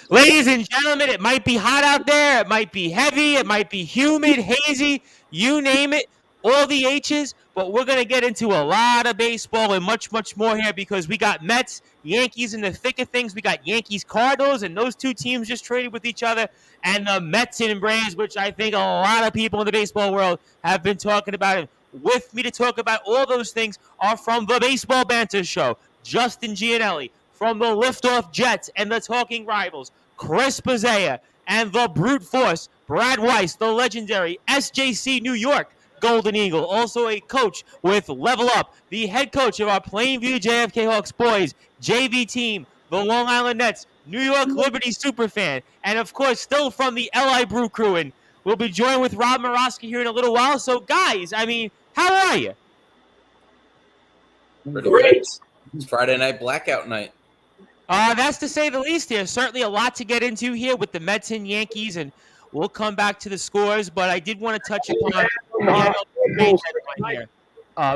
Ladies and gentlemen, it might be hot out there. It might be heavy. It might be humid, hazy, you name it. All the H's, but we're going to get into a lot of baseball and much, much more here because we got Mets, Yankees in the thick of things. We got Yankees, Cardinals, and those two teams just traded with each other. And the Mets and Braves, which I think a lot of people in the baseball world have been talking about. And with me to talk about all those things are from the Baseball Banter Show, Justin Gianelli, from the Liftoff Jets and the Talking Rivals, Chris Bazea, and the brute force, Brad Weiss, the legendary SJC New York Golden Eagle, also a coach with Level Up, the head coach of our Plainview JFK Hawks boys JV team, the Long Island Nets, New York Liberty superfan, and of course, still from the LI Brew Crew. And we'll be joined with Rob Morosky here in a little while. So, guys, I mean, how are you? Pretty great. It's Friday night blackout night. That's to say the least here. Certainly a lot to get into here with the Mets and Yankees, and we'll come back to the scores. But I did want to touch upon the MLB deadline here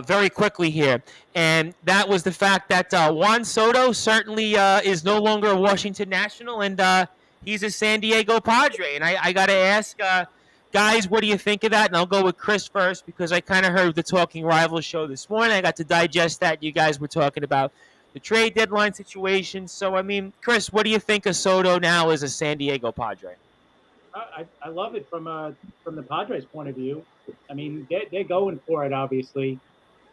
very quickly here. And that was the fact that Juan Soto certainly is no longer a Washington National, and he's a San Diego Padre. And I got to ask, guys, what do you think of that? And I'll go with Chris first because I kind of heard the Talking Rivals show this morning. I got to digest that. You guys were talking about the trade deadline situation. So, I mean, Chris, what do you think of Soto now as a San Diego Padre? I love it from the Padres' point of view. I mean, they're going for it, obviously.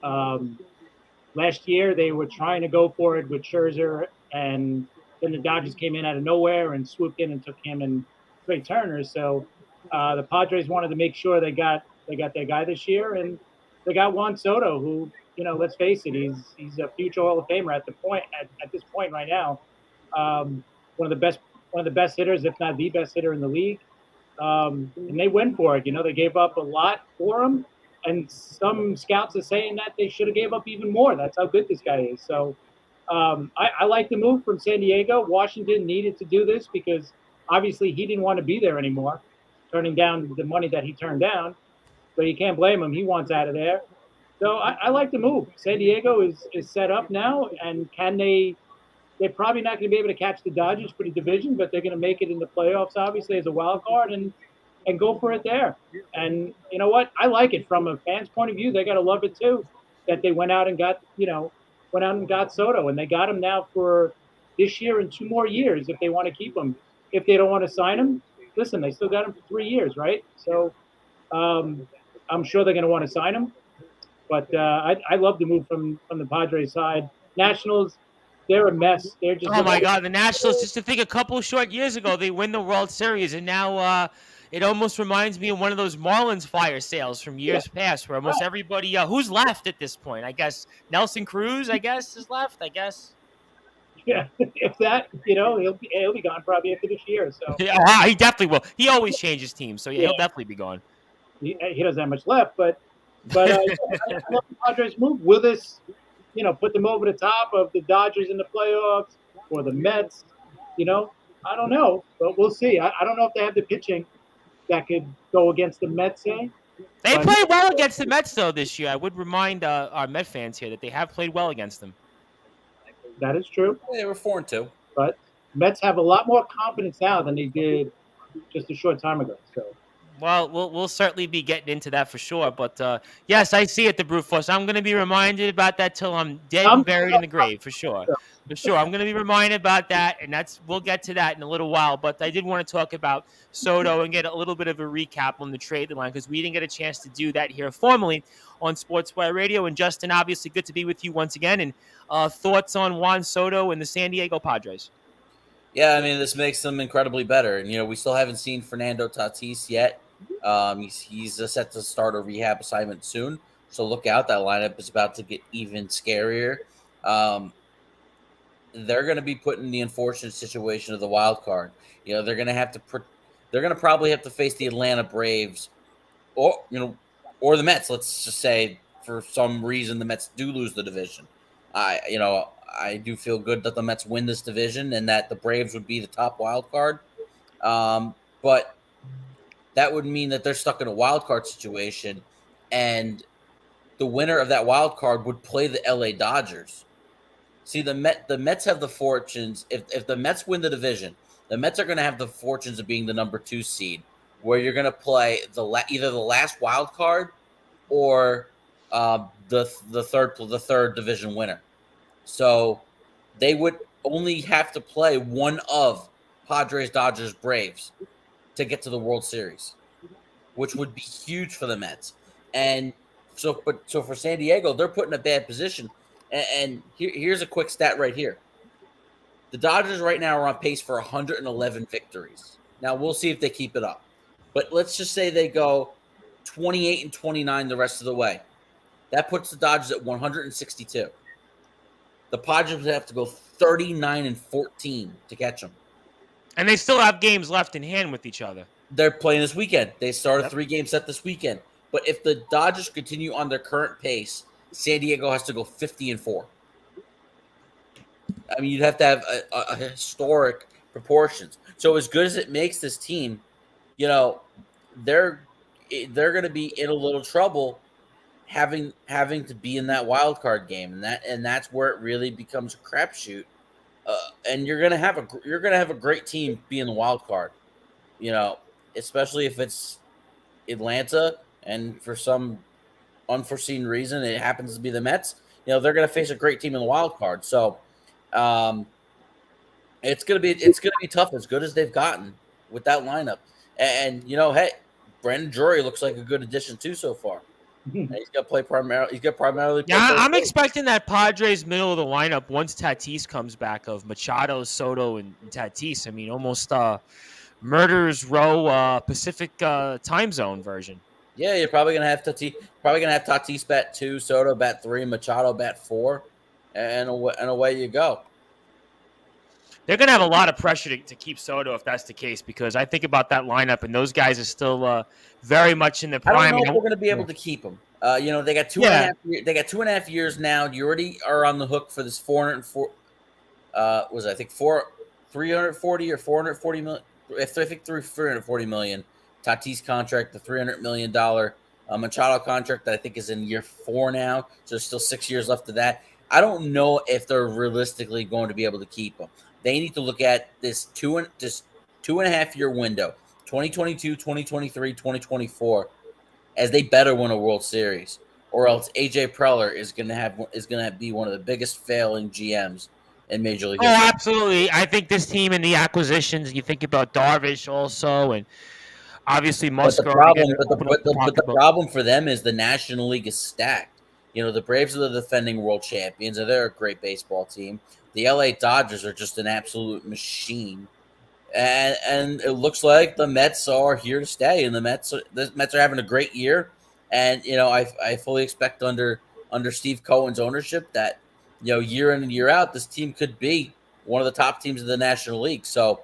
Last year, they were trying to go for it with Scherzer, and then the Dodgers came in out of nowhere and swooped in and took him and Trey Turner. So the Padres wanted to make sure they got their guy this year, and they got Juan Soto, who, let's face it, he's a future Hall of Famer at this point right now. One of the best hitters, if not the best hitter in the league. And they went for it. They gave up a lot for him, and some scouts are saying that they should have gave up even more. That's how good this guy is. So I like the move from San Diego. Washington needed to do this because obviously he didn't want to be there anymore, turning down the money that he turned down. So you can't blame him. He wants out of there. So I like the move. San Diego is set up now, and they're probably not going to be able to catch the Dodgers for the division, but they're going to make it in the playoffs, obviously, as a wild card and go for it there. And you know what? I like it from a fan's point of view. They got to love it too, that they went out and got Soto, and they got him now for this year and 2 more years if they want to keep him. If they don't want to sign him, listen, they still got him for 3 years, right? So I'm sure they're going to want to sign him. But I love the move from the Padres side. Nationals, they're a mess. They're just my God, the Nationals, just to think a couple of short years ago, they win the World Series, and now it almost reminds me of one of those Marlins fire sales from years past where almost everybody, who's left at this point? I guess Nelson Cruz, is left, I guess. Yeah, if that, he'll be gone probably after this year. So yeah, he definitely will. He always changes teams, so he'll definitely be gone. He doesn't have much left, but I love the Padres move. Will this, put them over the top of the Dodgers in the playoffs or the Mets? I don't know, but we'll see. I don't know if they have the pitching that could go against the Mets. They played well against the Mets, though, this year. I would remind our Met fans here that they have played well against them. That is true. They were 4-2. But Mets have a lot more confidence now than they did just a short time ago. So. Well, we'll certainly be getting into that for sure. But yes, I see it, the brute force. I'm going to be reminded about that till I'm dead and buried in the grave, for sure. For sure. I'm going to be reminded about that, and we'll get to that in a little while. But I did want to talk about Soto and get a little bit of a recap on the trade deadline because we didn't get a chance to do that here formally on Sportswire Radio. And Justin, obviously, good to be with you once again. And thoughts on Juan Soto and the San Diego Padres? Yeah, I mean, this makes them incredibly better. And, we still haven't seen Fernando Tatis yet. He's set to start a rehab assignment soon, so look out. That lineup is about to get even scarier. They're going to be put in the unfortunate situation of the wild card. They're going to probably have to face the Atlanta Braves, or the Mets. Let's just say for some reason the Mets do lose the division. I do feel good that the Mets win this division and that the Braves would be the top wild card. But that would mean that they're stuck in a wild card situation, and the winner of that wild card would play the LA Dodgers. See, the Mets have the fortunes. If the Mets win the division, the Mets are going to have the fortunes of being the number 2 seed, where you're going to play either the last wild card or the third division winner. So they would only have to play one of Padres, Dodgers, Braves to get to the World Series, which would be huge for the Mets. And so for San Diego, they're put in a bad position. And here's a quick stat right here. The Dodgers right now are on pace for 111 victories. Now, we'll see if they keep it up. But let's just say they go 28 and 29 the rest of the way. That puts the Dodgers at 162. The Padres would have to go 39 and 14 to catch them. And they still have games left in hand with each other. They're playing this weekend. They start a 3-game set this weekend. But if the Dodgers continue on their current pace, San Diego has to go 50 and 4. I mean, you'd have to have a historic proportions. So as good as it makes this team, they're going to be in a little trouble having to be in that wild card game, and that's where it really becomes a crapshoot. And you're gonna have a great team be in the wild card, especially if it's Atlanta, and for some unforeseen reason it happens to be the Mets. They're gonna face a great team in the wild card. So it's gonna be tough, as good as they've gotten with that lineup. And hey, Brandon Drury looks like a good addition too so far. He's got primarily. Yeah, I'm expecting that Padres middle of the lineup once Tatis comes back of Machado, Soto, and Tatis. I mean, almost Murderers Row Pacific time zone version. Yeah, you're probably gonna have Tatis. Probably gonna have Tatis bat 2, Soto bat 3, Machado bat 4, and away you go. They're going to have a lot of pressure to keep Soto if that's the case, because I think about that lineup, and those guys are still very much in the prime. I don't know if we're going to be able to keep them. They got 2.5 years now. You already are on the hook for this 340 or 440 million. I think 340 million. Tatis contract, the $300 million Machado contract that I think is in year 4 now. So there's still 6 years left of that. I don't know if they're realistically going to be able to keep them. They need to look at this 2.5 year window, 2022, 2023, 2024, as they better win a World Series, or else AJ Preller is going to be one of the biggest failing GMs in Major League Baseball. Oh, absolutely. I think this team and the acquisitions, you think about Darvish also, and obviously Musgrove. But the problem for them is the National League is stacked. The Braves are the defending world champions, and they're a great baseball team. The LA Dodgers are just an absolute machine. And it looks like the Mets are here to stay, and the Mets are having a great year. And, I fully expect under Steve Cohen's ownership that, year in and year out, this team could be one of the top teams in the National League. So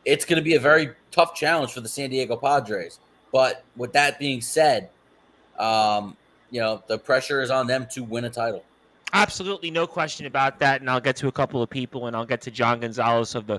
it's going to be a very tough challenge for the San Diego Padres. But with that being said, the pressure is on them to win a title. Absolutely, no question about that. And I'll get to a couple of people, and I'll get to John Gonzalez of the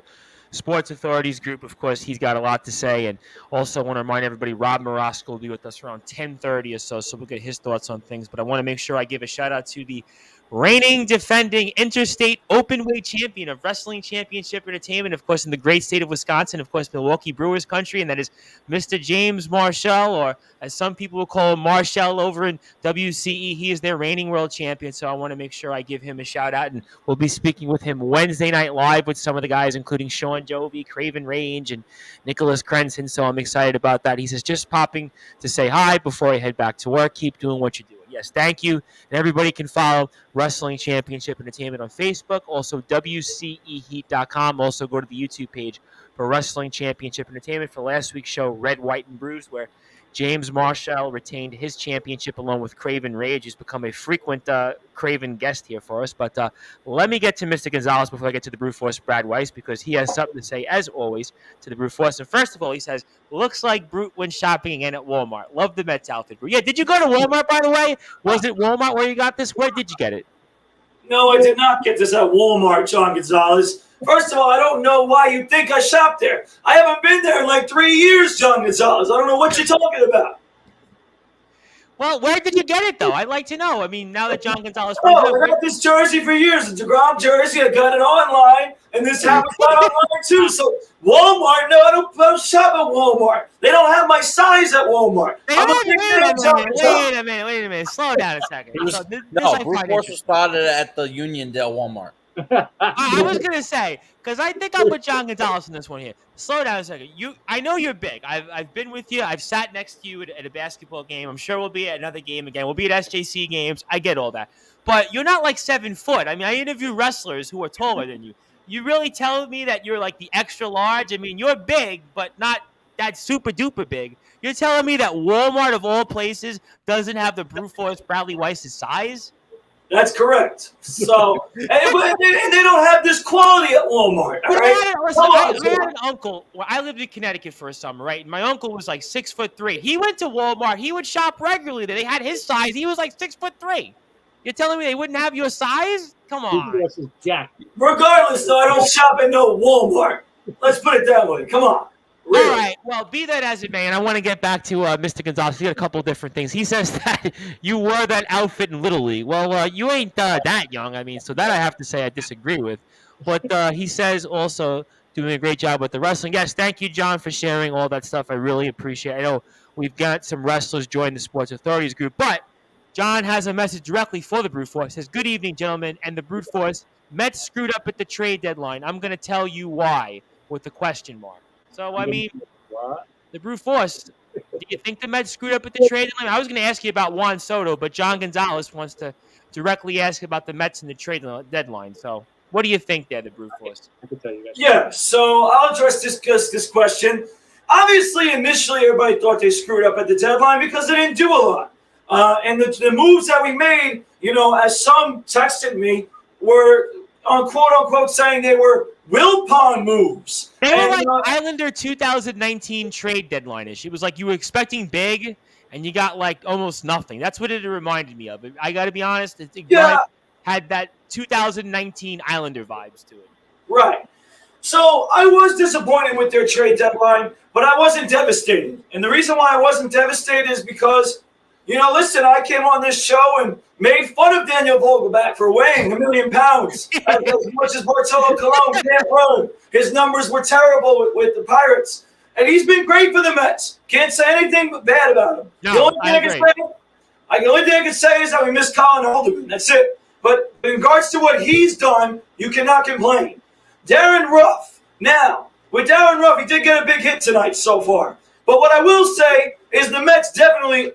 Sports Authorities Group. Of course, he's got a lot to say. And also want to remind everybody, Rob Morosco will be with us around 10:30 or so we'll get his thoughts on things. But I want to make sure I give a shout-out to the reigning, defending interstate openweight champion of Wrestling Championship Entertainment, of course, in the great state of Wisconsin, of course, Milwaukee Brewers country, and that is Mr. James Marshall, or as some people will call him, Marshall over in WCE. He is their reigning world champion, so I want to make sure I give him a shout-out, and we'll be speaking with him Wednesday night live with some of the guys, including Sean Jovi, Craven Range, and Nicholas Crenson, so I'm excited about that. He says, just popping to say hi before I head back to work. Keep doing what you do. Yes, thank you. And everybody can follow Wrestling Championship Entertainment on Facebook, also WCEHeat.com. Also go to the YouTube page for Wrestling Championship Entertainment for last week's show, Red, White, and Bruised, where James Marshall retained his championship along with Craven Rage. He's become a frequent Craven guest here for us. But let me get to Mr. Gonzalez before I get to the Brew Force, Brad Weiss, because he has something to say, as always, to the Brew Force. And first of all, he says, looks like Brute went shopping again at Walmart. Love the Mets outfit. Yeah, did you go to Walmart, by the way? Was it Walmart where you got this? Where did you get it? No, I did not get this at Walmart, John Gonzalez. First of all, I don't know why you think I shopped there. I haven't been there in like 3 years, John Gonzalez. I don't know what you're talking about. Well, where did you get it, though? I'd like to know. I mean, now that John Gonzalez Oh, I got this jersey for years. The DeGrom jersey. I got it online, and this happens online too. So Walmart, no, I don't shop at Walmart. They don't have my size at Walmart. Wait a minute. Slow down a second. Bruce Force was started at the Uniondale Walmart. I was gonna say, because I think I'll put John Gonzalez in this one here. Slow down a second. I know you're big. I've been with you. I've sat next to you at a basketball game. I'm sure we'll be at another game again. We'll be at SJC games. I get all that. But you're not like 7 foot. I mean, I interview wrestlers who are taller than you. You really telling me that you're like the extra large? I mean, you're big, but not that super duper big. You're telling me that Walmart of all places doesn't have the Brute Force Bradley Weiss's size? That's correct. So, and they don't have this quality at Walmart. All right? I had an uncle. Well, I lived in Connecticut for a summer, right? And my uncle was like 6'3". He went to Walmart. He would shop regularly. They had his size. He was like 6'3". You're telling me they wouldn't have your size? Come on. Regardless, though, I don't shop at no Walmart. Let's put it that way. Come on. Really? All right. Well, be that as it may, and I want to get back to Mr. Gonzalez. He got a couple of different things. He says that you wore that outfit in Little League. Well, you ain't that young. I mean, so that I have to say I disagree with. But he says also doing a great job with the wrestling. Yes, thank you, John, for sharing all that stuff. I really appreciate it. I know we've got some wrestlers join the Sports Authorities group, but John has a message directly for the Brute Force. He says, good evening, gentlemen, and the Brute Force. Mets screwed up at the trade deadline. I'm going to tell you why with the question mark. So, I mean, the Brute Force, do you think the Mets screwed up at the trade deadline? I was going to ask you about Juan Soto, but John Gonzalez wants to directly ask about the Mets and the trade deadline. So, what do you think there, the Brute Force? I can tell you guys. Yeah, so I'll address this question. Obviously, initially, everybody thought they screwed up at the deadline because they didn't do a lot. And the moves that we made, as some texted me, were on quote-unquote saying they were Wilpon moves. They were like Islander 2019 trade deadline-ish. It was like you were expecting big, and you got like almost nothing. That's what it reminded me of. I got to be honest. It had that 2019 Islander vibes to it. Right. So I was disappointed with their trade deadline, but I wasn't devastated. And the reason why I wasn't devastated is because, listen, I came on this show and made fun of Daniel Vogelback for weighing 1 million pounds as much as Bartolo Colon can't run. His numbers were terrible with the Pirates. And he's been great for the Mets. Can't say anything bad about him. No, the only thing I can say is that we miss Colin Alderman. That's it. But in regards to what he's done, you cannot complain. Darren Ruff. Now, with Darren Ruff, he did get a big hit tonight so far. But what I will say is the Mets definitely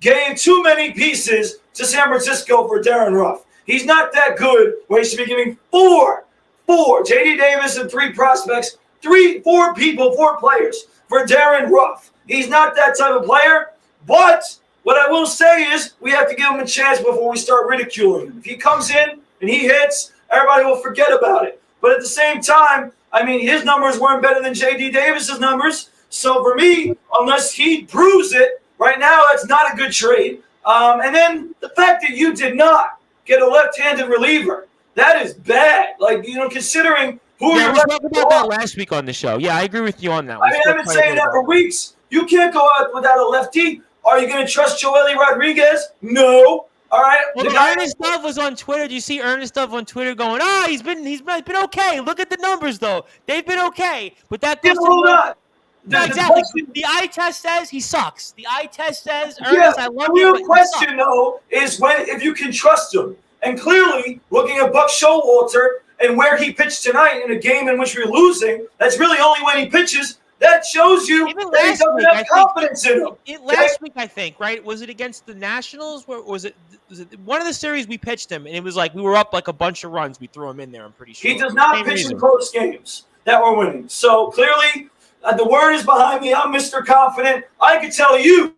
gave too many pieces to San Francisco for Darren Ruff. He's not that good where he should be giving four, J.D. Davis and 3 prospects, 4 players for Darren Ruff. He's not that type of player, but what I will say is we have to give him a chance before we start ridiculing him. If he comes in and he hits, everybody will forget about it. But at the same time, I mean, his numbers weren't better than J.D. Davis's numbers. So for me, unless he proves it, right now that's not a good trade. And then the fact that you did not get a left-handed reliever, that is bad. Like, considering who we talked about that last week on the show. Yeah, I agree with you on that one. I've been saying that for weeks. You can't go out without a lefty. Are you going to trust Joely Rodriguez? No. All right. Well, Ernest Dove was on Twitter. Do you see Ernest Dove on Twitter going, he's been okay. Look at the numbers, though. They've been okay. But that goes to no, exactly. The eye test says he sucks. The eye test says, Ernest, I love you. The real question, though, is if you can trust him. And clearly, looking at Buck Showalter and where he pitched tonight in a game in which we're losing, that's really only when he pitches. That shows you that he doesn't have confidence in him. Last week, I think, right? Was it against the Nationals? Was it one of the series we pitched him, and it was like we were up like a bunch of runs. We threw him in there, I'm pretty sure. He does not pitch in close games that we're winning. So clearly, the word is behind me. I'm Mr. Confident. I can tell you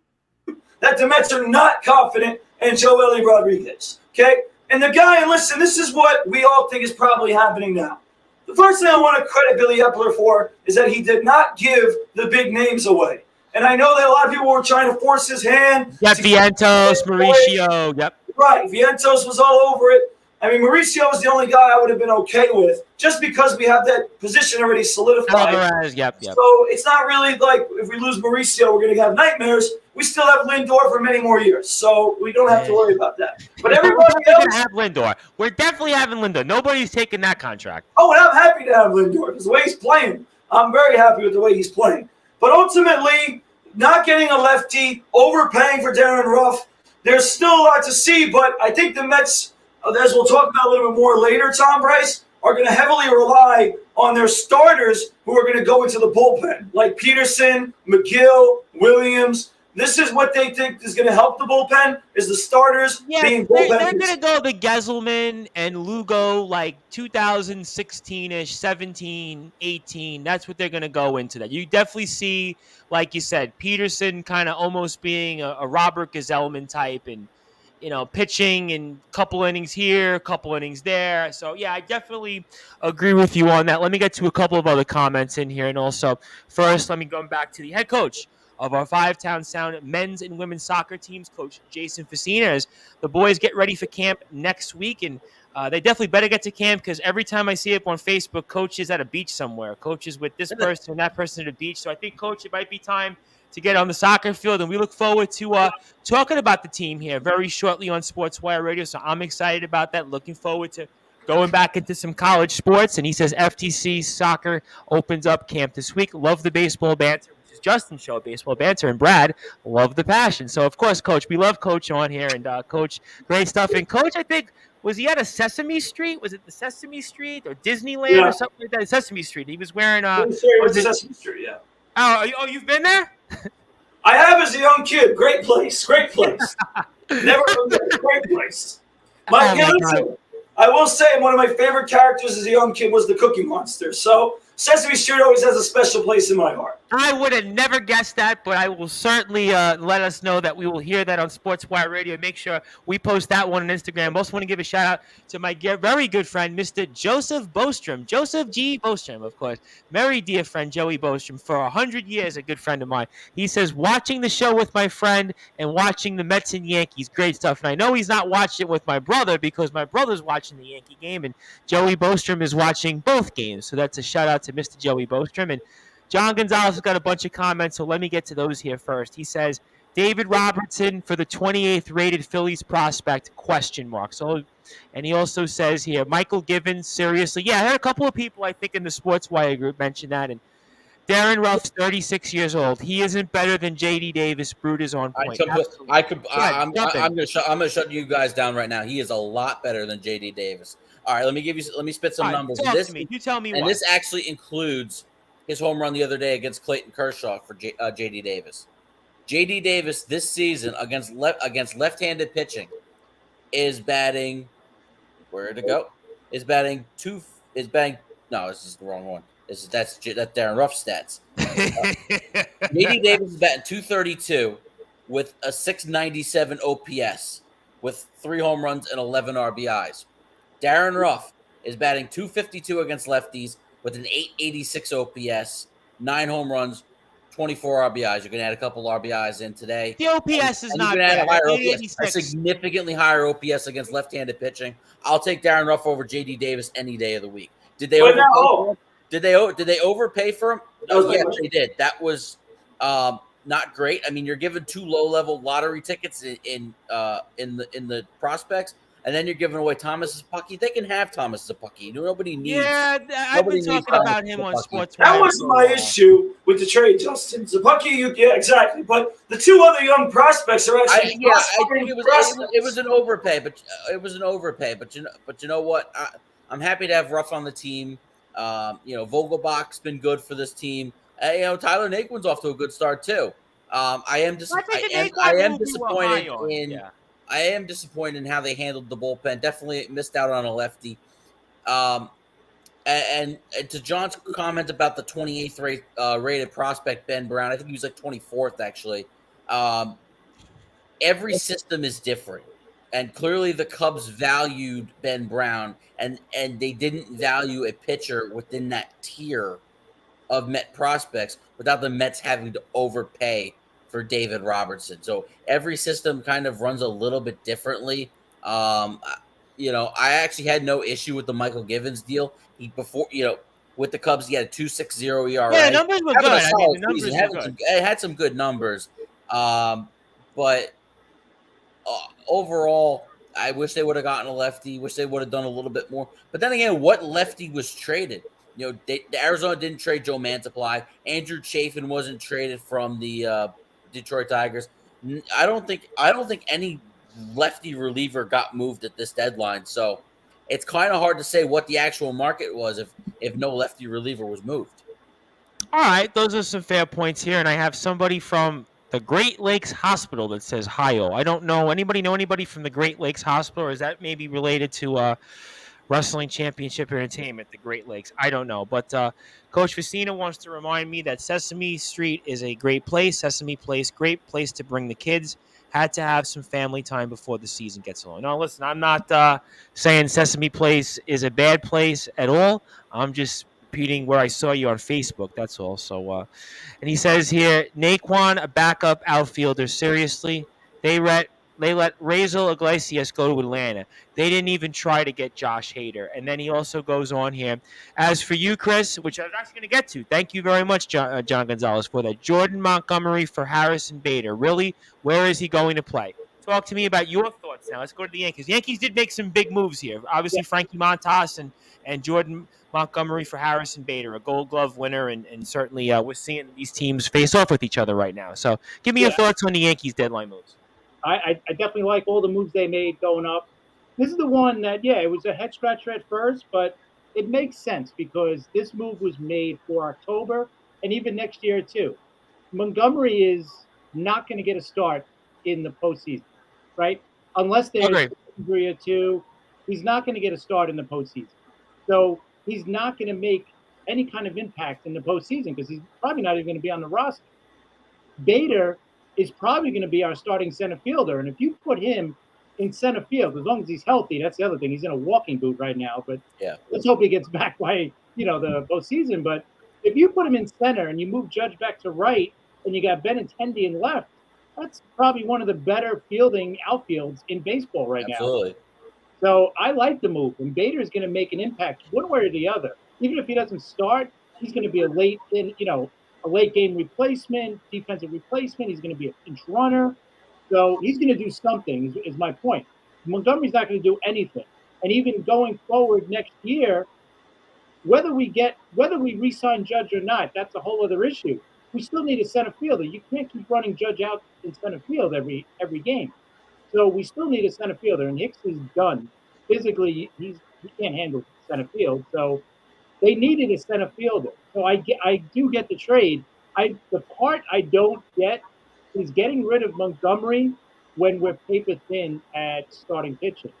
that the Mets are not confident in Joely Rodriguez. Okay? And the guy, and listen, this is what we all think is probably happening now. The first thing I want to credit Billy Epler for is that he did not give the big names away. And I know that a lot of people were trying to force his hand. Yep, Vientos, Mauricio, yep. Right, Vientos was all over it. I mean, Mauricio is the only guy I would have been okay with, just because we have that position already solidified. Alvarez, yep. So it's not really like if we lose Mauricio, we're going to have nightmares. We still have Lindor for many more years, so we don't have to worry about that. But everybody We're else, gonna have Lindor. We're definitely having Lindor. Nobody's taking that contract. oh, and I'm happy to have Lindor because the way he's playing, I'm very happy with the way he's playing. But ultimately, not getting a lefty, overpaying for Darren Ruff, there's still a lot to see. But I think the Mets, as we'll talk about a little bit more later, Tom Bryce, are going to heavily rely on their starters who are going to go into the bullpen, like Peterson, McGill, Williams. This is what they think is going to help the bullpen, is the starters being bullpen. They're going to go the Gesselman and Lugo like 2016-ish, 17, 18. That's what they're going to go into that. You definitely see, like you said, Peterson kind of almost being a Robert Gesellman type and, pitching and couple innings here, couple innings there. So, yeah, I definitely agree with you on that. Let me get to a couple of other comments in here. And also, first, let me go back to the head coach of our Five-Town Sound men's and women's soccer teams, Coach Jason Facina, as the boys get ready for camp next week. And they definitely better get to camp because every time I see up on Facebook, Coach is at a beach somewhere. Coach is with this person and that person at a beach. So I think, Coach, it might be time to get on the soccer field. And we look forward to talking about the team here very shortly on Sportswire Radio. So I'm excited about that. Looking forward to going back into some college sports. And he says FTC soccer opens up camp this week. Love the baseball banter. Justin's show, Baseball Banter, and Brad love the passion. So, of course, Coach, we love Coach on here, and Coach, great stuff. And Coach, I think, was he at a Sesame Street? Was it the Sesame Street or Disneyland or something like that? Sesame Street. He was wearing Sesame Street, yeah. Oh, you've been there? I have as a young kid. Great place. Never forget. Great place. I will say one of my favorite characters as a young kid was the Cookie Monster. So Sesame Street always has a special place in my heart. I would have never guessed that, but I will certainly let us know that we will hear that on Sportswire Radio. Make sure we post that one on Instagram. Also want to give a shout out to my very good friend, Mr. Joseph Bostrom. Joseph G. Bostrom, of course. Very dear friend, Joey Bostrom, for 100 years, a good friend of mine. He says, watching the show with my friend and watching the Mets and Yankees, great stuff. And I know he's not watched it with my brother because my brother's watching the Yankee game, and Joey Bostrom is watching both games. So that's a shout out to Mr. Joey Bostrom. And John Gonzalez has got a bunch of comments, so let me get to those here first. He says, David Robertson for the 28th rated Phillies prospect, ? So, and he also says here, Michael Givens, seriously. Yeah, I heard a couple of people, I think, in the Sportswire group mention that. And Darren Ruff's 36 years old. He isn't better than J.D. Davis. Brute is on point. I'm going to shut you guys down right now. He is a lot better than J.D. Davis. All right, let me spit some numbers. You tell me and why. This actually includes his home run the other day against Clayton Kershaw for J.D. Davis. J.D. Davis this season against left-handed pitching is batting. Where'd it go? No, this is the wrong one. That's Darren Ruff's stats. J.D. Davis is batting .232 with a .697 OPS with 3 home runs and 11 RBIs. Darren Ruff is batting .252 against lefties with an .886 OPS, 9 home runs, 24 RBIs. You're going to add a couple RBIs in today. The OPS is not bad. A significantly higher OPS against left-handed pitching. I'll take Darren Ruff over J.D. Davis any day of the week. Did they overpay for him? Yes, they did. That was not great. I mean, you're given 2 low-level lottery tickets in the prospects. And then you're giving away Thomas Zapucki. They can have Thomas Zapucki. Nobody needs. Yeah, I've been talking about him on Sports. That wasn't my issue with the trade, Justin. Zapucki, yeah, exactly. But the 2 other young prospects are actually. I think it was an overpay, but you know what? I'm happy to have Ruff on the team. Vogelbach's been good for this team. Tyler Naquin's off to a good start too. I am disappointed in how they handled the bullpen. Definitely missed out on a lefty. And to John's comment about the 28th rated prospect, Ben Brown, I think he was like 24th actually. Every system is different. And clearly the Cubs valued Ben Brown and they didn't value a pitcher within that tier of Met prospects without the Mets having to overpay for David Robertson. So every system kind of runs a little bit differently. I actually had no issue with the Michael Givens deal. With the Cubs, he had a 2.60 ERA. Yeah, the numbers were Having good. a I mean, the solid numbers season, were good. it had some good numbers. But overall, I wish they would have gotten a lefty. Wish they would have done a little bit more. But then again, what lefty was traded? The Arizona didn't trade Joe Mantiply. Andrew Chafin wasn't traded from the Detroit Tigers. I don't think any lefty reliever got moved at this deadline. So it's kind of hard to say what the actual market was if no lefty reliever was moved. All right, those are some fair points here, and I have somebody from the Great Lakes Hospital that says hi-oh. I don't know. Anybody from the Great Lakes Hospital, or is that maybe related to Wrestling Championship Entertainment, the Great Lakes? I don't know. But Coach Vicina wants to remind me that Sesame Street is a great place. Sesame Place, great place to bring the kids. Had to have some family time before the season gets along. No, listen, I'm not saying Sesame Place is a bad place at all. I'm just repeating where I saw you on Facebook. That's all. So, and he says here, Naquan, a backup outfielder. Seriously, they let Razel Iglesias go to Atlanta. They didn't even try to get Josh Hader. And then he also goes on here. As for you, Chris, which I was actually going to get to, thank you very much, John Gonzalez, for that. Jordan Montgomery for Harrison Bader. Really? Where is he going to play? Talk to me about your thoughts now. Let's go to the Yankees. The Yankees did make some big moves here. Obviously, Frankie Montas and Jordan Montgomery for Harrison Bader, a Gold Glove winner, and certainly we're seeing these teams face off with each other right now. So give me your thoughts on the Yankees' deadline moves. I definitely like all the moves they made going up. This is the one that, it was a head scratcher at first, but it makes sense because this move was made for October and even next year too. Montgomery is not going to get a start in the postseason, right? Unless there's an injury or two, he's not going to get a start in the postseason. So he's not going to make any kind of impact in the postseason because he's probably not even going to be on the roster. Bader is probably going to be our starting center fielder. And if you put him in center field, as long as he's healthy, that's the other thing. He's in a walking boot right now, but let's hope he gets back by, the postseason. But if you put him in center and you move Judge back to right and you got Benintendi in left, that's probably one of the better fielding outfields in baseball right now. Absolutely. So I like the move. And Bader is going to make an impact one way or the other. Even if he doesn't start, he's going to be a late game replacement, defensive replacement. He's going to be a pinch runner. So he's going to do something, is my point. Montgomery's not going to do anything. And even going forward next year, whether we re-sign Judge or not, that's a whole other issue. We still need a center fielder. You can't keep running Judge out in center field every game. So we still need a center fielder. And Hicks is done. Physically, he can't handle center field. So they needed a center fielder. So I do get the trade. The part I don't get is getting rid of Montgomery when we're paper thin at starting pitching.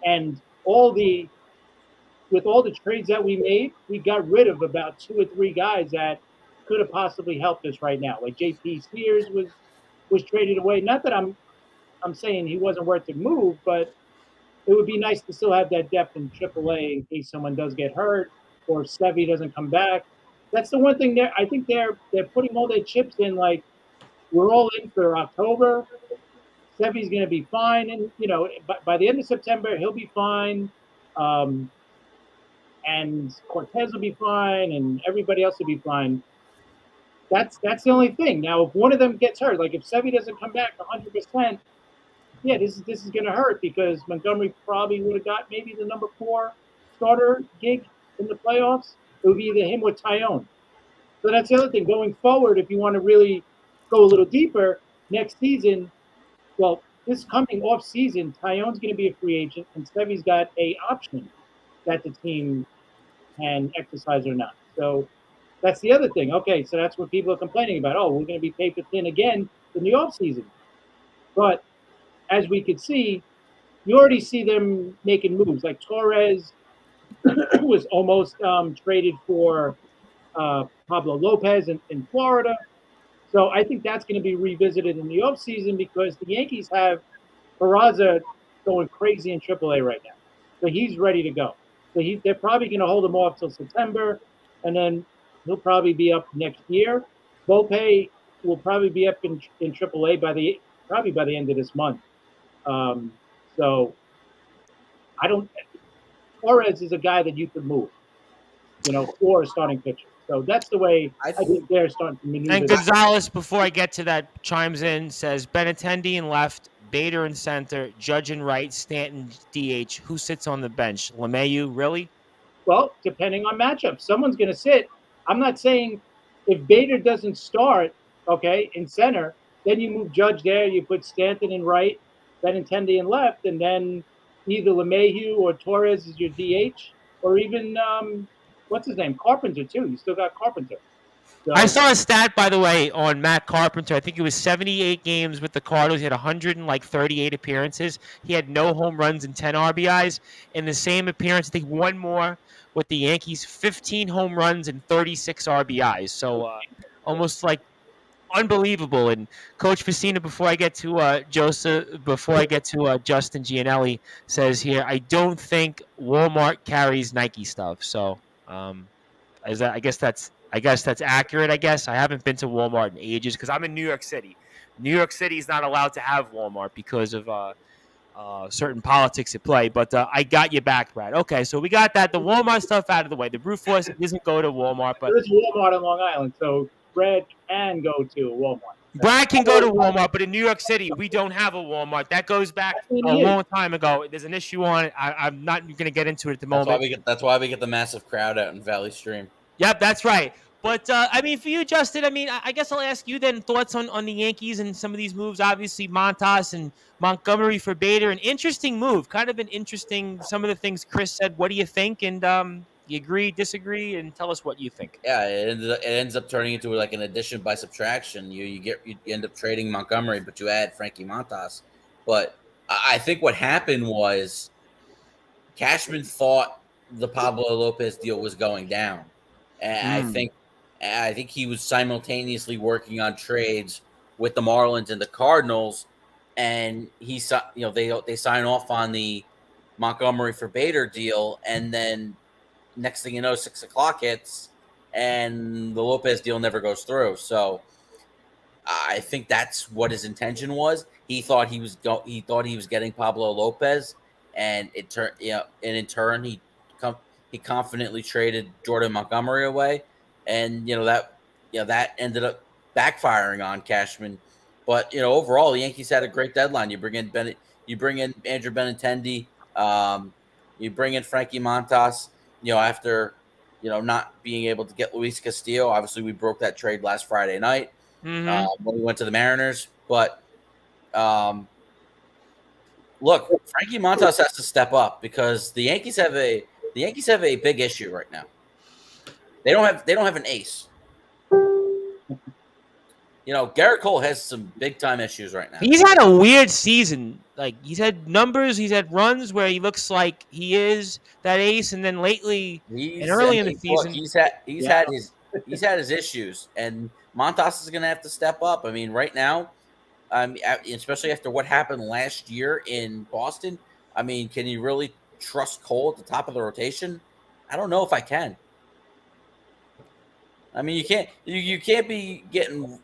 And with all the trades that we made, we got rid of about 2 or 3 guys that could have possibly helped us right now. Like J.P. Sears was traded away. Not that I'm saying he wasn't worth the move, but it would be nice to still have that depth in AAA in case someone does get hurt or Sevy doesn't come back. That's the one thing I think they're putting all their chips in. Like, we're all in for October. Sevy's going to be fine, and by the end of September he'll be fine, and Cortez will be fine, and everybody else will be fine. That's the only thing. Now, if one of them gets hurt, like if Sevy doesn't come back 100%, this is going to hurt because Montgomery probably would have got maybe the number 4 starter gig in the playoffs. It would be either him or Tyone. So that's the other thing. Going forward, if you want to really go a little deeper, next season, this coming off season, Tyone's going to be a free agent, and Sevy's got a option that the team can exercise or not. So that's the other thing. Okay, so that's what people are complaining about. Oh, we're going to be paper thin again in the off season. But as we could see, you already see them making moves. Like Torres was almost traded for Pablo Lopez in Florida. So I think that's going to be revisited in the offseason because the Yankees have Peraza going crazy in AAA right now. So he's ready to go. So they're probably going to hold him off till September, and then he'll probably be up next year. Volpe will probably be up in AAA by the end of this month. So I don't. Torres is a guy that you could move, for a starting pitcher. So that's the way I think they're starting to maneuver. And Gonzalez, before I get to that, chimes in, says Benintendi in left, Bader in center, Judge in right, Stanton DH. Who sits on the bench? LeMahieu, really? Well, depending on matchup, someone's going to sit. I'm not saying if Bader doesn't start, okay, in center, then you move Judge there, you put Stanton in right, Benintendi in left, and then either LeMahieu or Torres is your DH, or even what's his name, Carpenter too. You still got Carpenter. So, I saw a stat, by the way, on Matt Carpenter. I think it was 78 games with the Cardinals. He had 138 appearances. He had no home runs and 10 RBIs. In the same appearance, I think one more with the Yankees, 15 home runs and 36 RBIs. So almost like unbelievable. And Coach Facina, before I get to Justin Gianelli, says here, I don't think Walmart carries Nike stuff. So I guess that's accurate. I guess I haven't been to Walmart in ages because I'm in New York City. New York City is not allowed to have Walmart because of certain politics at play. But I got you back, Brad. Okay, so we got that. The Walmart stuff out of the way. The Brute Force doesn't go to Walmart, but there's Walmart on Long Island, so Brad can go to Walmart. Brad can go to Walmart, but in New York City, we don't have a Walmart. That goes back a long time ago. There's an issue on it. I'm not going to get into it at the moment. That's why we get the massive crowd out in Valley Stream. Yep, that's right. But, for you, Justin, I guess I'll ask you then thoughts on the Yankees and some of these moves. Obviously, Montas and Montgomery for Bader. An interesting move. Kind of an interesting, some of the things Chris said. What do you think? And you agree, disagree, and tell us what you think. Yeah, it ends up turning into like an addition by subtraction. You end up trading Montgomery, but you add Frankie Montas. But I think what happened was Cashman thought the Pablo Lopez deal was going down. And I think he was simultaneously working on trades with the Marlins and the Cardinals, and they sign off on the Montgomery for Bader deal, and then next thing you know, 6 o'clock hits, and the Lopez deal never goes through. So I think that's what his intention was. He thought he was getting Pablo Lopez, and in turn he confidently traded Jordan Montgomery away, and that ended up backfiring on Cashman. But overall, the Yankees had a great deadline. You bring in Andrew Benintendi, you bring in Frankie Montas. After not being able to get Luis Castillo, obviously we broke that trade last Friday night when we went to the Mariners. But look, Frankie Montas has to step up because the Yankees have a big issue right now. They don't have an ace. Garrett Cole has some big time issues right now. He's had a weird season. Like he's had numbers, he's had runs where he looks like he is that ace, and then lately and early in the season, he's had his issues, and Montas is going to have to step up. Right now, especially after what happened last year in Boston. Can you really trust Cole at the top of the rotation? I don't know if I can. You can't be getting,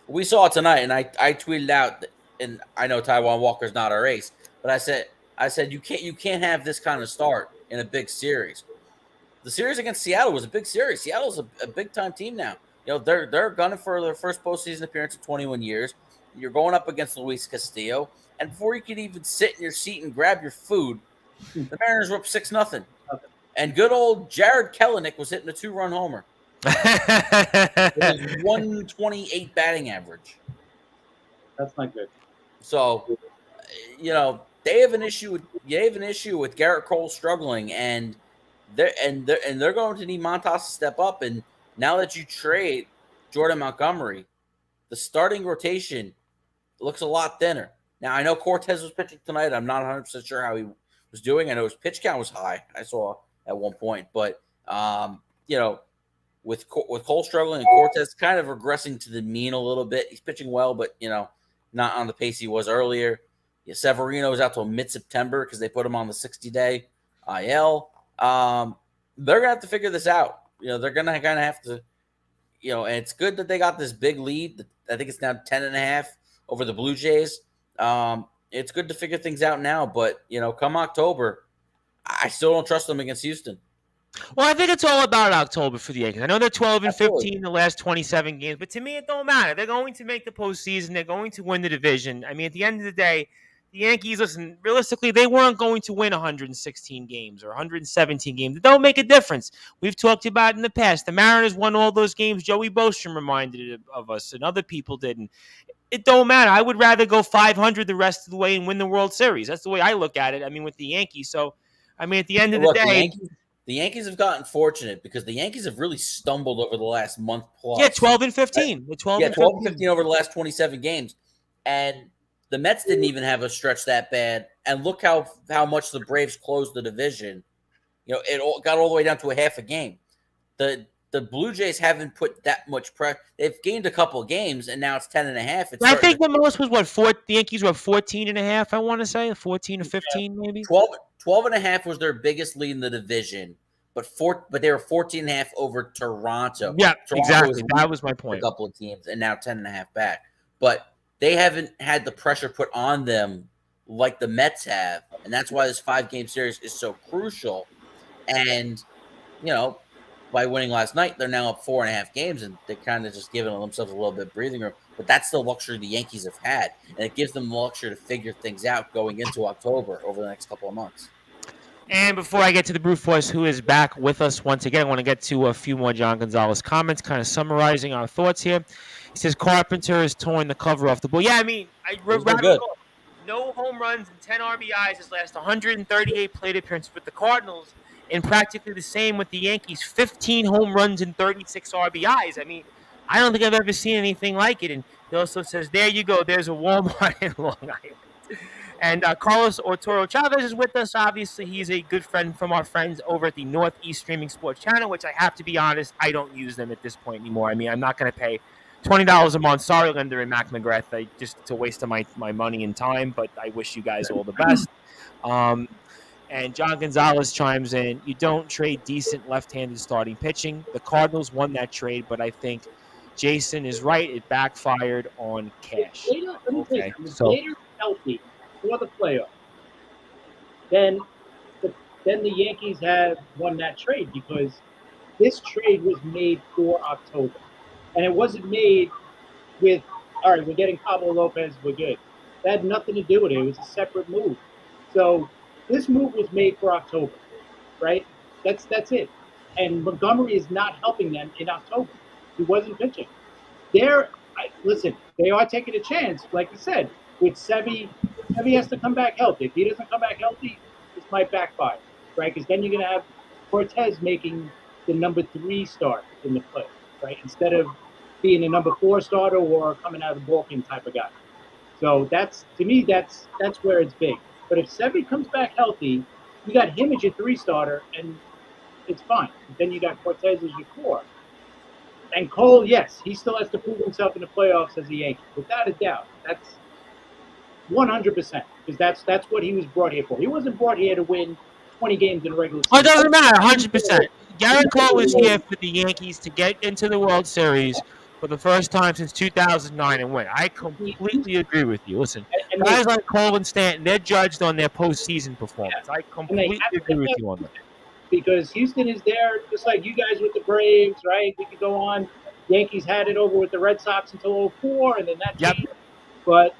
we saw it tonight, and I tweeted out, and I know Taijuan Walker's not our ace, but I said you can't have this kind of start in a big series. The series against Seattle was a big series. Seattle's a big time team now. They're gunning for their first postseason appearance in 21 years. You're going up against Luis Castillo, and before you could even sit in your seat and grab your food, the Mariners were up 6-0, and good old Jared Kelenic was hitting a 2-run homer. With his 128 batting average. That's not good. So, they have an issue with Garrett Cole struggling, and they're going to need Montas to step up. And now that you trade Jordan Montgomery, the starting rotation looks a lot thinner. Now I know Cortez was pitching tonight. I'm not 100% sure how he was doing. I know his pitch count was high. I saw at one point, but with Cole struggling and Cortez kind of regressing to the mean a little bit. He's pitching well, but, not on the pace he was earlier. Severino's out till mid-September because they put him on the 60-day IL. They're going to have to figure this out. They're going to kind of have to, and it's good that they got this big lead. I think it's now 10.5 over the Blue Jays. It's good to figure things out now, but, come October, I still don't trust them against Houston. Well, I think it's all about October for the Yankees. I know they're 12 and Absolutely. 15 the last 27 games, but to me, it don't matter. They're going to make the postseason. They're going to win the division. I mean, at the end of the day, the Yankees, listen, realistically, they weren't going to win 116 games or 117 games. It don't make a difference. We've talked about it in the past. The Mariners won all those games. Joey Bostrom reminded it of us, and other people didn't. It don't matter. I would rather go 500 the rest of the way and win the World Series. That's the way I look at it. I mean, with the Yankees. So, I mean, at the end of the Look, day, the Yankees have gotten fortunate because the Yankees have really stumbled over the last month plus. yeah, 12 and 15. Right? 12 and 15 over the last 27 games. And the Mets didn't even have a stretch that bad. And look how much the Braves closed the division. It got all the way down to a half a game. The Blue Jays haven't put that much pressure. They've gained a couple of games, and now it's 10.5. I think the most was the Yankees were 14.5, I want to say. 14 or 15, maybe. 12.5 was their biggest lead in the division, but they were 14.5 over Toronto. Yeah, Toronto exactly. That was my point. A couple of teams, and now 10.5 back. But they haven't had the pressure put on them like the Mets have, and that's why this 5-game series is so crucial. And, by winning last night, they're now up 4.5 games, and they're kind of just giving themselves a little bit of breathing room. But that's the luxury the Yankees have had, and it gives them the luxury to figure things out going into October over the next couple of months. And before I get to the Brute Force, who is back with us once again, I want to get to a few more John Gonzalez comments, kind of summarizing our thoughts here. He says Carpenter is torn the cover off the ball. Yeah, I mean, no home runs and 10 RBIs his last 138 plate appearances with the Cardinals, and practically the same with the Yankees, 15 home runs and 36 RBIs. I mean, I don't think I've ever seen anything like it. And he also says, there you go, there's a Walmart in Long Island. And Carlos Arturo Chavez is with us. Obviously, he's a good friend from our friends over at the Northeast Streaming Sports Channel, which I have to be honest, I don't use them at this point anymore. I mean, I'm not going to pay $20 a month. Sorry, Linda and Mac McGrath, just a waste of my money and time, but I wish you guys all the best. And John Gonzalez chimes in, you don't trade decent left-handed starting pitching. The Cardinals won that trade, but I think Jason is right. It backfired on Cash. Okay, so healthy for the playoffs, then the Yankees have won that trade because this trade was made for October. And it wasn't made with, all right, we're getting Pablo Lopez, we're good. That had nothing to do with it. It was a separate move. So this move was made for October, right? That's it. And Montgomery is not helping them in October. He wasn't pitching. Listen, they are taking a chance, like you said, with Sevy. Sevy has to come back healthy. If he doesn't come back healthy, this might backfire, right? Because then you're going to have Cortez making the number 3 start in the play, right? Instead of being a number 4 starter or coming out of the bullpen type of guy. So that's where it's big. But if Sevy comes back healthy, you got him as your 3 starter, and it's fine. But then you got Cortez as your 4. And Cole, yes, he still has to prove himself in the playoffs as a Yankee, without a doubt. That's 100%, because that's what he was brought here for. He wasn't brought here to win 20 games in a regular season. Oh, it doesn't matter, 100%. Garrett Cole was here for the Yankees to get into the World Series for the first time since 2009 and win. I completely agree with you. Listen, guys like Cole and Stanton, they're judged on their postseason performance. I completely agree with you on that. Because Houston is there, just like you guys with the Braves, right? We could go on. Yankees had it over with the Red Sox until 2004, and then that changed. But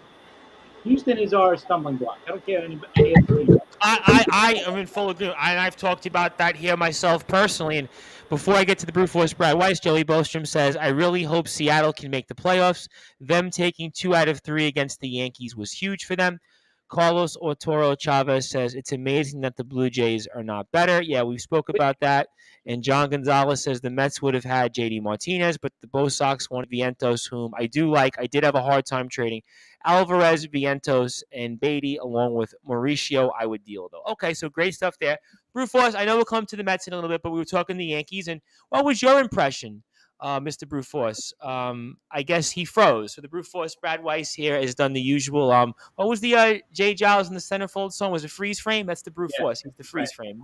Houston is our stumbling block. I don't care any of the I am in full agreement. I've talked about that here myself personally. And before I get to the Brute Force, Brad Weiss, Joey Bostrom says, I really hope Seattle can make the playoffs. Them taking 2 out of 3 against the Yankees was huge for them. Carlos Arturo Chavez says, it's amazing that the Blue Jays are not better. Yeah, we spoke about that. And John Gonzalez says the Mets would have had J.D. Martinez, but the Bo Sox wanted Vientos, whom I do like. I did have a hard time trading Alvarez, Vientos, and Beatty, along with Mauricio. I would deal, though. Okay, so great stuff there. Brute Force, I know we'll come to the Mets in a little bit, but we were talking the Yankees. And what was your impression, Mr. Brute Force? I guess he froze. So the Brute Force, Brad Weiss here, has done the usual. What was the Jay Giles in the centerfold song? Was it Freeze Frame? That's the Brute Force. He's the Freeze Frame.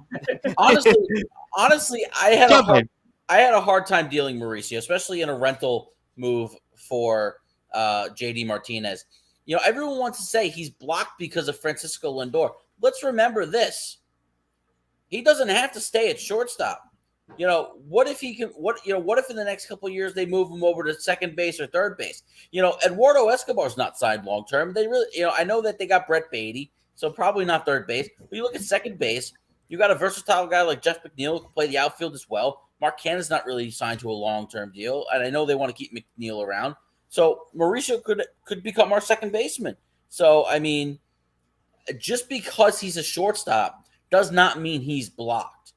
Honestly, I had a hard time dealing Mauricio, especially in a rental move for J.D. Martinez. Everyone wants to say he's blocked because of Francisco Lindor. Let's remember this. he doesn't have to stay at shortstop. What if he can? What if in the next couple of years they move him over to second base or third base? Eduardo Escobar's not signed long term. They really, I know that they got Brett Beatty, so probably not third base. But you look at second base, you got a versatile guy like Jeff McNeil who can play the outfield as well. Mark Canna's not really signed to a long term deal, and I know they want to keep McNeil around. So Mauricio could become our second baseman. So I mean, just because he's a shortstop does not mean he's blocked.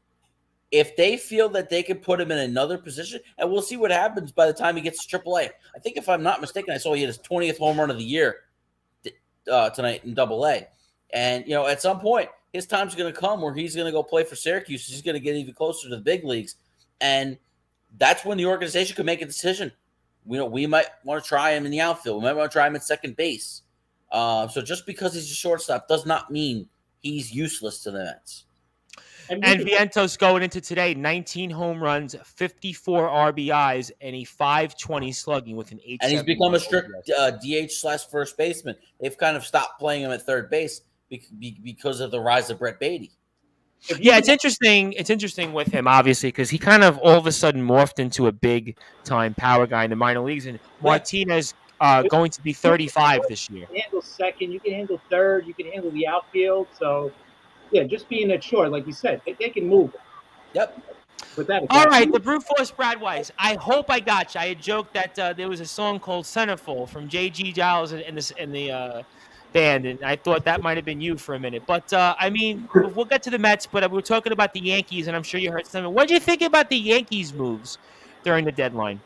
If they feel that they can put him in another position, and we'll see what happens by the time he gets to AAA. I think if I'm not mistaken, I saw he had his 20th home run of the year tonight in AA. And, at some point, his time's going to come where he's going to go play for Syracuse. He's going to get even closer to the big leagues. And that's when the organization could make a decision. We might want to try him in the outfield. We might want to try him at second base. So just because he's a shortstop does not mean he's useless to the Mets. And Vientos going into today, 19 home runs, 54 RBIs, and a 520 slugging with an 8. And he's become a strict DH/first baseman. They've kind of stopped playing him at third base because of the rise of Brett Beatty. Yeah, it's interesting. It's interesting with him, obviously, because he kind of all of a sudden morphed into a big-time power guy in the minor leagues. And Martinez going to be 35 this year. You can handle second. You can handle third. You can handle the outfield. So, yeah, just being at short, like you said, they can move. Yep. With that, all right, the brute force Brad Weiss. I hope I got you. I had joked that there was a song called Centerfold from J.G. Giles in the band, and I thought that might have been you for a minute. But, I mean, we'll get to the Mets, but we're talking about the Yankees, and I'm sure you heard some. What did you think about the Yankees' moves during the deadline?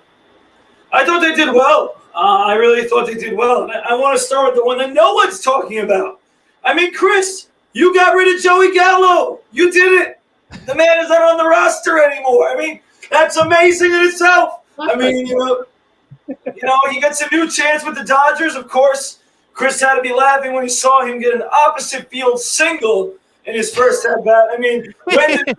I thought they did well. I really thought they did well. And I want to start with the one that no one's talking about. I mean, Chris, you got rid of Joey Gallo. You did it. The man is not on the roster anymore. I mean, that's amazing in itself. I mean, he gets a new chance with the Dodgers. Of course, Chris had to be laughing when he saw him get an opposite field single in his first at bat. I mean, when did he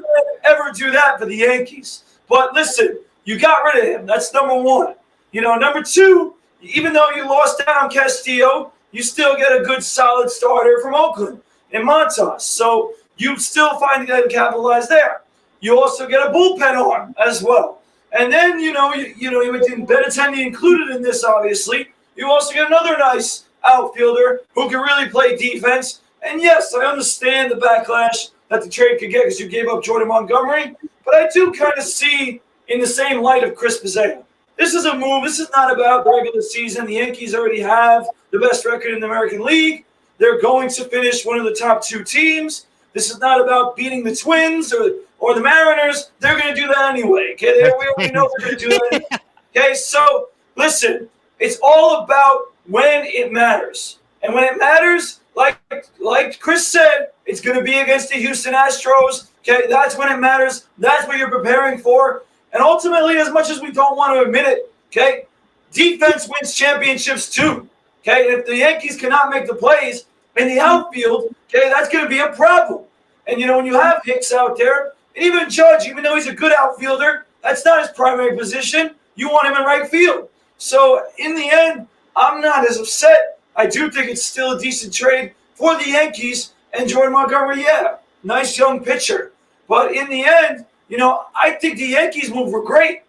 ever do that for the Yankees? But listen, you got rid of him. That's number one. Number two, even though you lost out on Castillo, you still get a good, solid starter from Oakland in Montas. So you still find that to capitalize there. You also get a bullpen arm as well. And then, you Benintendi included in this, obviously. You also get another nice outfielder who can really play defense. And yes, I understand the backlash that the trade could get because you gave up Jordan Montgomery. But I do kind of see in the same light of Chris Pizzella. This is a move. This is not about the regular season. The Yankees already have the best record in the American League. They're going to finish one of the top two teams. This is not about beating the Twins or the Mariners. They're going to do that anyway. Okay, we already know they're going to do that. Okay, so listen, it's all about when it matters. And when it matters, like Chris said, it's going to be against the Houston Astros. Okay, that's when it matters. That's what you're preparing for. And ultimately, as much as we don't want to admit it, okay, defense wins championships too. Okay, and if the Yankees cannot make the plays in the outfield, okay, that's going to be a problem. And, when you have Hicks out there, and even Judge, even though he's a good outfielder, that's not his primary position. You want him in right field. So, in the end, I'm not as upset. I do think it's still a decent trade for the Yankees. And Jordan Montgomery, yeah, nice young pitcher. But in the end, I think the Yankees move were great.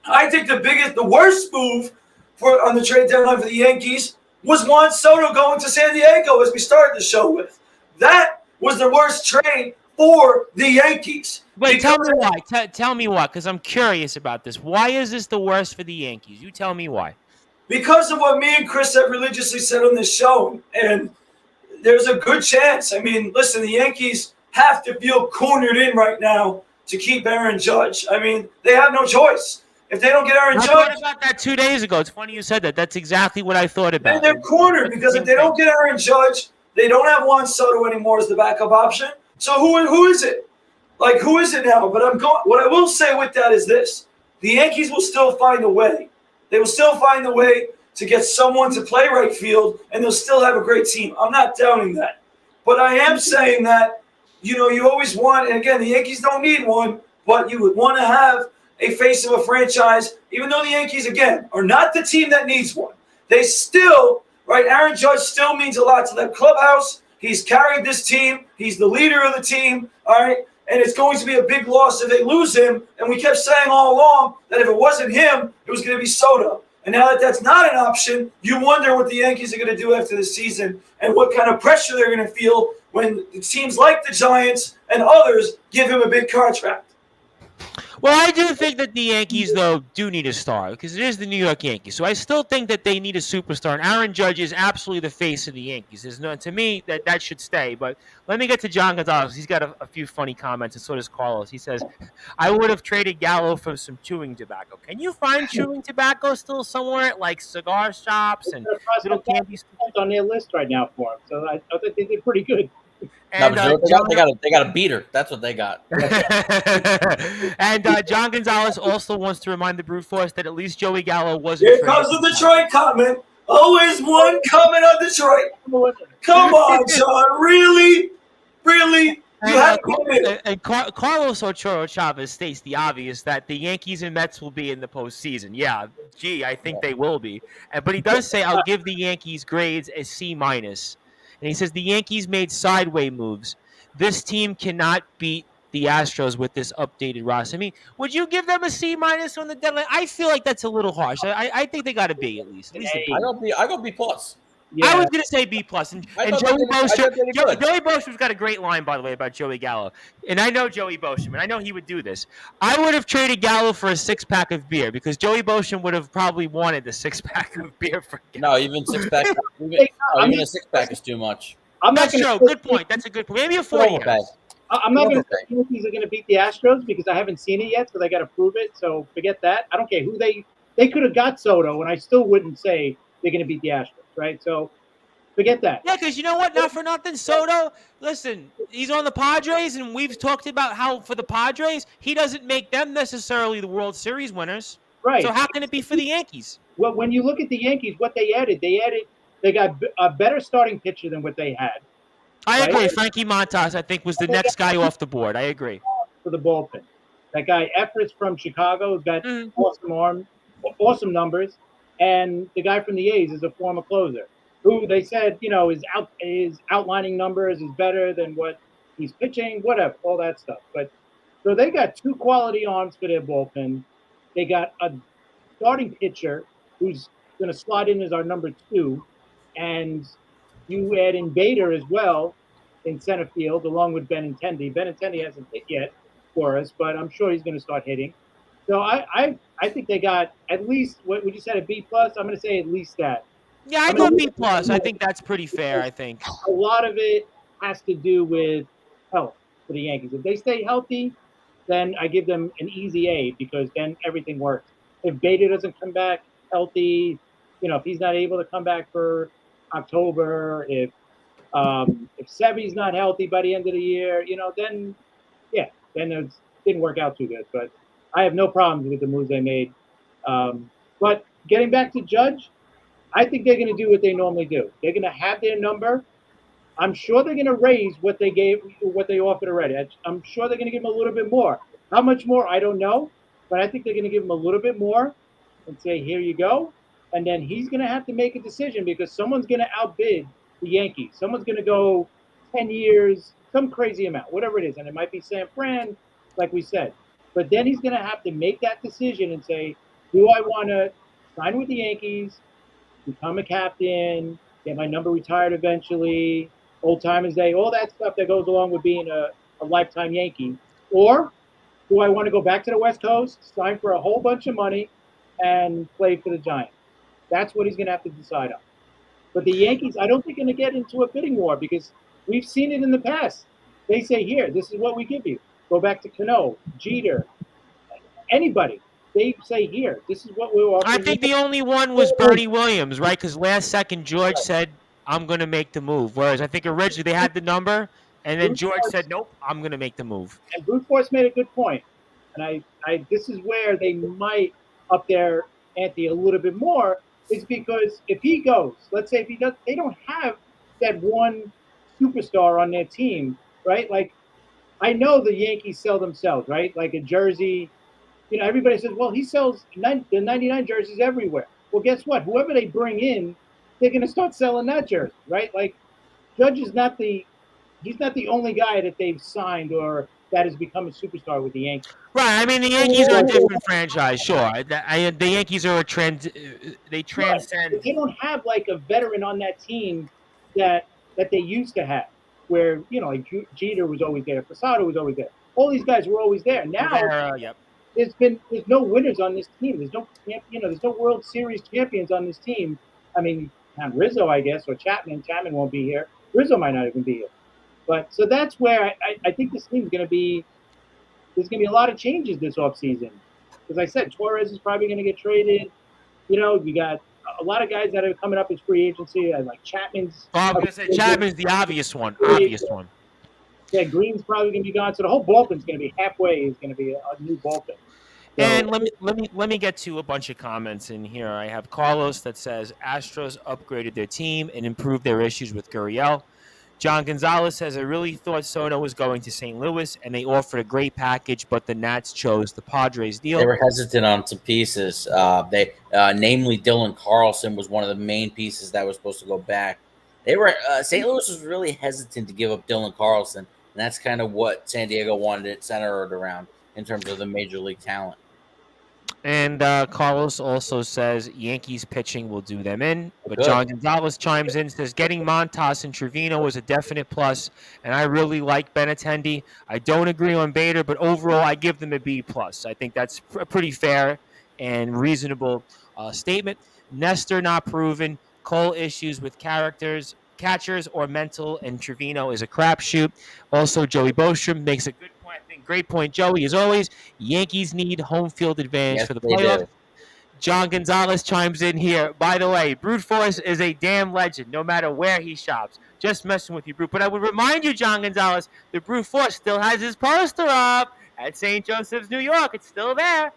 I think the worst move on the trade deadline for the Yankees was Juan Soto going to San Diego, as we started the show with. That was the worst trade for the Yankees. Wait, tell me why. Tell me why, because I'm curious about this. Why is this the worst for the Yankees? You tell me why. Because of what me and Chris have religiously said on this show, and there's a good chance. I mean, listen, the Yankees have to feel cornered in right now to keep Aaron Judge. I mean, they have no choice. If they don't get Aaron Judge... I thought about that 2 days ago. It's funny you said that. That's exactly what I thought about. And they're cornered because if they don't get Aaron Judge, they don't have Juan Soto anymore as the backup option. So who is it? Like, who is it now? But what I will say with that is this. The Yankees will still find a way. They will still find a way to get someone to play right field, and they'll still have a great team. I'm not doubting that. But I am saying that, you always want, and again, the Yankees don't need one, but you would want to have a face of a franchise, even though the Yankees, again, are not the team that needs one. They still, right, Aaron Judge still means a lot to that clubhouse. He's carried this team. He's the leader of the team, all right? and it's going to be a big loss if they lose him. And we kept saying all along that if it wasn't him, it was going to be Soto. And now that that's not an option, you wonder what the Yankees are going to do after the season and what kind of pressure they're going to feel when it seems like the Giants and others give him a big contract. Well, I do think that the Yankees, though, do need a star because it is the New York Yankees. So I still think that they need a superstar. And Aaron Judge is absolutely the face of the Yankees. There's no, to me, that should stay. But let me get to John Gonzalez. He's got a few funny comments, and so does Carlos. He says, I would have traded Gallo for some chewing tobacco. Can you find chewing tobacco still somewhere at, like, cigar shops and little candy stores? On their list right now for him. So I think they did pretty good. And, no, but they got a beater. That's what they got. And John Gonzalez also wants to remind the Brute Force that at least Joey Gallo wasn't. Here comes the Detroit comment. Always one comment on Detroit. Come on, John. Really? Really? And Carlos Ochoa Chavez states the obvious that the Yankees and Mets will be in the postseason. Yeah, gee, I think they will be. But he does say, I'll give the Yankees grades a C-. And he says the Yankees made sideways moves. This team cannot beat the Astros with this updated roster. I mean, would you give them a C- on the deadline? I feel like that's a little harsh. I think they got a B at least. At least a B. I go B+. Yeah. I was going to say B+. And Joey Bostrom's got a great line, by the way, about Joey Gallo. And I know Joey Bostrom, and I know he would do this. I would have traded Gallo for a 6-pack of beer because Joey Bostrom would have probably wanted the 6-pack of beer for Gallo. No, even 6-pack. Even a 6-pack is too much. That's true. Good point. That's a good point. Maybe a 40 ounce. I'm not going to say Yankees are going to beat the Astros because I haven't seen it yet, so they got to prove it. So forget that. I don't care who they could have got Soto, and I still wouldn't say they're going to beat the Astros. Right, so forget that. Yeah, because you know what? Not for nothing, Soto. Listen, he's on the Padres, and we've talked about how for the Padres, he doesn't make them necessarily the World Series winners. Right. So how can it be for the Yankees? Well, when you look at the Yankees, what they got a better starting pitcher than what they had. I agree. Frankie Montas, I think, was the next guy off the board. I agree. For the bullpen, that guy Effers from Chicago has got awesome arm, awesome numbers. And the guy from the A's is a former closer who they said, his outlining numbers is better than what he's pitching, whatever, all that stuff. But so they got 2 quality arms for their bullpen. They got a starting pitcher who's going to slot in as our number 2. And you add in Bader as well in center field along with Benintendi. Benintendi hasn't hit yet for us, but I'm sure he's going to start hitting. So I think they got at least what would you say a B+? I'm going to say at least that. Yeah, I go B+. I think that's pretty fair. I think a lot of it has to do with health for the Yankees. If they stay healthy, then I give them an easy A because then everything works. If Bader doesn't come back healthy, if he's not able to come back for October, if Sevy's not healthy by the end of the year, then it didn't work out too good. But I have no problems with the moves they made. But getting back to Judge, I think they're going to do what they normally do. They're going to have their number. I'm sure they're going to raise what they offered already. I'm sure they're going to give him a little bit more. How much more, I don't know. But I think they're going to give him a little bit more and say, here you go. And then he's going to have to make a decision because someone's going to outbid the Yankees. Someone's going to go 10 years, some crazy amount, whatever it is. And it might be San Fran, like we said. But then he's going to have to make that decision and say, do I want to sign with the Yankees, become a captain, get my number retired eventually, old timers day, all that stuff that goes along with being a lifetime Yankee? Or do I want to go back to the West Coast, sign for a whole bunch of money, and play for the Giants? That's what he's going to have to decide on. But the Yankees, I don't think, are going to get into a bidding war because we've seen it in the past. They say, here, this is what we give you. Go back to Cano, Jeter, anybody. They say, here, this is what we're offering. I think the only one was Bernie Williams, right? Because last second George said, I'm going to make the move. Whereas I think originally they had the number, and then George said, nope, I'm going to make the move. And Brute Force made a good point. And this is where they might up their ante a little bit more, is because if he goes, let's say if he does, they don't have that one superstar on their team, right? Like, I know the Yankees sell themselves, right? Like a jersey, everybody says, well, he sells the 99 jerseys everywhere. Well, guess what? Whoever they bring in, they're going to start selling that jersey, right? Like, Judge is he's not the only guy that they've signed or that has become a superstar with the Yankees. Right. I mean, the Yankees are a different franchise, sure. The Yankees are they transcend. But they don't have like a veteran on that team that they used to have, where like Jeter was always there, Posada was always there. All these guys were always there. Now Yep. there's no winners on this team. There's no there's no World Series champions on this team. I mean, Rizzo, I guess, or Chapman. Chapman won't be here. Rizzo might not even be here. But so that's where I think this team's going to be. There's going to be a lot of changes this offseason. As I said, Torres is probably going to get traded. You got a lot of guys that are coming up as free agency, like Chapman's. Oh, I'm going to say Chapman's the obvious one. Obvious one. Yeah, Green's probably going to be gone. So the whole bullpen's going to be halfway. Is going to be a new bullpen. So, and let me get to a bunch of comments in here. I have Carlos that says Astros upgraded their team and improved their issues with Gurriel. John Gonzalez says, I really thought Soto was going to St. Louis, and they offered a great package, but the Nats chose the Padres deal. They were hesitant on some pieces. Namely, Dylan Carlson was one of the main pieces that was supposed to go back. St. Louis was really hesitant to give up Dylan Carlson, and that's kind of what San Diego wanted it centered around in terms of the major league talent. And Carlos also says Yankees pitching will do them in. But Good. John Gonzalez chimes in and says getting Montas and Trevino was a definite plus, and I really like Benintendi. I don't agree on Bader, but overall I give them a B+. I think that's a pretty fair and reasonable statement. Nestor not proven. Cole issues with catchers or mental, and Trevino is a crapshoot. Also, Joey Bostrom makes a good point. I think great point, Joey. As always, Yankees need home field advantage for the playoffs. John Gonzalez chimes in here. By the way, Brute Force is a damn legend, no matter where he shops. Just messing with you, Brute. But I would remind you, John Gonzalez, the Brute Force still has his poster up at St. Joseph's, New York. It's still there.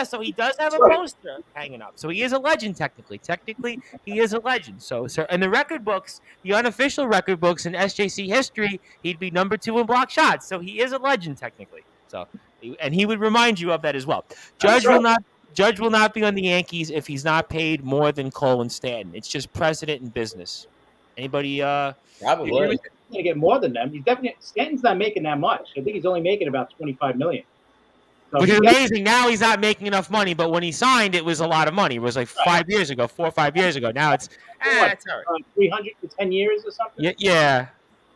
So he does have a poster hanging up. So he is a legend, technically. Technically, he is a legend. So in the record books, the unofficial record books in SJC history, he'd be number 2 in block shots. So he is a legend, technically. So, and he would remind you of that as well. Judge will not be on the Yankees if he's not paid more than Cole and Stanton. It's just precedent in business. Anybody? Probably. He's going to get more than them. Stanton's not making that much. I think he's only making about $25 million. So which is amazing. Now he's not making enough money, but when he signed, it was a lot of money. It was like 5 years ago, 4 or 5 years ago. Now it's it's all right. 300 to 10 years or something. Yeah.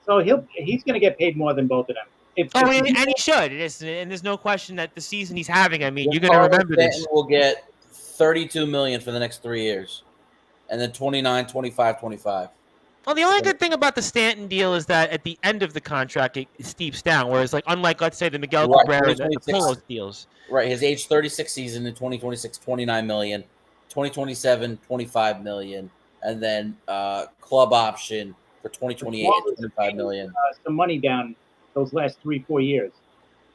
So he's going to get paid more than both of them. And he should. And there's no question that the season he's having. I mean, you're going to remember this. Will get $32 million for the next 3 years, and then 29, 25, 25. Well, the only good thing about the Stanton deal is that at the end of the contract, it steeps down. Whereas, unlike, let's say, the Miguel Cabrera and the Pujols deals. Right. His age 36 season in 2026, $29 million. 2027, $25 million. And then club option for 2028, $25 million. Some money down those last 3-4 years.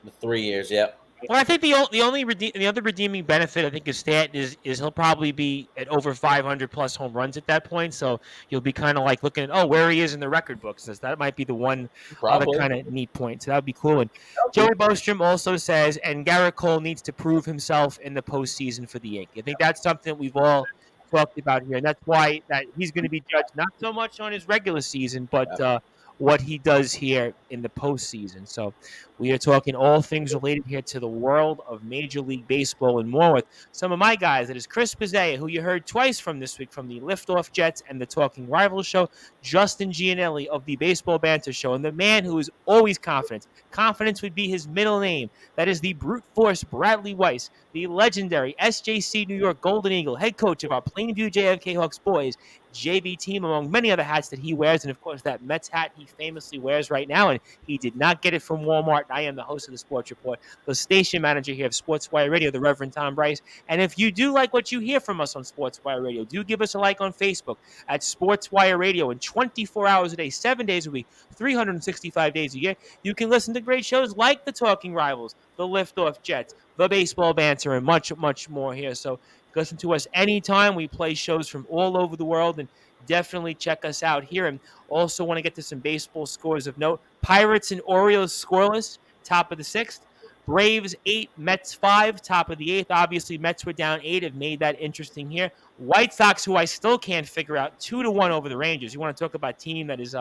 The 3 years, yep. Well, I think the other redeeming benefit I think of Stanton is he'll probably be at over 500 plus home runs at that point. So you'll be kind of like looking at where he is in the record books. That might be the one other kind of neat point. So that would be cool. And Joey Bostrom also says, and Garrett Cole needs to prove himself in the postseason for the Yankees. I think that's something that we've all talked about here, and that's why that he's going to be judged not so much on his regular season, but what he does here in the postseason. So we are talking all things related here to the world of Major League Baseball and more with some of my guys. That is Chris Pizzea, who you heard twice from this week from the Liftoff Jets and the Talking Rivals show, Justin Gianelli of the Baseball Banter show, and the man who is always confident. Confidence would be his middle name. That is the brute force Bradley Weiss, the legendary SJC New York Golden Eagle, head coach of our Plainview JFK Hawks boys JV team, among many other hats that he wears, and of course that Mets hat he famously wears right now, and he did not get it from Walmart. I am the host of the Sports Report, the station manager here of Sportswire Radio, the Reverend Tom Bryce. And if you do like what you hear from us on Sportswire Radio, do give us a like on Facebook at Sportswire Radio. And 24 hours a day, 7 days a week, 365 days a year, you can listen to great shows like the Talking Rivals, the Liftoff Jets, the Baseball Banter, and much, much more here. So listen to us anytime. We play shows from all over the world, and definitely check us out here. And also want to get to some baseball scores of note. Pirates and Orioles scoreless, top of the 6th. Braves 8, Mets 5, top of the 8th. Obviously, Mets were down 8, have made that interesting here. White Sox, who I still can't figure out, 2-1 over the Rangers. You want to talk about a team that is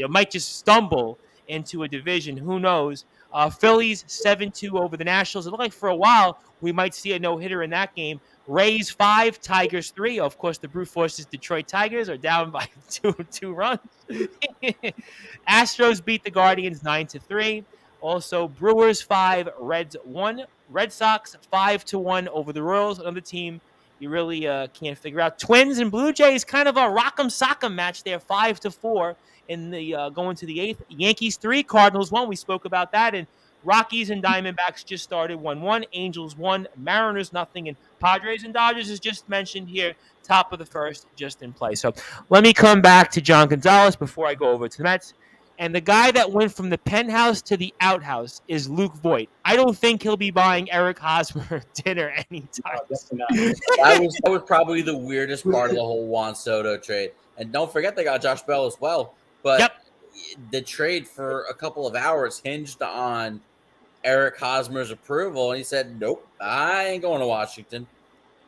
might just stumble into a division. Who knows? Phillies 7-2 over the Nationals. It looked like for a while we might see a no-hitter in that game. Rays 5, Tigers 3. Of course, the brute forces Detroit Tigers are down by two runs. Astros beat the Guardians 9-3. Also, Brewers 5, Reds 1. Red Sox 5-1 over the Royals. Another team you really can't figure out. Twins and Blue Jays, kind of a rock'em sock'em match there, 5-4 in the going to the 8th. Yankees 3, Cardinals 1. We spoke about that. And Rockies and Diamondbacks just started 1-1. Angels 1, Mariners nothing, and Padres and Dodgers, as just mentioned here, top of the first, just in play. So let me come back to John Gonzalez before I go over to the Mets. And the guy that went from the penthouse to the outhouse is Luke Voigt. I don't think he'll be buying Eric Hosmer dinner anytime. That was probably the weirdest part of the whole Juan Soto trade. And don't forget they got Josh Bell as well. But the trade for a couple of hours hinged on Eric Hosmer's approval, and he said, nope, I ain't going to Washington.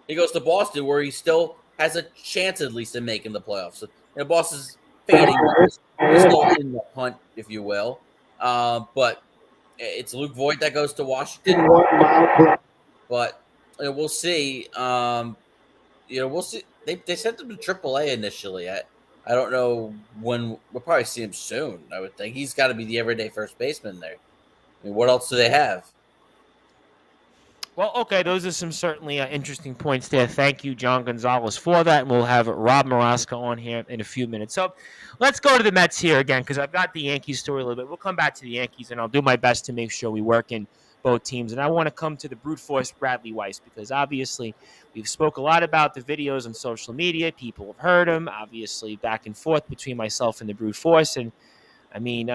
He goes to Boston, where he still has a chance at least of making the playoffs. So, Boston's fading. He's still in the hunt, if you will. But it's Luke Voigt that goes to Washington. But we'll see. We'll see. They sent him to AAA initially. I don't know when. We'll probably see him soon, I would think. He's got to be the everyday first baseman there. I mean, what else do they have? Well, okay, those are some certainly interesting points there. Thank you, John Gonzalez, for that. And we'll have Rob Maraska on here in a few minutes. So let's go to the Mets here again, because I've got the Yankees story a little bit. We'll come back to the Yankees, and I'll do my best to make sure we work in both teams. And I want to come to the brute force Bradley Weiss, because obviously we've spoke a lot about the videos on social media. People have heard them, obviously, back and forth between myself and the brute force. And, I mean,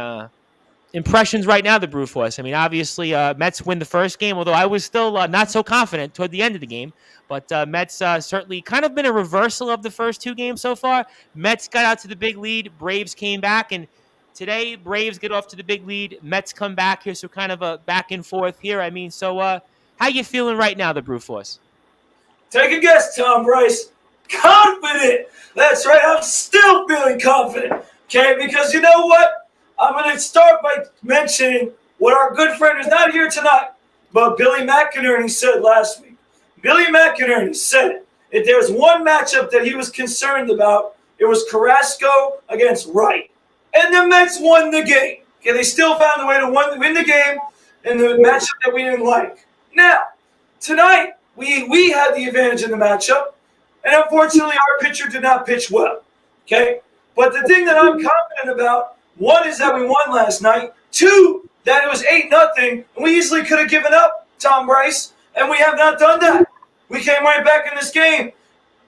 impressions right now, the brute force. I mean, obviously, Mets win the first game, although I was still not so confident toward the end of the game. But Mets certainly kind of been a reversal of the first two games so far. Mets got out to the big lead. Braves came back. And today, Braves get off to the big lead. Mets come back here. So kind of a back and forth here. I mean, so how you feeling right now, the brute force? Take a guess, Tom Bryce. Confident. That's right. I'm still feeling confident. Okay, because you know what? I'm going to start by mentioning what our good friend who's not here tonight, but Billy McInerney said last week. Billy McInerney said if there's one matchup that he was concerned about, it was Carrasco against Wright. And the Mets won the game. Okay, they still found a way to win the game in the matchup that we didn't like. Now, tonight, we had the advantage in the matchup, and unfortunately, our pitcher did not pitch well. Okay? But the thing that I'm confident about, one is that we won last night. Two, that it was 8-0, and we easily could have given up, Tom Bryce, and we have not done that. We came right back in this game.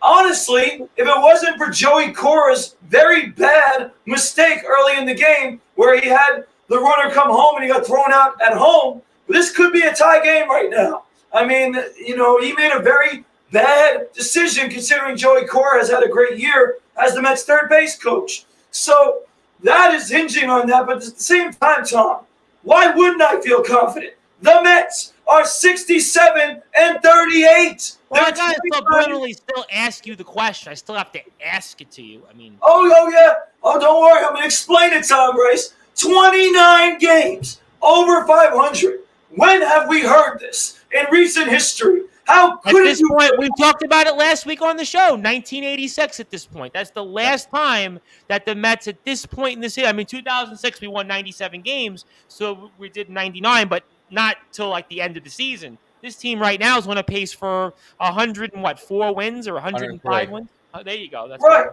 Honestly, if it wasn't for Joey Cora's very bad mistake early in the game where he had the runner come home and he got thrown out at home, this could be a tie game right now. I mean, he made a very bad decision considering Joey Cora has had a great year as the Mets third base coach. So that is hinging on that. But at the same time, Tom, why wouldn't I feel confident? The Mets are 67-38. Well, I gotta subliminally still ask you the question. I still have to ask it to you. I mean, oh yeah. Oh, don't worry. I'm gonna explain it, Tom Bryce. 29 games over 500. When have we heard this in recent history? How could at this point, we talked about it last week on the show. 1986 at this point. That's the last time that the Mets at this point in the season. I mean, 2006 we won 97 games, so we did 99, but not till like the end of the season. This team right now is on a pace for 4 wins or 105 wins. Oh, there you go. That's right.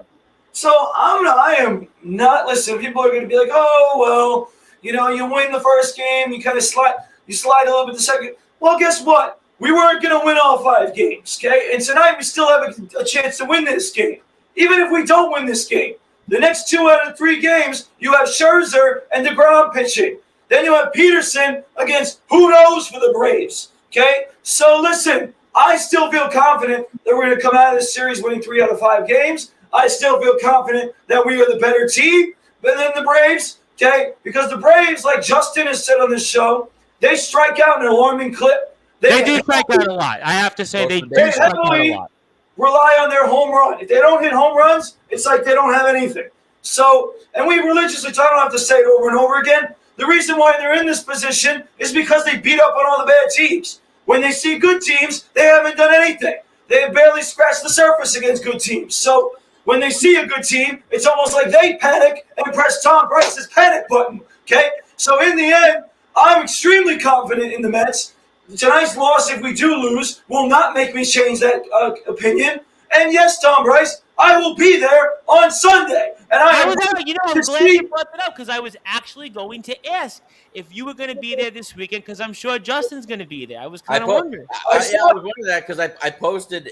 So I am not. Listen, people are going to be like, oh well, you win the first game, you kind of slide a little bit the second. Well, guess what? We weren't going to win all 5 games, okay? And tonight we still have a chance to win this game. Even if we don't win this game, the next 2 out of 3 games, you have Scherzer and DeGrom pitching. Then you have Peterson against who knows for the Braves, okay? So listen, I still feel confident that we're going to come out of this series winning 3 out of 5 games. I still feel confident that we are the better team than the Braves, okay? Because the Braves, like Justin has said on this show, they strike out in an alarming clip. They do strike out a lot. I have to say they do strike out a lot. Rely on their home run. If they don't hit home runs, it's like they don't have anything. So, and we religiously, I don't have to say it over and over again, The reason why they're in this position is because they beat up on all the bad teams. When they see good teams, they haven't done anything. They have barely scratched the surface against good teams. So when they see a good team, it's almost like they panic and press Tom Bryce's panic button. Okay? So in the end, I'm extremely confident in the Mets. Tonight's loss, if we do lose, will not make me change that opinion. And yes, Tom Bryce, I will be there on Sunday. And I'm glad you brought that up because I was actually going to ask if you were going to be there this weekend because I'm sure Justin's going to be there. I was kind of wondering. I was wondering that because I posted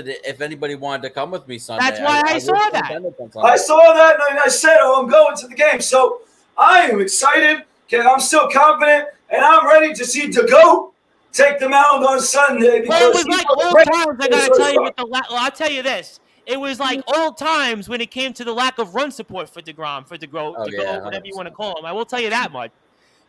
it if anybody wanted to come with me Sunday. That's why I saw that. I saw that and I said, I'm going to the game. So I am excited. Okay, I'm still confident and I'm ready to see DeGoat take the mound on Sunday. Well, it was like old times. I got to tell you I'll tell you this. It was like old times when it came to the lack of run support for DeGrom, whatever you want to call him. I will tell you that much.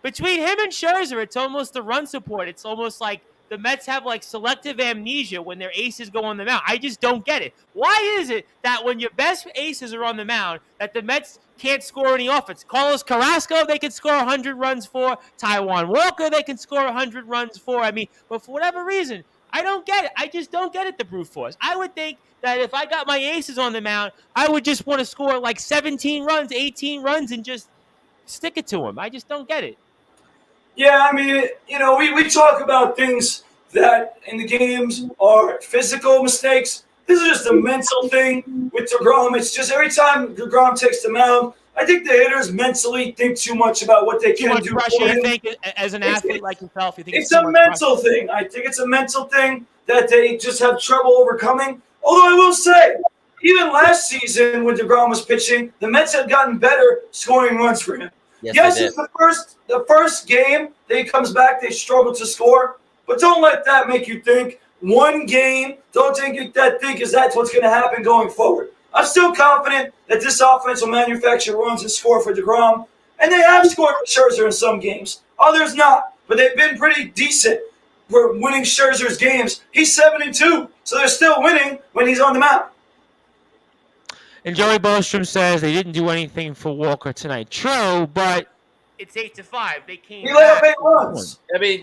Between him and Scherzer, it's almost the run support. It's almost like the Mets have like selective amnesia when their aces go on the mound. I just don't get it. Why is it that when your best aces are on the mound, that the Mets can't score any offense? Carlos Carrasco, they can score 100 runs for. Taijuan Walker, they can score 100 runs for. I mean, but for whatever reason, I don't get it. I just don't get it, the brute force. I would think that if I got my aces on the mound, I would just want to score like 17 runs, 18 runs, and just stick it to them. I just don't get it. Yeah, I mean, we talk about things that in the games are physical mistakes. This is just a mental thing with DeGrom. It's just every time DeGrom takes the mound, I think the hitters mentally think too much about what they can do. Too much pressure, you think, as an athlete like yourself? You think it's a mental thing. I think it's a mental thing that they just have trouble overcoming. Although I will say, even last season when DeGrom was pitching, the Mets had gotten better scoring runs for him. Yes, it's the first game that he comes back, they struggle to score. But don't let that make you think one game. Don't think because that's what's going to happen going forward. I'm still confident that this offense will manufacture runs and score for DeGrom. And they have scored for Scherzer in some games. Others not. But they've been pretty decent for winning Scherzer's games. He's 7-2, so they're still winning when he's on the mound. And Joey Bostrom says they didn't do anything for Walker tonight. True, but it's 8-5. They came. He let up 8 runs. I mean,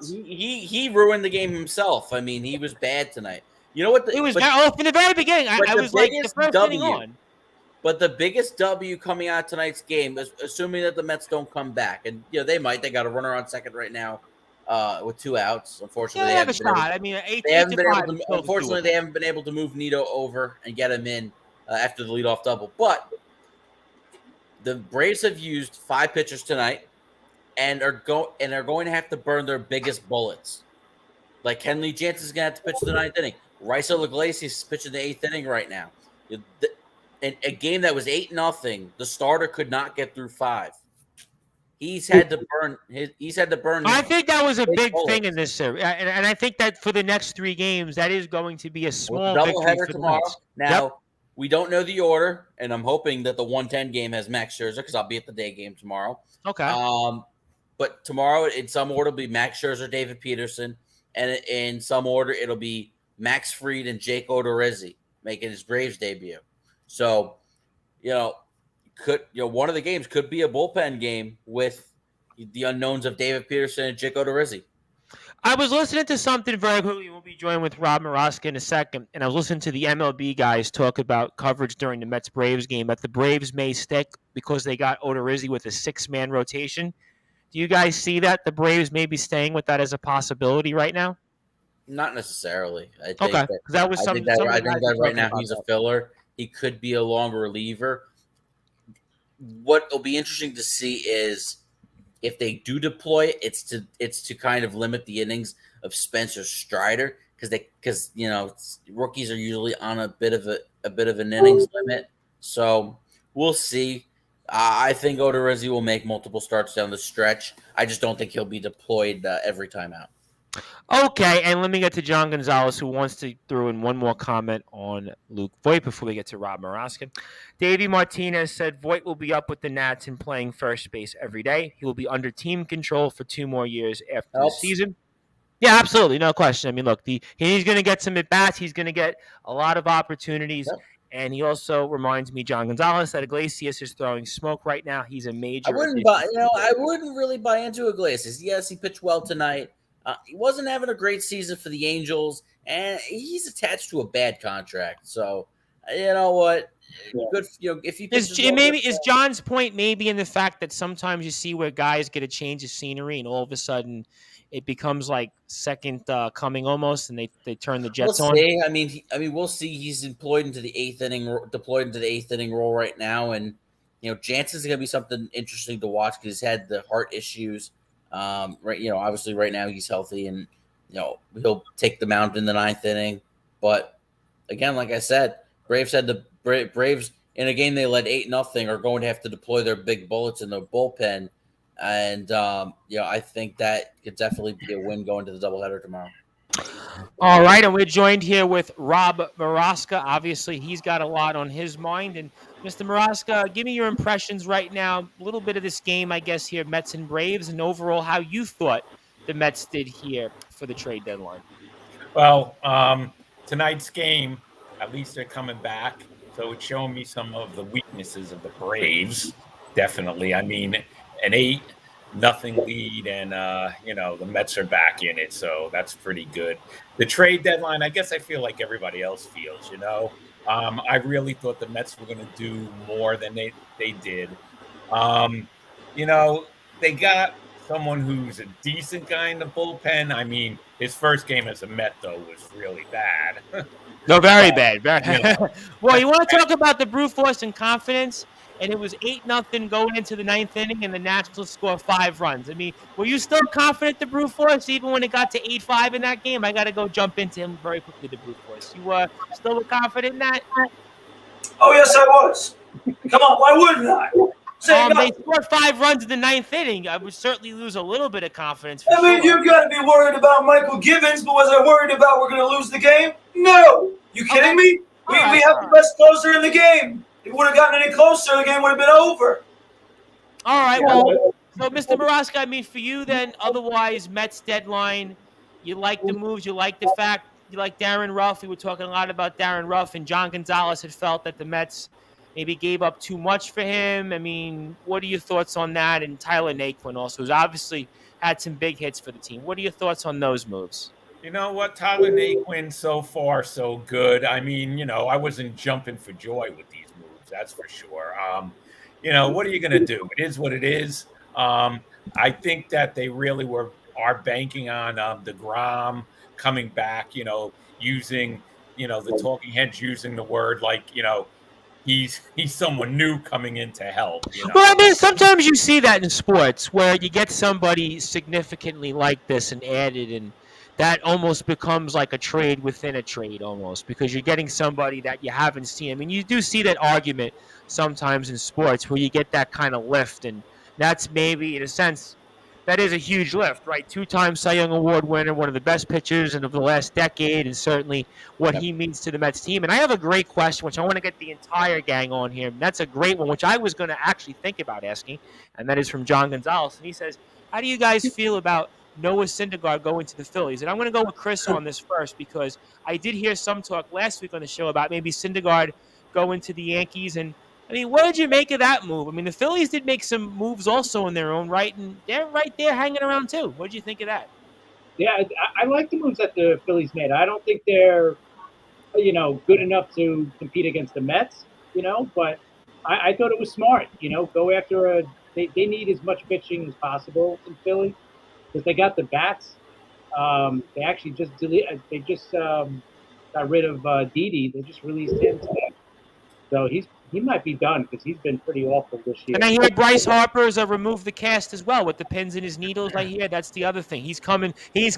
he ruined the game himself. I mean, he was bad tonight. You know what? It was from the very beginning. I was like the first inning on. But the biggest W coming out of tonight's game is assuming that the Mets don't come back, and they might. They got a runner on second right now, with 2 outs. Unfortunately, they have a shot. Unfortunately, they haven't been able to move Nito over and get him in after the leadoff double. But the Braves have used 5 pitchers tonight, and are going to have to burn their biggest bullets. Like Kenley Jansen's going to have to pitch the 9th inning. Raiso Iglesias is pitching the 8th inning right now. In a game that was 8-0, the starter could not get through 5. He's had to burn. I think that was a big thing in this series, and I think that for the next 3 games, that is going to be a small doubleheader victory tomorrow. Now. Yep. We don't know the order, and I'm hoping that the 110 game has Max Scherzer because I'll be at the day game tomorrow. Okay. But tomorrow, in some order, it'll be Max Scherzer, David Peterson, and in some order, it'll be Max Fried and Jake Odorizzi making his Braves debut. So, one of the games could be a bullpen game with the unknowns of David Peterson and Jake Odorizzi. I was listening to something very quickly. We'll be joined with Rob Moroska in a second. And I was listening to the MLB guys talk about coverage during the Mets-Braves game that the Braves may stick because they got Odorizzi with a 6-man rotation. Do you guys see that? The Braves may be staying with that as a possibility right now? Not necessarily. I think that right now he's a filler. He could be a long reliever. What will be interesting to see is if they do deploy it, it's to kind of limit the innings of Spencer Strider because rookies are usually on a bit of an innings limit. So we'll see. I think Odorizzi will make multiple starts down the stretch. I just don't think he'll be deployed every time out. Okay, and let me get to John Gonzalez, who wants to throw in one more comment on Luke Voit before we get to Rob Moroska. Davey Martinez said Voit will be up with the Nats and playing first base every day. He will be under team control for 2 more years after the season. Yeah, absolutely. No question. I mean, look, he's going to get some at-bats. He's going to get a lot of opportunities. Yep. And he also reminds me, John Gonzalez, that Iglesias is throwing smoke right now. He's a major. I wouldn't really buy into Iglesias. Yes, he pitched well tonight. He wasn't having a great season for the Angels, and he's attached to a bad contract. So, you know what? Yeah. Good. If he Is John's point maybe in the fact that sometimes you see where guys get a change of scenery and all of a sudden it becomes like second coming almost, and they turn the Jets on. See. I mean, we'll see. He's deployed into the eighth inning role right now, and Jansen's going to be something interesting to watch because he's had the heart issues. Right. Obviously, right now he's healthy, and he'll take the mound in the ninth inning. But again, like I said, Braves in a game they led 8-0 are going to have to deploy their big bullets in their bullpen. And, I think that could definitely be a win going to the doubleheader tomorrow. All right, and we're joined here with Rob Maraska. Obviously, he's got a lot on his mind. And, Mr. Maraska, give me your impressions right now, a little bit of this game, I guess, here, Mets and Braves, and overall how you thought the Mets did here for the trade deadline. Well, tonight's game, at least they're coming back. So it's showing me some of the weaknesses of the Braves, definitely. I mean, an 8-0 lead, and the Mets are back in it, so that's pretty good. The trade deadline, I guess I feel like everybody else feels. I really thought the Mets were going to do more than they did. They got someone who's a decent guy in the bullpen. I mean, his first game as a Met though was really bad. No, very bad. Well, you want to talk about the brute force and confidence? And it was 8-0 going into the ninth inning, and the Nationals scored 5 runs. I mean, were you still confident the brute force, even when it got to 8-5 in that game? I got to go jump into him very quickly, the brute force. You still confident in that? Oh, yes, I was. Come on, why wouldn't I? They scored 5 runs in the ninth inning. I would certainly lose a little bit of confidence. I mean, you've got to be worried about Michael Givens, but was I worried about we're going to lose the game? No. You kidding me? We have the best closer in the game. If it would have gotten any closer, the game would have been over. All right, well, so Mr. Maraska, I mean, for you then, otherwise, Mets deadline, you like the moves, you like the fact, you like Darren Ruff. We were talking a lot about Darren Ruff, and John Gonzalez had felt that the Mets maybe gave up too much for him. I mean, what are your thoughts on that? And Tyler Naquin also, who's obviously had some big hits for the team. What are your thoughts on those moves? You know what? Tyler Naquin, so far, so good. I mean, I wasn't jumping for joy with these moves, that's for sure. What are you going to do? It is what it is. I think that they really are banking on DeGrom coming back, using, the talking heads using the word like, he's someone new coming in to help. Well, I mean, sometimes you see that in sports where you get somebody significantly like this and added, and that almost becomes like a trade within a trade almost, because you're getting somebody that you haven't seen. I mean, you do see that argument sometimes in sports where you get that kind of lift, and that's maybe, in a sense, that is a huge lift, right? 2-time Cy Young Award winner, one of the best pitchers of the last decade, and certainly what he means to the Mets team. And I have a great question, which I want to get the entire gang on here. And that's a great one, which I was going to actually think about asking, and that is from John Gonzalez. And he says, how do you guys feel about Noah Syndergaard going to the Phillies? And I'm going to go with Chris on this first, because I did hear some talk last week on the show about maybe Syndergaard going to the Yankees. And I mean, what did you make of that move? I mean, the Phillies did make some moves also in their own right, and they're right there hanging around too. What did you think of that? Yeah, I like the moves that the Phillies made. I don't think they're, good enough to compete against the Mets, but I thought it was smart, go after they need as much pitching as possible in Philly because they got the bats. They actually just got rid of Didi. They just released him today. So he might be done because he's been pretty awful this year. And I hear Bryce Harper's removed the cast as well with the pins in his needles. I hear that's the other thing. He's coming. He's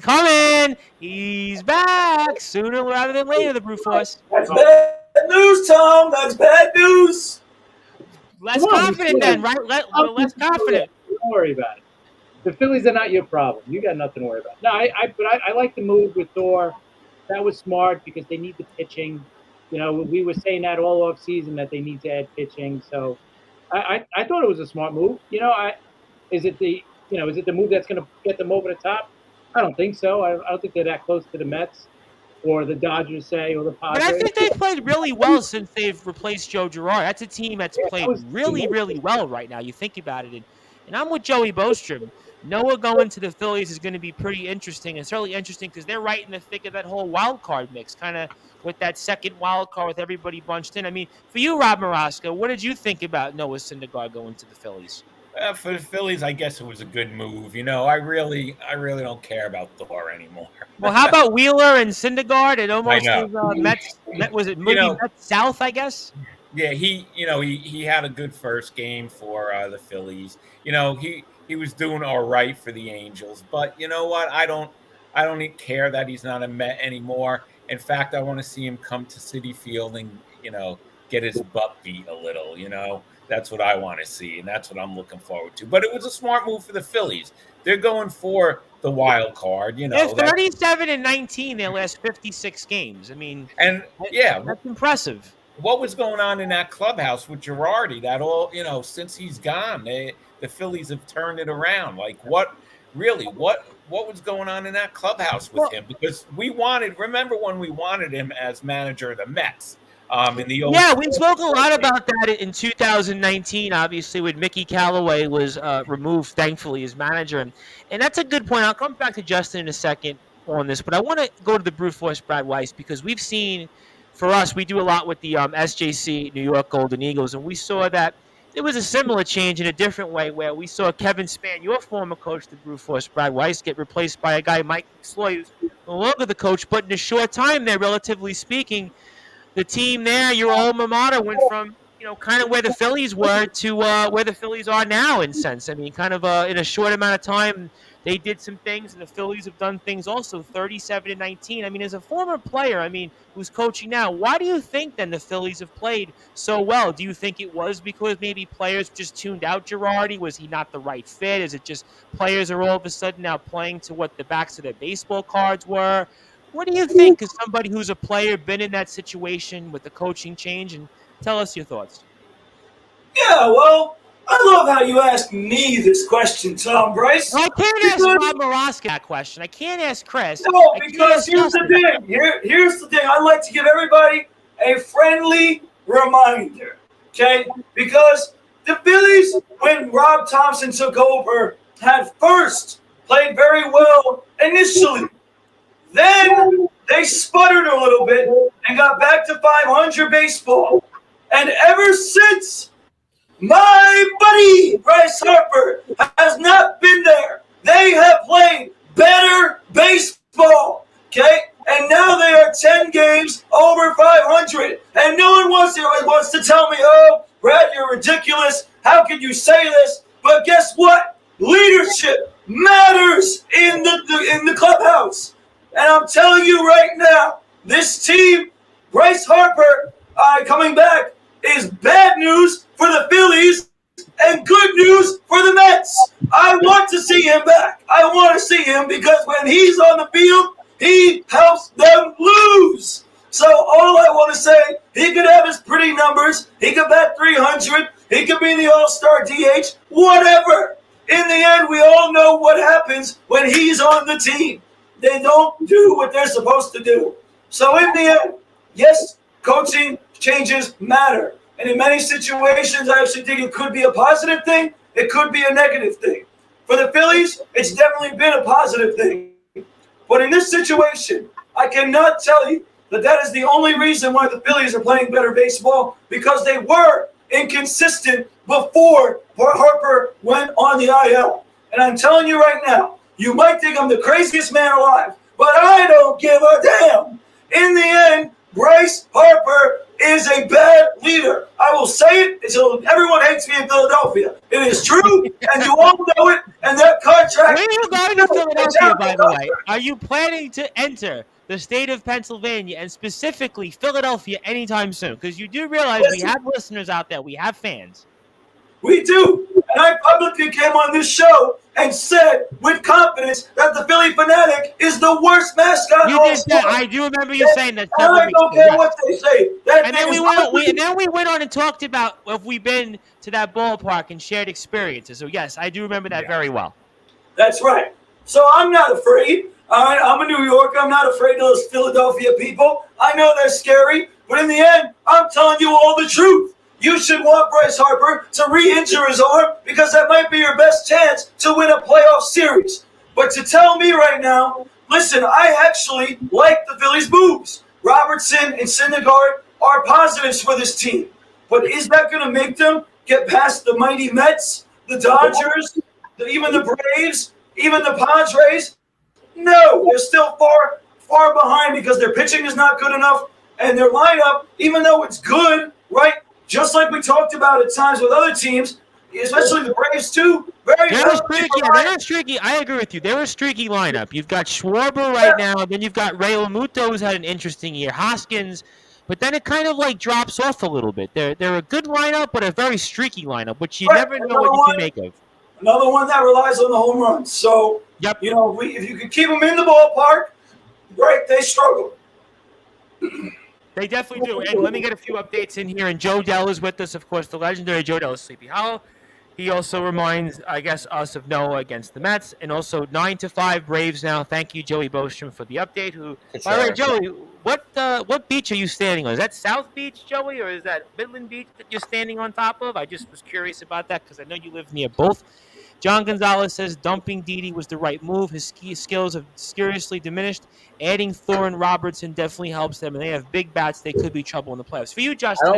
back sooner rather than later, the brute force. That's bad news, Tom. That's bad news. Less confident then, right? Less confident. Don't worry about it. The Phillies are not your problem. You got nothing to worry about. No, I like the move with Thor. That was smart because they need the pitching. We were saying that all off season that they need to add pitching. So I thought it was a smart move. Is it the move that's going to get them over the top? I don't think so. I don't think they're that close to the Mets. or the Dodgers say, or the But Padres. I think they've played really well since they've replaced Joe Girard. That's a team that's played really, really well right now. You think about it. And I'm with Joey Bostrom. Noah going to the Phillies is going to be pretty interesting, and certainly interesting because they're right in the thick of that whole wild card mix, kind of with that second wild card with everybody bunched in. I mean, for you, Rob Morasco, what did you think about Noah Syndergaard going to the Phillies? For the Phillies, I guess it was a good move. I really don't care about Thor anymore. Well, how about Wheeler and Syndergaard? It almost I was Mets. Was it maybe Mets South? I guess. Yeah, he had a good first game for the Phillies. He was doing all right for the Angels, but you know what? I don't care that he's not a Met anymore. In fact, I want to see him come to Citi Field and get his butt beat a little. That's what I want to see, and that's what I'm looking forward to. But it was a smart move for the Phillies. They're going for the wild card. They're 37-19 their last 56 games. I mean, and that's impressive. What was going on in that clubhouse with Girardi? That all since he's gone, the Phillies have turned it around. Like what was going on in that clubhouse with him? Because remember when we wanted him as manager of the Mets? We spoke a lot about that in 2019, obviously, when Mickey Callaway was removed, thankfully, as manager. And that's a good point. I'll come back to Justin in a second on this, but I want to go to the brute force Brad Weiss, because we've seen, for us, we do a lot with the SJC New York Golden Eagles, and we saw that there was a similar change in a different way, where we saw Kevin Spann, your former coach, the brute force Brad Weiss, get replaced by a guy, Mike Sloy, who's no longer the coach, but in a short time there, relatively speaking, the team there, your alma mater, went from, kind of where the Phillies were to where the Phillies are now, in a sense. I mean, kind of in a short amount of time, they did some things, and the Phillies have done things also, 37-19. I mean, as a former player, who's coaching now, why do you think then the Phillies have played so well? Do you think it was because maybe players just tuned out Girardi? Was he not the right fit? Is it just players are all of a sudden now playing to what the backs of their baseball cards were? What do you think, as somebody who's a player, been in that situation with the coaching change? And tell us your thoughts. Yeah, well, I love how you ask me this question, Tom Bryce. Well, I can't ask Rob Morasco that question. I can't ask Chris. No, because here's the thing. Here's the thing. I'd like to give everybody a friendly reminder, okay? Because the Phillies, when Rob Thompson took over, had first played very well initially. Then they sputtered a little bit and got back to 500 baseball. And ever since, my buddy Bryce Harper has not been there. They have played better baseball, okay? And now they are 10 games over 500. And no one wants to tell me, oh, Brad, you're ridiculous. How can you say this? But guess what? Leadership matters in the clubhouse. And I'm telling you right now, this team, Bryce Harper coming back, is bad news for the Phillies and good news for the Mets. I want to see him back. I want to see him because when he's on the field, he helps them lose. So all I want to say, he could have his pretty numbers. He could bat 300. He could be the all-star DH, whatever. In the end, we all know what happens when he's on the team. They don't do what they're supposed to do. So in the end, yes, coaching changes matter. And in many situations, I actually think it could be a positive thing. It could be a negative thing. For the Phillies, it's definitely been a positive thing. But in this situation, I cannot tell you that is the only reason why the Phillies are playing better baseball, because they were inconsistent before Harper went on the IL. And I'm telling you right now, you might think I'm the craziest man alive, but I don't give a damn. In the end, Bryce Harper is a bad leader. I will say it until everyone hates me in Philadelphia. It is true, and you all know it, and that contract... Where are you going to Philadelphia, by the way? Are you planning to enter the state of Pennsylvania, and specifically Philadelphia, anytime soon? Because you do realize we have listeners out there. We have fans. We do. And I publicly came on this show and said with confidence that the Philly Fanatic is the worst mascot. You did that. I do remember you saying that. And I don't care what they say. And then we went on and talked about if we've been to that ballpark and shared experiences. So yes, I do remember that very well. That's right. So I'm not afraid. All right, I'm a New Yorker. I'm not afraid of those Philadelphia people. I know they're scary, but in the end, I'm telling you all the truth. You should want Bryce Harper to re-injure his arm because that might be your best chance to win a playoff series. But to tell me right now, listen, I actually like the Phillies' moves. Robertson and Syndergaard are positives for this team. But is that going to make them get past the mighty Mets, the Dodgers, even the Braves, even the Padres? No, they're still far behind because their pitching is not good enough. And their lineup, even though it's good, right, just like we talked about at times with other teams, especially the Braves too, They're streaky. I agree with you. They're a streaky lineup. You've got Schwarber right now, and then you've got Ray Lamuto, who's had an interesting year. Hoskins, but then it kind of like drops off a little bit. They're a good lineup, but a very streaky lineup, which you never know what you can make of. Another one that relies on the home runs. So, yep. You know, if you could keep them in the ballpark, right, they struggle. They definitely do. And let me get a few updates in here. And Joe Dell is with us, of course, the legendary Joe Dell is Sleepy Hollow. He also reminds, I guess, us of Noah against the Mets. And also 9-5 Braves now. Thank you, Joey Bostrom, for the update. By the way, Joey, what beach are you standing on? Is that South Beach, Joey, or is that Midland Beach that you're standing on top of? I just was curious about that because I know you live near both. John Gonzalez says dumping Didi was the right move. His skills have seriously diminished. Adding Thor and Robertson definitely helps them, and they have big bats. They could be trouble in the playoffs. For you, Justin, go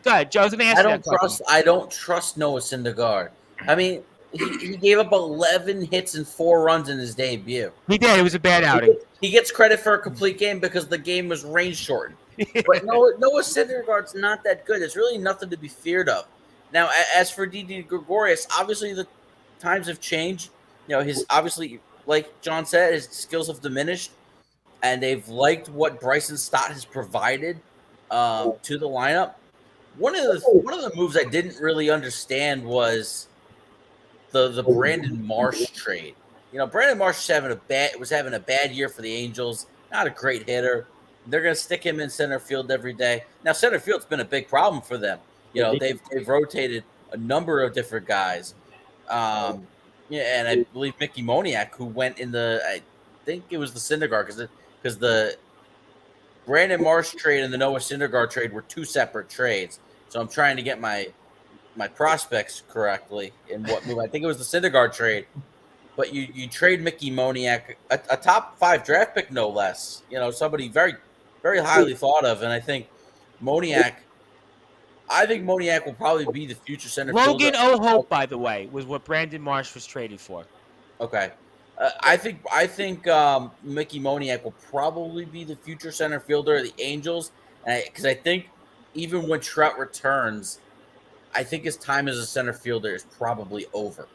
ahead. Joe, I was going to ask you I don't trust Noah Syndergaard. I mean, he gave up 11 hits and 4 runs in his debut. He did. It was a bad outing. He gets credit for a complete game because the game was rain shortened. But Noah Syndergaard's not that good. There's really nothing to be feared of. Now, as for Didi Gregorius, obviously the times have changed. You know, his obviously, like John said, his skills have diminished, and they've liked what Bryson Stott has provided to the lineup. One of the moves I didn't really understand was the Brandon Marsh trade. You know, Brandon Marsh was having a bad year for the Angels. Not a great hitter. They're going to stick him in center field every day. Now, center field's been a big problem for them. You know, they've rotated a number of different guys. And I believe Mickey Moniak, who went in I think it was the Syndergaard, because the Brandon Marsh trade and the Noah Syndergaard trade were 2 separate trades. So I'm trying to get my prospects correctly in what move. I think it was the Syndergaard trade. But you trade Mickey Moniak, a top 5 draft pick, no less. You know, somebody very, very highly thought of. And I think Moniak will probably be the future center fielder. Logan O'Hope, by the way, was what Brandon Marsh was traded for. Okay. I think Mickey Moniak will probably be the future center fielder of the Angels. Because I think even when Trout returns, I think his time as a center fielder is probably over.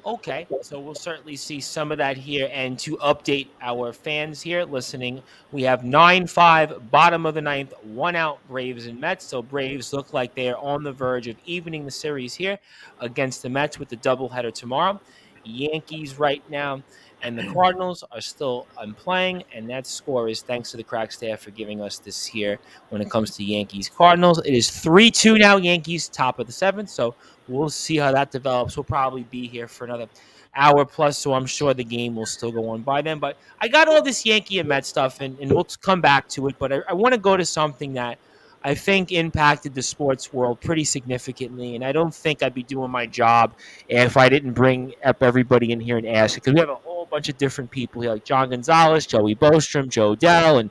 Okay, so we'll certainly see some of that here. And to update our fans here listening, we have 9-5, bottom of the 9th, 1 out, Braves and Mets. So Braves look like they are on the verge of evening the series here against the Mets with the doubleheader tomorrow. Yankees right now and the Cardinals are still playing, and that score is thanks to the crack staff for giving us this here when it comes to Yankees-Cardinals. It is 3-2 now, Yankees, top of the 7th, so we'll see how that develops. We'll probably be here for another hour plus, so I'm sure the game will still go on by then. But I got all this Yankee and Met stuff, and we'll come back to it, but I want to go to something that I think impacted the sports world pretty significantly, and I don't think I'd be doing my job if I didn't bring up everybody in here and ask it, because we have a whole bunch of different people here, like John Gonzalez, Joey Bostrom, Joe Dell, and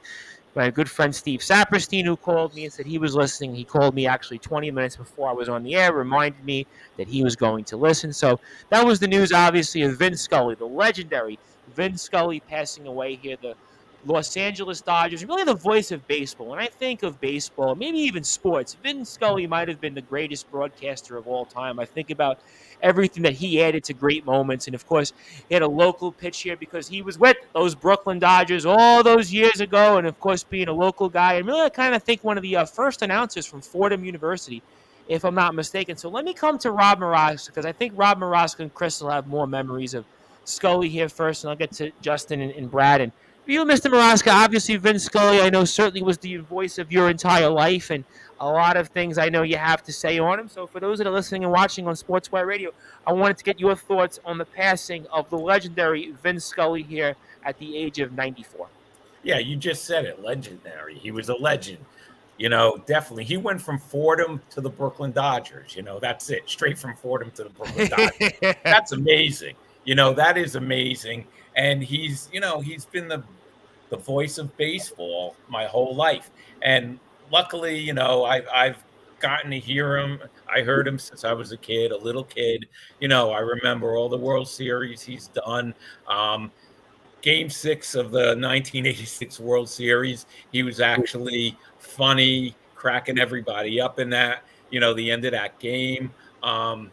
my good friend Steve Saperstein, who called me and said he was listening. He called me actually 20 minutes before I was on the air, reminded me that he was going to listen. So that was the news, obviously, of Vin Scully, the legendary Vin Scully passing away here, the Los Angeles Dodgers, really the voice of baseball. When I think of baseball, maybe even sports, Vin Scully might have been the greatest broadcaster of all time. I think about everything that he added to great moments. And, of course, he had a local pitch here because he was with those Brooklyn Dodgers all those years ago. And, of course, being a local guy. And really, I kind of think one of the first announcers from Fordham University, if I'm not mistaken. So let me come to Rob Maraska, because I think Rob Maraska and Chris will have more memories of Scully here first. And I'll get to Justin and Brad. And You, Mr. Maraska, obviously Vin Scully, I know certainly was the voice of your entire life, and a lot of things I know you have to say on him. So for those that are listening and watching on Sportswire Radio, I wanted to get your thoughts on the passing of the legendary Vin Scully here at the age of 94. Yeah, you just said it. Legendary. He was a legend. Definitely. He went from Fordham to the Brooklyn Dodgers. That's it. Straight from Fordham to the Brooklyn Dodgers. That's amazing. That is amazing. And he's been the voice of baseball my whole life. And luckily, I've gotten to hear him. I heard him since I was a little kid. I remember all the World Series he's done. Game 6 of the 1986 World Series, he was actually funny, cracking everybody up in that, the end of that game. And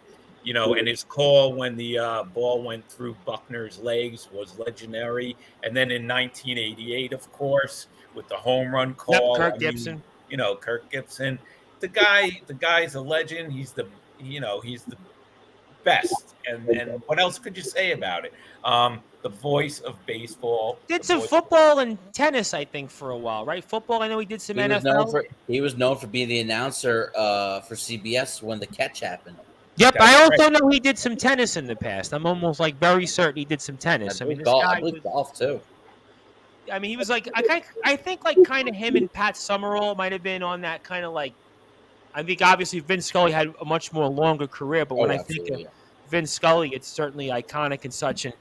his call when the ball went through Buckner's legs was legendary. And then in 1988, of course, with the home run call, Kirk Gibson. Kirk Gibson, the guy's a legend. He's the best. And what else could you say about it? The voice of baseball. Did some football and tennis, I think, for a while, right? Football, I know he did some NFL. He was known for being the announcer for CBS when the catch happened. Yep, I also know he did some tennis in the past. I'm almost very certain he did some tennis. I believe golf too. I mean, he was I think kind of him and Pat Summerall might have been on that kind of I think obviously Vin Scully had a much more longer career, but when I think of Vin Scully, it's certainly iconic and such. And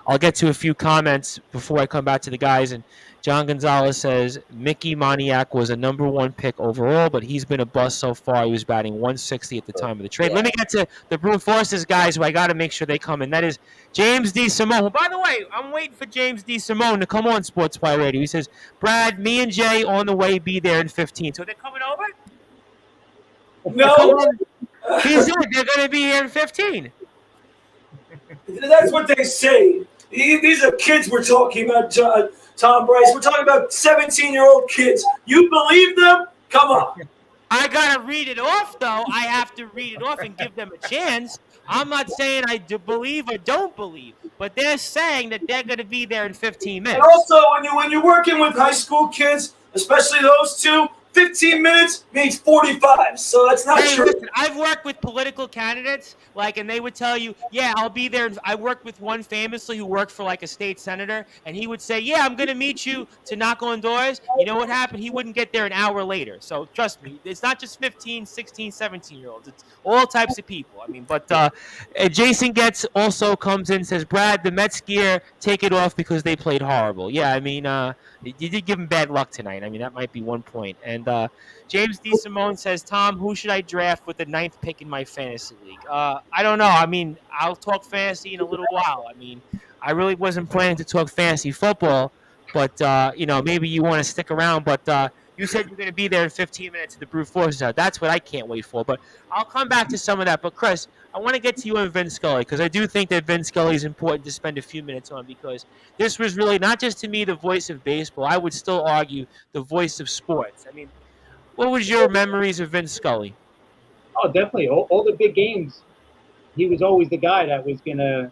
I'll get to a few comments before I come back to the guys. And John Gonzalez says Mickey Moniak was a #1 pick overall, but he's been a bust so far. He was batting 160 at the time of the trade. Let me get to the Brute Forces guys who I got to make sure they come in. That is James D. Simone. By the way, I'm waiting for James D. Simone to come on Sportswire Radio. He says, Brad, me and Jay on the way, be there in 15. So they're coming over? No. He said they're going to be here in 15. That's what they say. These are kids we're talking about, Tom Bryce. We're talking about 17-year-old kids. You believe them? Come on. I got to read it off, though. I have to read it off and give them a chance. I'm not saying I do believe or don't believe, but they're saying that they're going to be there in 15 minutes. And also, when you're working with high school kids, especially those two, 15 minutes means 45, so that's not true. Listen, I've worked with political candidates, and they would tell you, yeah, I'll be there. I worked with one famously who worked for a state senator, and he would say, yeah, I'm going to meet you to knock on doors. You know what happened? He wouldn't get there an hour later. So trust me, it's not just 15, 16, 17-year-olds. It's all types of people. I mean, but Jason Getz also comes in and says, Brad, the Mets gear, take it off because they played horrible. Yeah, I mean, you did give him bad luck tonight. I mean, that might be one point. And James D. Simone says, Tom, who should I draft with the 9th pick in my fantasy league? I don't know. I mean, I'll talk fantasy in a little while. I mean, I really wasn't planning to talk fantasy football, but, maybe you want to stick around. But you said you're going to be there in 15 minutes at the Brute Forces out. That's what I can't wait for. But I'll come back to some of that. But, Chris, I want to get to you and Vin Scully because I do think that Vin Scully is important to spend a few minutes on because this was really not just to me the voice of baseball. I would still argue the voice of sports. I mean, what was your memories of Vin Scully? Oh, definitely. All the big games, he was always the guy that was going to,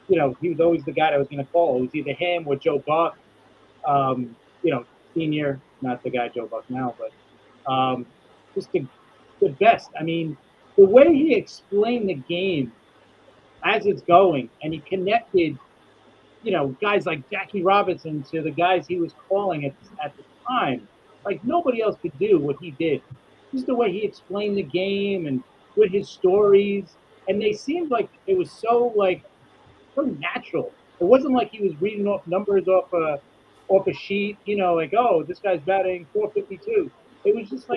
he was always the guy that was going to call. It was either him or Joe Buck, senior, not the guy Joe Buck now, but just the best. I mean, the way he explained the game as it's going, and he connected, guys like Jackie Robinson to the guys he was calling at the time. Like nobody else could do what he did. Just the way he explained the game and with his stories, and they seemed like it was so natural. It wasn't like he was reading off numbers off a sheet, oh, this guy's batting 452. It was just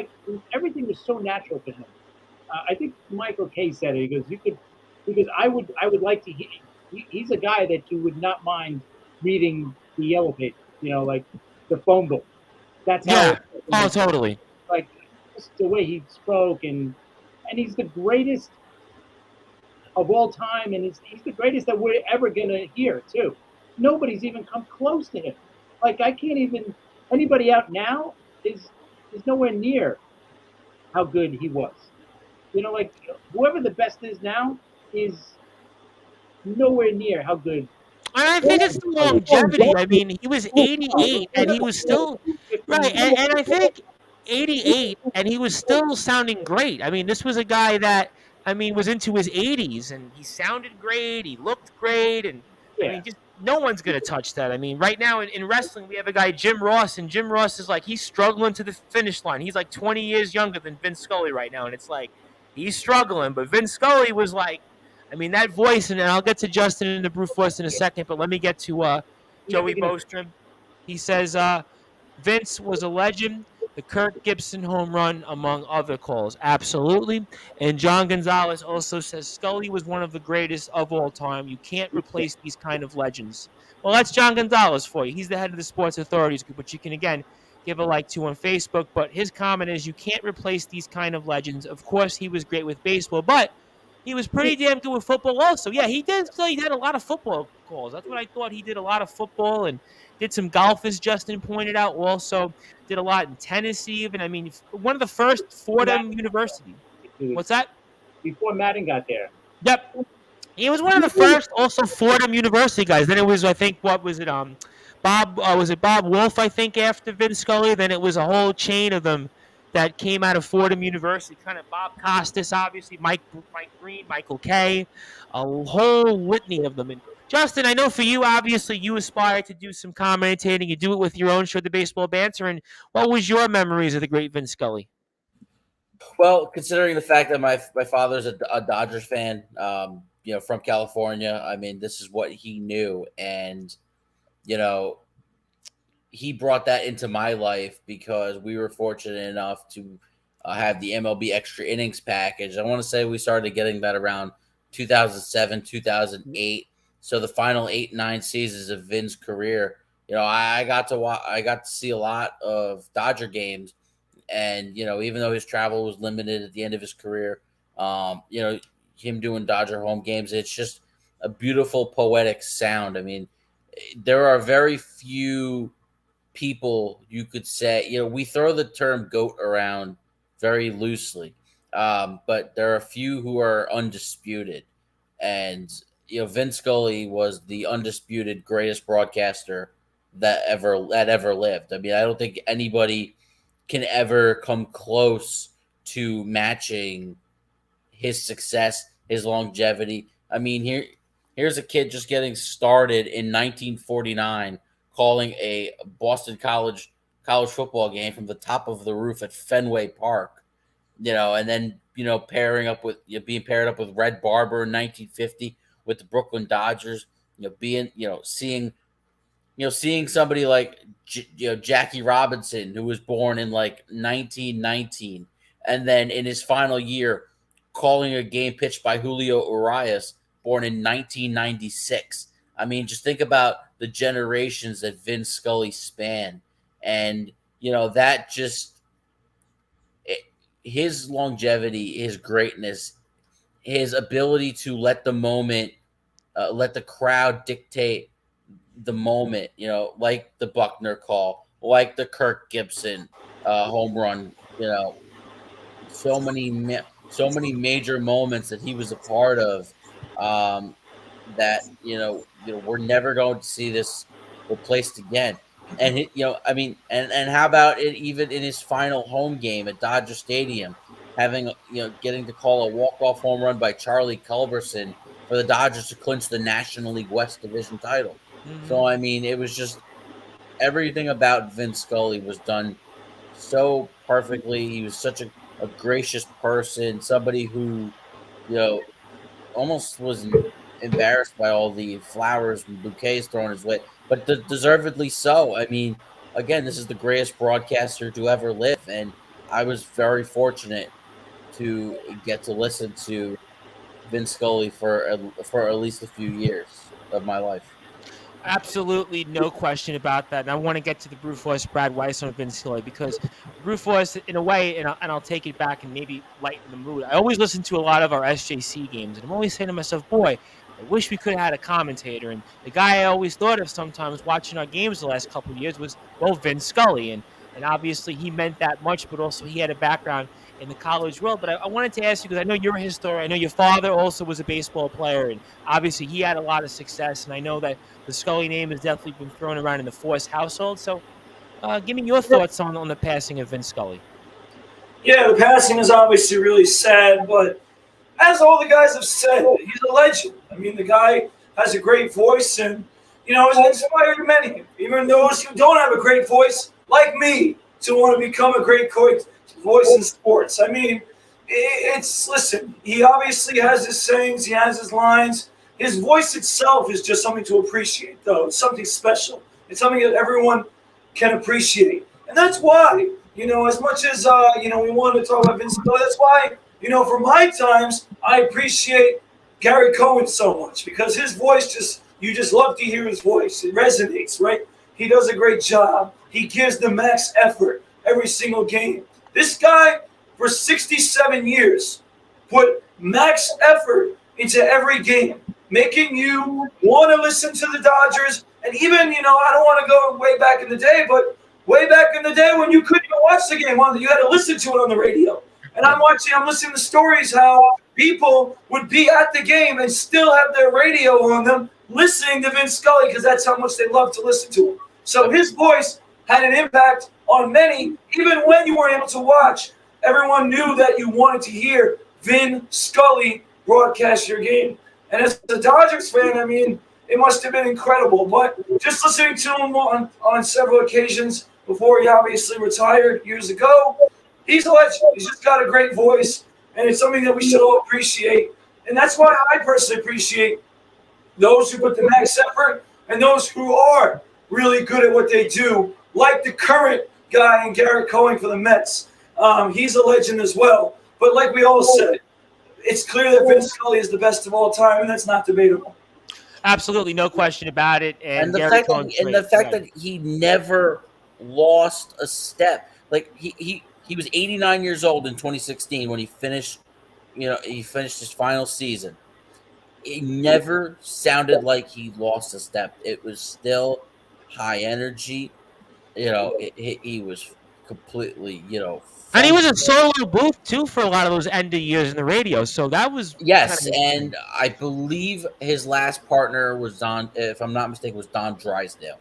everything was so natural to him. I think Michael Kay said it. He goes, because I would like to hear. He's a guy that you would not mind reading the yellow paper, the phone book. That's how. Oh, totally. Just the way he spoke, and he's the greatest of all time, and he's the greatest that we're ever gonna hear too. Nobody's even come close to him. I can't even. Anybody out now is nowhere near how good he was. Whoever the best is now is nowhere near how good. I think it's the longevity. I mean, he was 88 and he was still right, and I think 88 and he was still sounding great. I mean, this was a guy that was into his 80s and he sounded great. He looked great, and I mean, just no one's gonna touch that. I mean, right now in wrestling, we have a guy Jim Ross, and Jim Ross is like he's struggling to the finish line. He's like 20 years younger than Vin Scully right now, and it's like he's struggling. But Vin Scully was like, I mean, that voice, and I'll get to Justin and the brute force in a second, but let me get to Joey Bostrom. He says Vince was a legend. The Kirk Gibson home run, among other calls. Absolutely. And John Gonzalez also says Scully was one of the greatest of all time. You can't replace these kind of legends. Well, that's John Gonzalez for you. He's the head of the Sports Authorities Group, which you can, again, give a like to on Facebook. But his comment is you can't replace these kind of legends. Of course, he was great with baseball, but he was pretty damn good with football also. Yeah, he did. So he had a lot of football calls. That's what I thought. He did a lot of football and did some golf, as Justin pointed out. Also did a lot in tennis even. I mean, one of the first Fordham University. What's that? Before Madden got there. Yep. He was one of the first also Fordham University guys. Then it was, I think, what was it? Bob Wolf, I think, after Vin Scully. Then it was a whole chain of them that came out of Fordham University, kind of Bob Costas, obviously, Mike Green, Michael Kay, a whole litany of them. And Justin, I know for you, obviously, you aspire to do some commentating. You do it with your own show, The Baseball Banter. And what was your memories of the great Vin Scully? Well, considering the fact that my father's a Dodgers fan, from California, I mean, this is what he knew. And, he brought that into my life because we were fortunate enough to have the MLB Extra Innings package. I want to say we started getting that around 2007, 2008. So the final 8-9 seasons of Vin's career, I got to see a lot of Dodger games, and even though his travel was limited at the end of his career, him doing Dodger home games, it's just a beautiful poetic sound. I mean, there are very few people you could say, we throw the term GOAT around very loosely, but there are a few who are undisputed, and Vin Scully was the undisputed greatest broadcaster that ever lived. I mean, I don't think anybody can ever come close to matching his success, his longevity. I mean, here's a kid just getting started in 1949, calling a Boston college football game from the top of the roof at Fenway Park, and then being paired up with Red Barber in 1950 with the Brooklyn Dodgers, seeing somebody like Jackie Robinson, who was born in like 1919, and then in his final year calling a game pitched by Julio Urias, born in 1996. I mean, just think about the generations that Vin Scully spanned, and that just his longevity, his greatness, his ability to let the moment, let the crowd dictate the moment. Like the Buckner call, like the Kirk Gibson home run. So many major moments that he was a part of. That we're never going to see this replaced again. And and how about it even in his final home game at Dodger Stadium, having getting to call a walk-off home run by Charlie Culberson for the Dodgers to clinch the National League West Division title. Mm-hmm. So I mean, it was just everything about Vin Scully was done so perfectly. He was such a gracious person, somebody who almost was embarrassed by all the flowers and bouquets thrown his way, but deservedly so. I mean, again, this is the greatest broadcaster to ever live, and I was very fortunate to get to listen to Vin Scully for at least a few years of my life. Absolutely, no question about that. And I want to get to the brute force Brad Weiss on Vin Scully, because brute force, in a way, and I'll take it back and maybe lighten the mood. I always listen to a lot of our SJC games, and I'm always saying to myself, boy, I wish we could have had a commentator. And the guy I always thought of sometimes watching our games the last couple of years was, Vin Scully. And And obviously he meant that much, but also he had a background in the college world. But I wanted to ask you, because I know you're a historian. I know your father also was a baseball player, and obviously he had a lot of success. And I know that the Scully name has definitely been thrown around in the Force household. So give me your thoughts on the passing of Vin Scully. Yeah, the passing is obviously really sad, but as all the guys have said, he's a legend. I mean, the guy has a great voice and, has inspired many, even those who don't have a great voice, like me, to want to become a great voice in sports. I mean, listen, he obviously has his sayings, he has his lines. His voice itself is just something to appreciate, though. It's something special. It's something that everyone can appreciate. And that's why, as much as, we want to talk about Vince Scully, that's why, for my times, I appreciate Gary Cohen so much because his voice you just love to hear his voice. It resonates, right? He does a great job. He gives the max effort every single game. This guy, for 67 years, put max effort into every game, making you want to listen to the Dodgers. And even, I don't want to go way back in the day, but way back in the day when you couldn't even watch the game, you had to listen to it on the radio. And I'm listening to stories how people would be at the game and still have their radio on them listening to Vin Scully because that's how much they love to listen to him. So his voice had an impact on many, even when you weren't able to watch. Everyone knew that you wanted to hear Vin Scully broadcast your game. And as a Dodgers fan, I mean, it must have been incredible. But just listening to him on several occasions before he obviously retired years ago, he's a legend. He's just got a great voice, and it's something that we should all appreciate. And that's why I personally appreciate those who put the max effort and those who are really good at what they do, like the current guy in Garrett Cohen for the Mets. He's a legend as well. But like we all said, it's clear that Vin Scully is the best of all time, and that's not debatable. Absolutely, no question about it. And the fact that he never lost a step. Like he was 89 years old in 2016 when he finished, he finished his final season. It never sounded like he lost a step. It was still high energy. He was completely, and he was in solo booth too for a lot of those end of years in the radio. So that was and I believe his last partner was if I'm not mistaken, was Don Drysdale.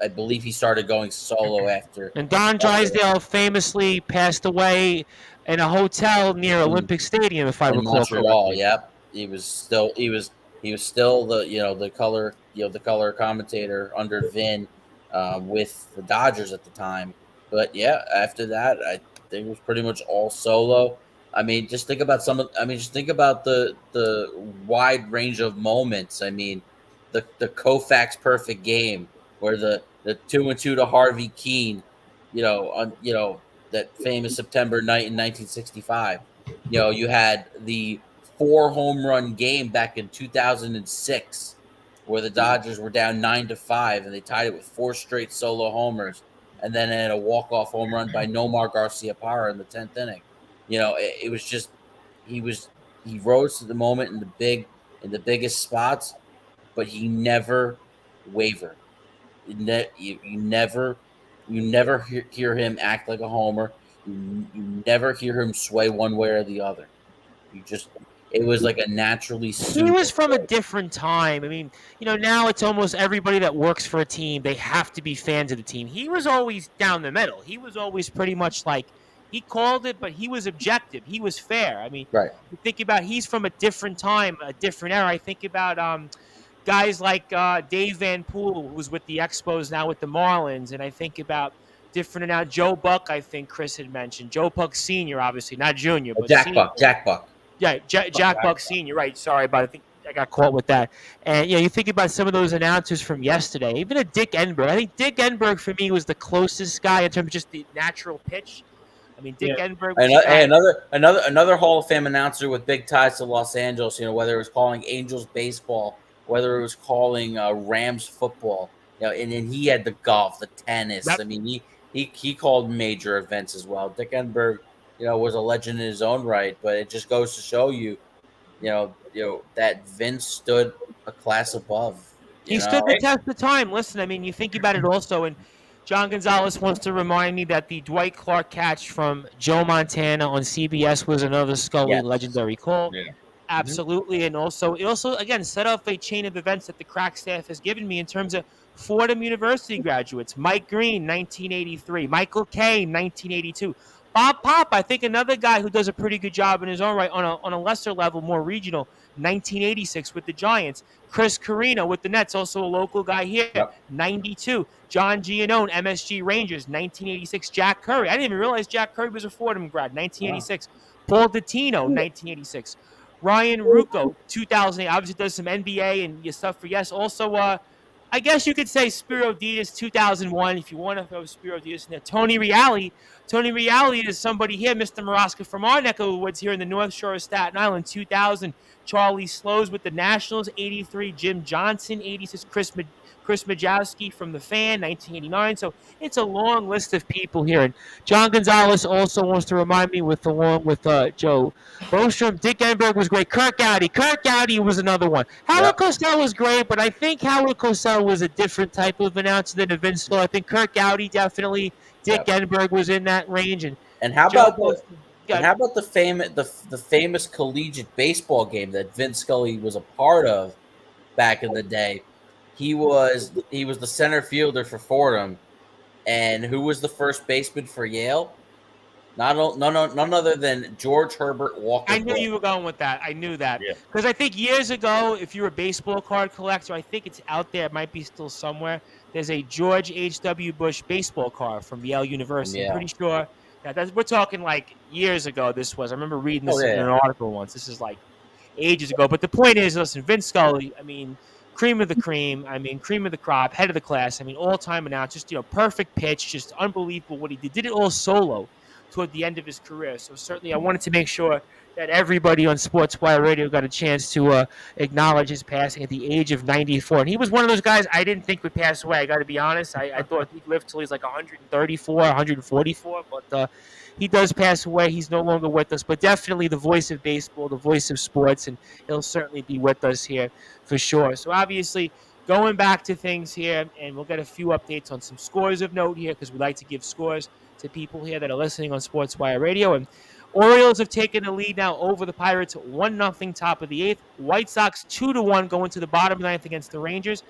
I believe he started going solo after. And Don Drysdale famously passed away in a hotel near Olympic Stadium, if I recall Montreal. Yep, he was still the color commentator under Vin with the Dodgers at the time. But yeah, after that, I think it was pretty much all solo. I mean, just think about the wide range of moments. I mean, the Koufax perfect game where the 2-2 to Harvey Keene, that famous September night in 1965. You had the 4 home run game back in 2006 where the Dodgers were down 9-5 and they tied it with 4 straight solo homers. And then had a walk-off home run by Nomar Garciaparra in the 10th inning. It was just he rose to the moment in the biggest spots, but he never wavered. You never hear him act like a homer. You never hear him sway one way or the other. It was like a naturally. He was from a different time. I mean, now it's almost everybody that works for a team, they have to be fans of the team. He was always down the middle. He was always pretty much like, he called it, but he was objective. He was fair. I mean, right. You think about, he's from a different time, a different era. I think about guys like Dave Van Poole, who was with the Expos, now with the Marlins. And I think about different now, Joe Buck, I think Chris had mentioned. Joe Buck Sr., obviously, not Junior, but Jack Senior. Buck. Jack Buck. Yeah, Jack Buck Sr., right. Sorry about it. I think I got caught with that. And, you think about some of those announcers from yesterday, even a Dick Enberg. I think Dick Enberg, for me, was the closest guy in terms of just the natural pitch. I mean, Dick Enberg. Another Hall of Fame announcer with big ties to Los Angeles, whether it was calling Angels baseball, whether it was calling Rams football, and then he had the golf, the tennis. Yep. I mean, he called major events as well. Dick Enberg, was a legend in his own right, but it just goes to show you, that Vince stood a class above. He stood the test of time. Listen, I mean, you think about it also, and John Gonzalez wants to remind me that the Dwight Clark catch from Joe Montana on CBS was another Scully Yes. legendary call. Yeah. Absolutely. And also, it also, again, set off a chain of events that the crack staff has given me in terms of Fordham University graduates. Mike Green, 1983. Michael Kane, 1982. Bob Pop, I think another guy who does a pretty good job in his own right on a lesser level, more regional, 1986 with the Giants. Chris Carino with the Nets, also a local guy here, Yep. 92. John Giannone, MSG Rangers, 1986. Jack Curry. I didn't even realize Jack Curry was a Fordham grad, 1986. Paul Dottino, 1986. Ryan Rucco, 2008. Obviously does some NBA and your stuff for yes. Also, I guess you could say Spiro Diaz, 2001, if you want to throw Spiro Diaz in there. Tony Reale. Tony Reale is somebody here, Mr. Maraska from our neck of the woods here in the North Shore of Staten Island, 2000. Charlie Slows with the Nationals, 83. Jim Johnson, 86. Chris Majowski from the Fan, 1989. So it's a long list of people here. And John Gonzalez also wants to remind me along with Joe Bostrom. Dick Enberg was great. Kirk Gowdy was another one. Howard Cosell was great, but I think Howard Cosell was a different type of announcer than Vin Scully. I think Kirk Gowdy definitely. Dick Enberg was in that range. And how Joe about the famous collegiate baseball game that Vin Scully was a part of back in the day? He was the center fielder for Fordham, and who was the first baseman for Yale? None other than George Herbert Walker. I knew you were going with that. I knew that. Because I think years ago, if you're a baseball card collector, I think it's out there. It might be still somewhere. There's a George H.W. Bush baseball card from Yale University. Yeah. I'm pretty sure. We're talking like years ago this was. I remember reading this in an article once. This is like ages ago. But the point is, listen, Vin Scully, I mean, cream of the cream. I mean, cream of the crop, head of the class. I mean, all-time announcer. Just, perfect pitch. Just unbelievable what he did. Did it all solo toward the end of his career. So certainly I wanted to make sure that everybody on Sportswire Radio got a chance to acknowledge his passing at the age of 94. And he was one of those guys I didn't think would pass away. I got to be honest. I thought he'd live till he's like 134, 144. But he does pass away. He's no longer with us. But definitely the voice of baseball, the voice of sports. And he'll certainly be with us here for sure. So obviously going back to things here, and we'll get a few updates on some scores of note here because we like to give scores to people here that are listening on Sportswire Radio. And Orioles have taken the lead now over the Pirates, 1-0 top of the 8th. White Sox 2-1 going to the bottom of the 9th against the Rangers.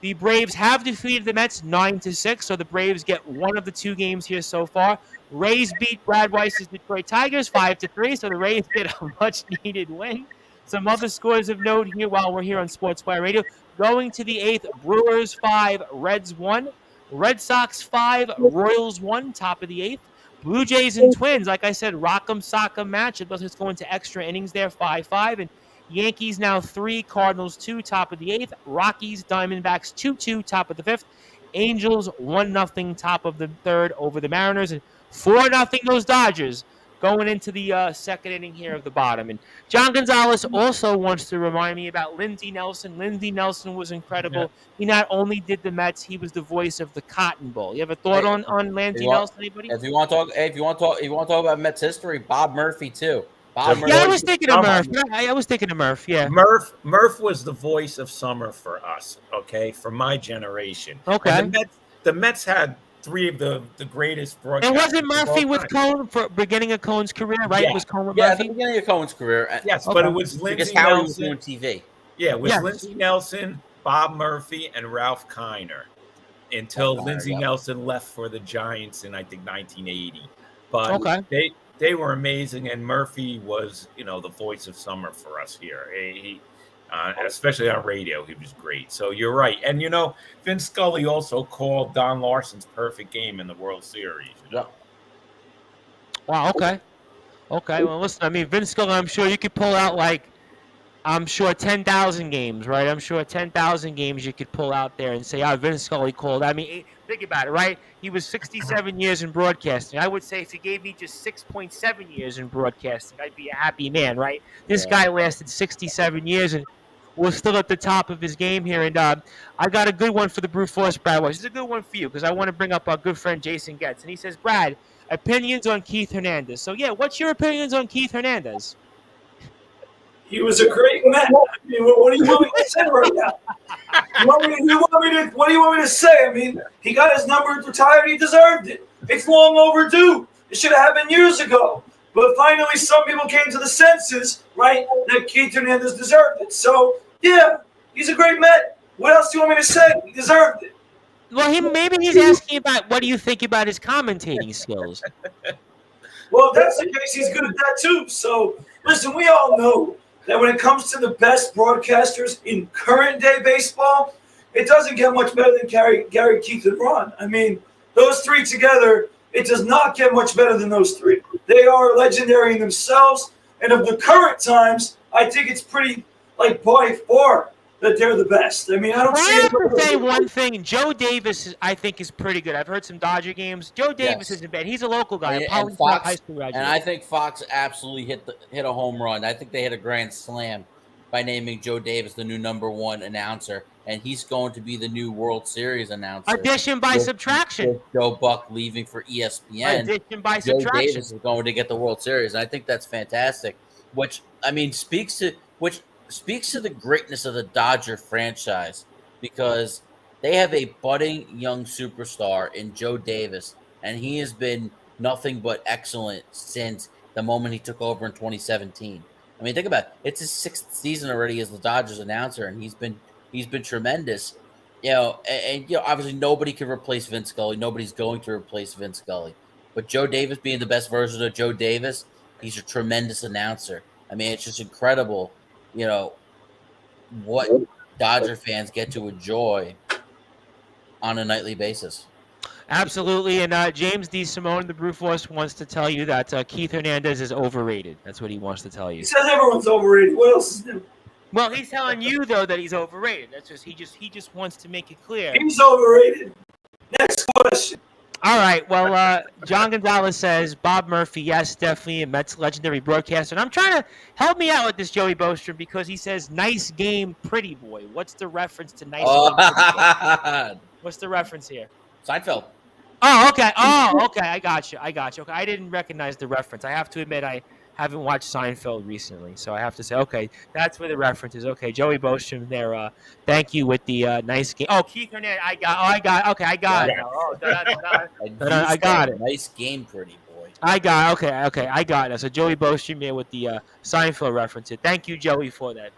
The Braves have defeated the Mets 9-6, so the Braves get one of the two games here so far. Rays beat Brad Weiss's Detroit Tigers 5-3, so the Rays get a much-needed win. Some other scores of note here while we're here on Sportswire Radio. Going to the 8th, Brewers 5, Reds 1. Red Sox 5, Royals 1, top of the 8th. Blue Jays and Twins, like I said, rock'em sock'em match. It's going to extra innings there, 5-5. And Yankees now 3, Cardinals 2, top of the 8th. Rockies, Diamondbacks 2-2, top of the 5th. Angels 1-0, top of the 3rd over the Mariners. And 4-0 those Dodgers going into the second inning here of the bottom. And John Gonzalez also wants to remind me about Lindsay Nelson. Lindsay Nelson was incredible. Yeah. He not only did the Mets, he was the voice of the Cotton Bowl. You have a thought on Lindsay Nelson, anybody? If you want to talk about Mets history, Bob Murphy too. Murphy. I was thinking of Murph. I was thinking of Murph, yeah. Murph was the voice of summer for us, okay, for my generation. Okay. And the Mets had 3 of the greatest broadcasters. And wasn't Murphy with Cone for beginning of Cone's career, right? Yeah. It was Cone with Murphy? At the beginning of Cone's career. Yes, okay. But it was Lindsay Howard Nelson. Was doing TV. Yeah, it was Lindsay Nelson, Bob Murphy, and Ralph Kiner until Lindsay Nelson left for the Giants in, I think, 1980. But they were amazing, and Murphy was, the voice of summer for us here. Especially on radio, he was great. So you're right. And, Vin Scully also called Don Larson's perfect game in the World Series. Yeah. Wow, okay. Well, listen, I mean, Vin Scully, I'm sure you could pull out, 10,000 games, right? I'm sure 10,000 games you could pull out there and say, Vin Scully called. I mean, think about it, right? He was 67 years in broadcasting. I would say if he gave me just 6.7 years in broadcasting, I'd be a happy man, right? This guy lasted 67 years and was still at the top of his game here. And I got a good one for the Brute Force, Brad Weiss. This is a good one for you because I want to bring up our good friend Jason Getz. And he says, Brad, opinions on Keith Hernandez. So, what's your opinions on Keith Hernandez? He was a great Met. I mean, what do you want me to say right now? What do you want me to say? I mean, he got his number retired. He deserved it. It's long overdue. It should have happened years ago. But finally, some people came to the senses, right, that Keith Hernandez deserved it. So, yeah, he's a great Met. What else do you want me to say? He deserved it. Well, maybe he's asking about what do you think about his commentating skills. Well, if that's the case, he's good at that too. So, listen, we all know that when it comes to the best broadcasters in current day baseball, it doesn't get much better than Gary, Keith, and Ron. I mean, those three together, it does not get much better than those three. They are legendary in themselves. And of the current times, I think it's pretty, like, by far that they're the best. I mean, I don't see it. I have to say one thing. Joe Davis, I think, is pretty good. I've heard some Dodger games. Joe Davis isn't bad. He's a local guy. And Fox, high school graduate. And I think Fox absolutely hit a home run. I think they hit a grand slam by naming Joe Davis the new #1 announcer, and he's going to be the new World Series announcer. Addition by subtraction. With Joe Buck leaving for ESPN. Addition by Joe subtraction. Davis is going to get the World Series, and I think that's fantastic. Which, I mean, speaks to the greatness of the Dodger franchise, because they have a budding young superstar in Joe Davis, and he has been nothing but excellent since the moment he took over in 2017. I mean, think about it. It's his 6th season already as the Dodgers announcer, and he's been tremendous. You know, and obviously nobody can replace Vin Scully. Nobody's going to replace Vin Scully. But Joe Davis being the best version of Joe Davis, he's a tremendous announcer. I mean, it's just incredible, what Dodger fans get to enjoy on a nightly basis. Absolutely. And James D. Simone, the Brew Force, wants to tell you that Keith Hernandez is overrated. That's what he wants to tell you. He says everyone's overrated. What else is new? Well, he's telling you, though, that he's overrated. That's just he just wants to make it clear. He's overrated. Next question. All right. Well, John Gonzalez says Bob Murphy, yes, definitely a Mets legendary broadcaster. And I'm trying to help me out with this, Joey Bostrom, because he says nice game, pretty boy. What's the reference to nice game, pretty boy? What's the reference here? Seinfeld. Oh, okay. I got you. Okay, I didn't recognize the reference. I have to admit I haven't watched Seinfeld recently, so I have to say, okay, that's where the reference is. Okay, Joey Bostrom there. Thank you with the nice game. Oh, Keith Hernandez. I got it. Oh, I got it. Nice game, pretty boy. I got it. So Joey Bostrom here with the Seinfeld reference here. Thank you, Joey, for that.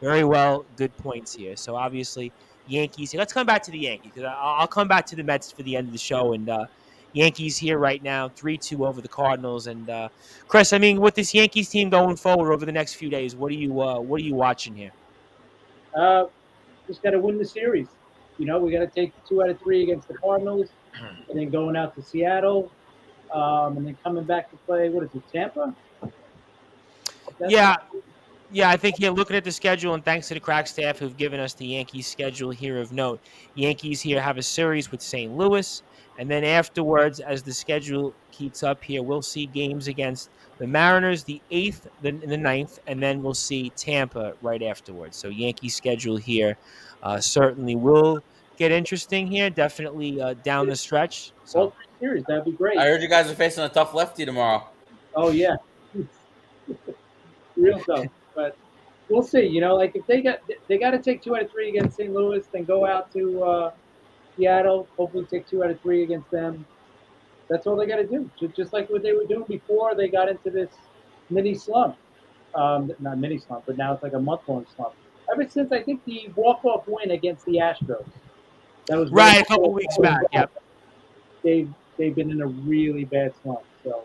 Very well. Good points here. So obviously, Yankees. Let's come back to the Yankees, because I'll come back to the Mets for the end of the show. And Yankees here right now, 3-2 over the Cardinals. And Chris, I mean, with this Yankees team going forward over the next few days, what are you watching here? Just got to win the series. We got to take 2 out of 3 against the Cardinals, and then going out to Seattle, and then coming back to play. What is it, Tampa? Yeah, I think here, looking at the schedule, and thanks to the crack staff who've given us the Yankees schedule here of note, Yankees here have a series with St. Louis, and then afterwards, as the schedule keeps up here, we'll see games against the Mariners, the 8th, the 9th, and then we'll see Tampa right afterwards. So Yankee schedule here certainly will get interesting here, definitely down the stretch. So all 3 series, that'd be great. I heard you guys are facing a tough lefty tomorrow. Oh, yeah. Real tough. But we'll see. Like if they got to take 2 out of 3 against St. Louis, then go out to Seattle, hopefully take 2 out of 3 against them. That's all they got to do. Just like what they were doing before they got into this mini slump. Not mini slump, but now it's like a month-long slump. Ever since I think the walk-off win against the Astros. That was right a couple weeks back. Yep. They've been in a really bad slump. So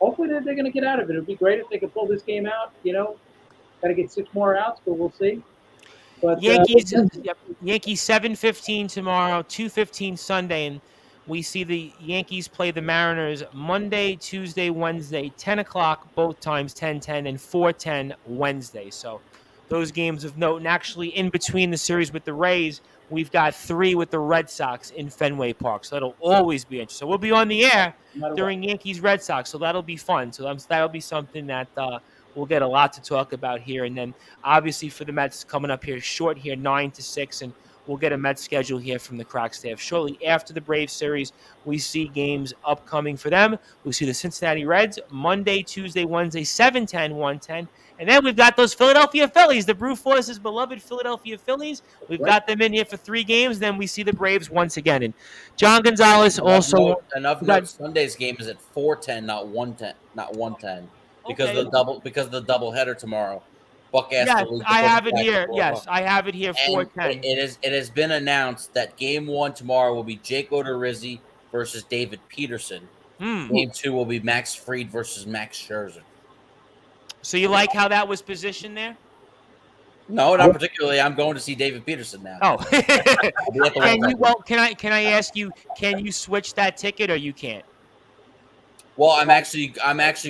hopefully they're going to get out of it. It would be great if they could pull this game out. Got to get 6 more outs, but we'll see. But Yankees 7:15 tomorrow, 2:15 Sunday, and we see the Yankees play the Mariners Monday, Tuesday, Wednesday, 10 o'clock, both times 10:10, and 4:10 Wednesday. So those games of note. And actually, in between the series with the Rays, we've got 3 with the Red Sox in Fenway Park. So that'll always be interesting. So we'll be on the air during Yankees Red Sox, so that'll be fun. So that'll be something that we'll get a lot to talk about here. And then obviously for the Mets coming up here short here, 9-6, and we'll get a Mets schedule here from the Croc staff. Shortly after the Braves series, we see games upcoming for them. We see the Cincinnati Reds Monday, Tuesday, Wednesday, 7:10, 1:10. And then we've got those Philadelphia Phillies, the Brew Force's beloved Philadelphia Phillies. We've got them in here for 3 games. Then we see the Braves once again. And John Gonzalez also. Enough note, Sunday's game is at 4:10, not 1:10, not 1:10, because Okay. the double header tomorrow. Buck asked Yes, the league to I push have it it back here. to 4 Yes, o'clock. I have it here. And 4:10. it has been announced that game 1 tomorrow will be Jake Odorizzi versus David Peterson. Game 2 will be Max Fried versus Max Scherzer. So you like how that was positioned there? No, not particularly. I'm going to see David Peterson now. Oh. I'll be at the West End. Can I ask you? Can you switch that ticket or you can't? Well, I'm actually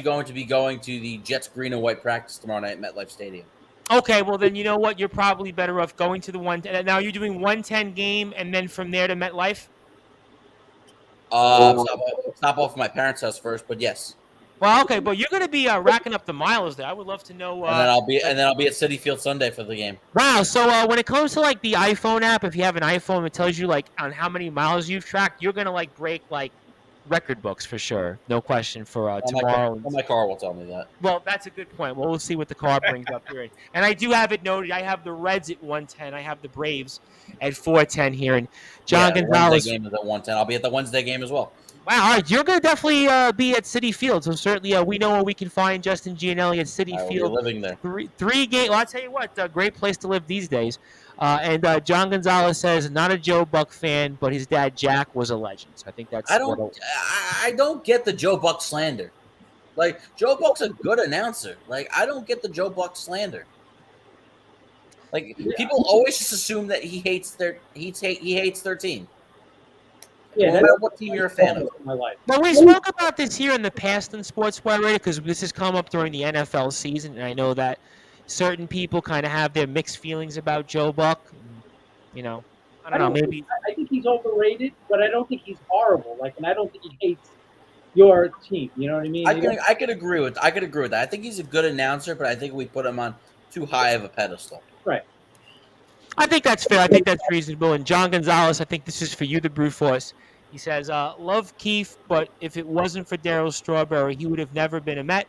going to be going to the Jets green and white practice tomorrow night at MetLife Stadium. Okay, well then you know what? You're probably better off going to the 110. Now you're doing 110 game and then from there to MetLife. Stop off at my parents' house first, but yes. Well, okay, but you're going to be racking up the miles there. I would love to know. And then I'll be at Citi Field Sunday for the game. Wow. So when it comes to like the iPhone app, if you have an iPhone, it tells you like on how many miles you've tracked. You're going to like break like record books for sure. No question for tomorrow. My car will tell me that. Well, that's a good point. Well, we'll see what the car brings up here. And I do have it noted. I have the Reds at 110. I have the Braves at 4:10 here. And John Gonzalez. The game is at 1:10. I'll be at the Wednesday game as well. Wow, all right. You're going to definitely be at Citi Field. So certainly we know where we can find Justin Gianelli at Citi Field. I will be living there. Three games. Well, I'll tell you what, a great place to live these days. And John Gonzalez says, not a Joe Buck fan, but his dad, Jack, was a legend. So I think that's I don't get the Joe Buck slander. Like, Joe Buck's a good announcer. Like, I don't get the Joe Buck slander. Like, people always just assume that he hates their team. Yeah, no matter what team you're a fan of. My life. Well, we spoke about this here in the past in Sportswire because this has come up during the NFL season, and I know that certain people kind of have their mixed feelings about Joe Buck. You know, I don't know, maybe. I think he's overrated, but I don't think he's horrible. Like, and I don't think he hates your team. You know what I mean? I could agree with that. I think he's a good announcer, but I think we put him on too high of a pedestal. Right. I think that's fair. I think that's reasonable. And John Gonzalez, I think this is for you, the Brew Force. He says, love Keith, but if it wasn't for Darryl Strawberry, he would have never been a Met.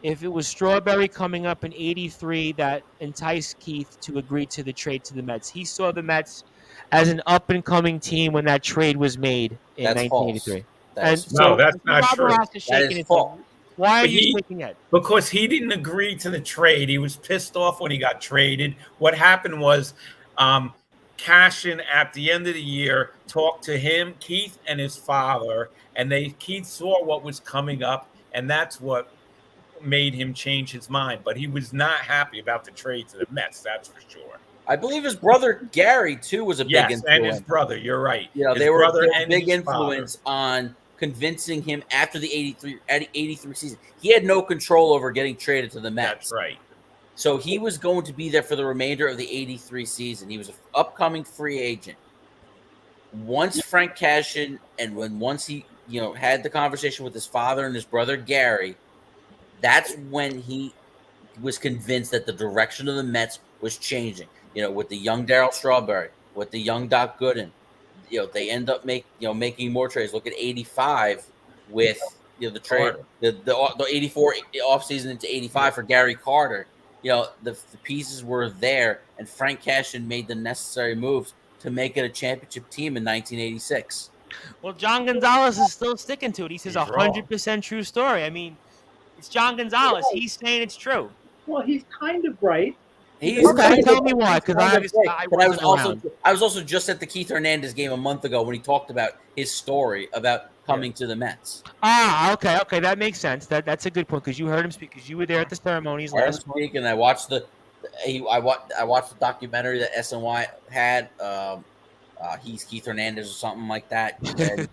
If it was Strawberry coming up in '83 that enticed Keith to agree to the trade to the Mets, he saw the Mets as an up-and-coming team when that trade was made in 1983. That's no, that's not true. That is false. Why are you shaking it? Because he didn't agree to the trade. He was pissed off when he got traded. What happened was Cashin, at the end of the year, talked to him, Keith, and his father, and Keith saw what was coming up, and that's what made him change his mind. But he was not happy about the trade to the Mets, that's for sure. I believe his brother Gary too was a big influence. And his brother. You're right. Yeah, his they were brother a big influence on convincing him after the 83 season. He had no control over getting traded to the Mets. That's right. So he was going to be there for the remainder of the 83 season. He was an upcoming free agent. Once Frank Cashin once he had the conversation with his father and his brother Gary, that's when he was convinced that the direction of the Mets was changing. With the young Darryl Strawberry, with the young Doc Gooden, they end up making more trades. Look at '85 with the trade, the '84 offseason into '85 for Gary Carter. The pieces were there, and Frank Cashin made the necessary moves to make it a championship team in 1986. Well, John Gonzalez is still sticking to it. He says 100% true story. I mean, it's John Gonzalez. He's saying it's true. Well, he's kind of right. Okay, tell me why, because I was also just at the Keith Hernandez game a month ago when he talked about his story about coming to the Mets. Okay, that makes sense. That's a good point because you heard him speak because you were there at the ceremonies last week. And I watched the documentary that SNY had. He's Keith Hernandez or something like that. And,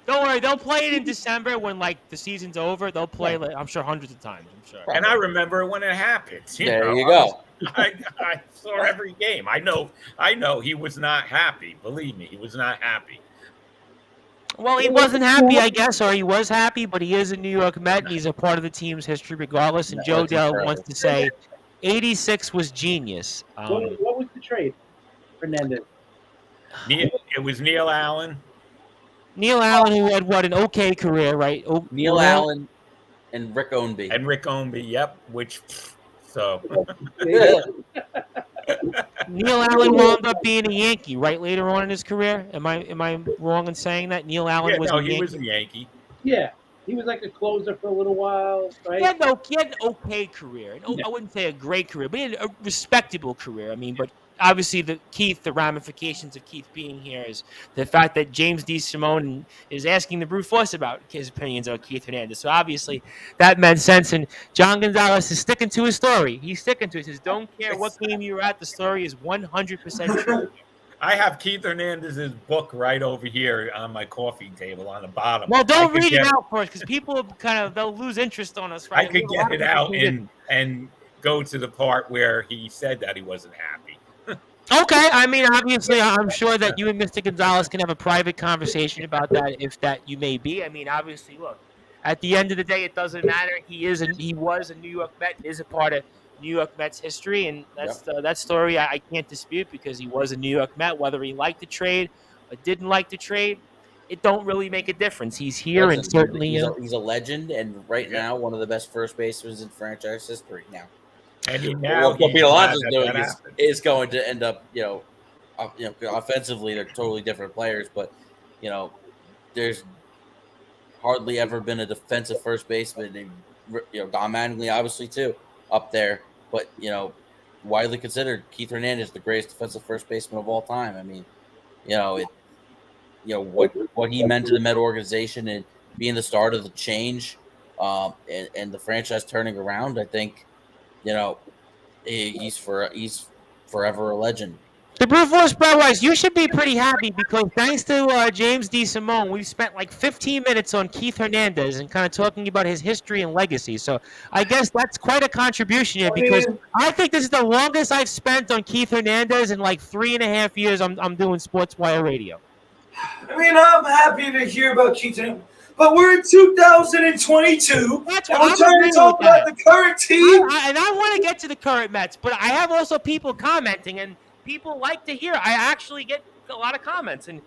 Don't worry, they'll play it in December when the season's over. They'll play I'm sure hundreds of times. I'm sure. And I remember when it happened. There you go. I saw every game. I know he was not happy. Believe me, he was not happy. Well, he wasn't happy, I guess, or he was happy, but he is a New York Met, and he's a part of the team's history regardless. And Joe Dell wants to say 86 was genius. What was the trade, Hernandez? It was Neil Allen. Neil Allen, who had what, an okay career, right? Neil Allen and Rick Ownby. Yep. So Neil Allen wound up being a Yankee, right? Later on in his career, am I wrong in saying that Neil Allen was? He was a Yankee. Yeah, he was like a closer for a little while, right? He had an okay career. I wouldn't say a great career, but he had a respectable career. I mean, but obviously the ramifications of Keith being here is the fact that James DeSimone is asking the Brute Force about his opinions on Keith Hernandez. So obviously that made sense. And John Gonzalez is sticking to his story. He's sticking to it. He says, don't care what game you're at. The story is 100% true. I have Keith Hernandez's book right over here on my coffee table on the bottom. Well, don't read it out first because people they'll lose interest on us. Right? I could get it out and go to the part where he said that he wasn't happy. Okay, I mean, obviously, I'm sure that you and Mr. Gonzalez can have a private conversation about that, if that you may be. I mean, obviously, look, at the end of the day, it doesn't matter. He was a New York Met, is a part of New York Mets history, and that's that story I can't dispute because he was a New York Met. Whether he liked the trade or didn't like the trade, it don't really make a difference. He's here, and certainly he's a legend, and right now one of the best first basemen in franchise history now. And now what Pete Alonso's doing is going to end up, offensively they're totally different players, but there's hardly ever been a defensive first baseman, and Don Mattingly obviously too up there, but widely considered Keith Hernandez the greatest defensive first baseman of all time. I mean, what he meant to the Met organization and being the start of the change, and the franchise turning around, I think. He's forever a legend. The Brute Force Brothers, you should be pretty happy because thanks to James DeSimone, we've spent like 15 minutes on Keith Hernandez and kind of talking about his history and legacy. So I guess that's quite a contribution here because I think this is the longest I've spent on Keith Hernandez in like 3.5 years. I'm doing Sportswire radio. I mean, I'm happy to hear about Keith Hernandez. But we're in 2022, and we're trying to talk about the current team. And I want to get to the current Mets, but I have also people commenting, and people like to hear. I actually get a lot of comments. And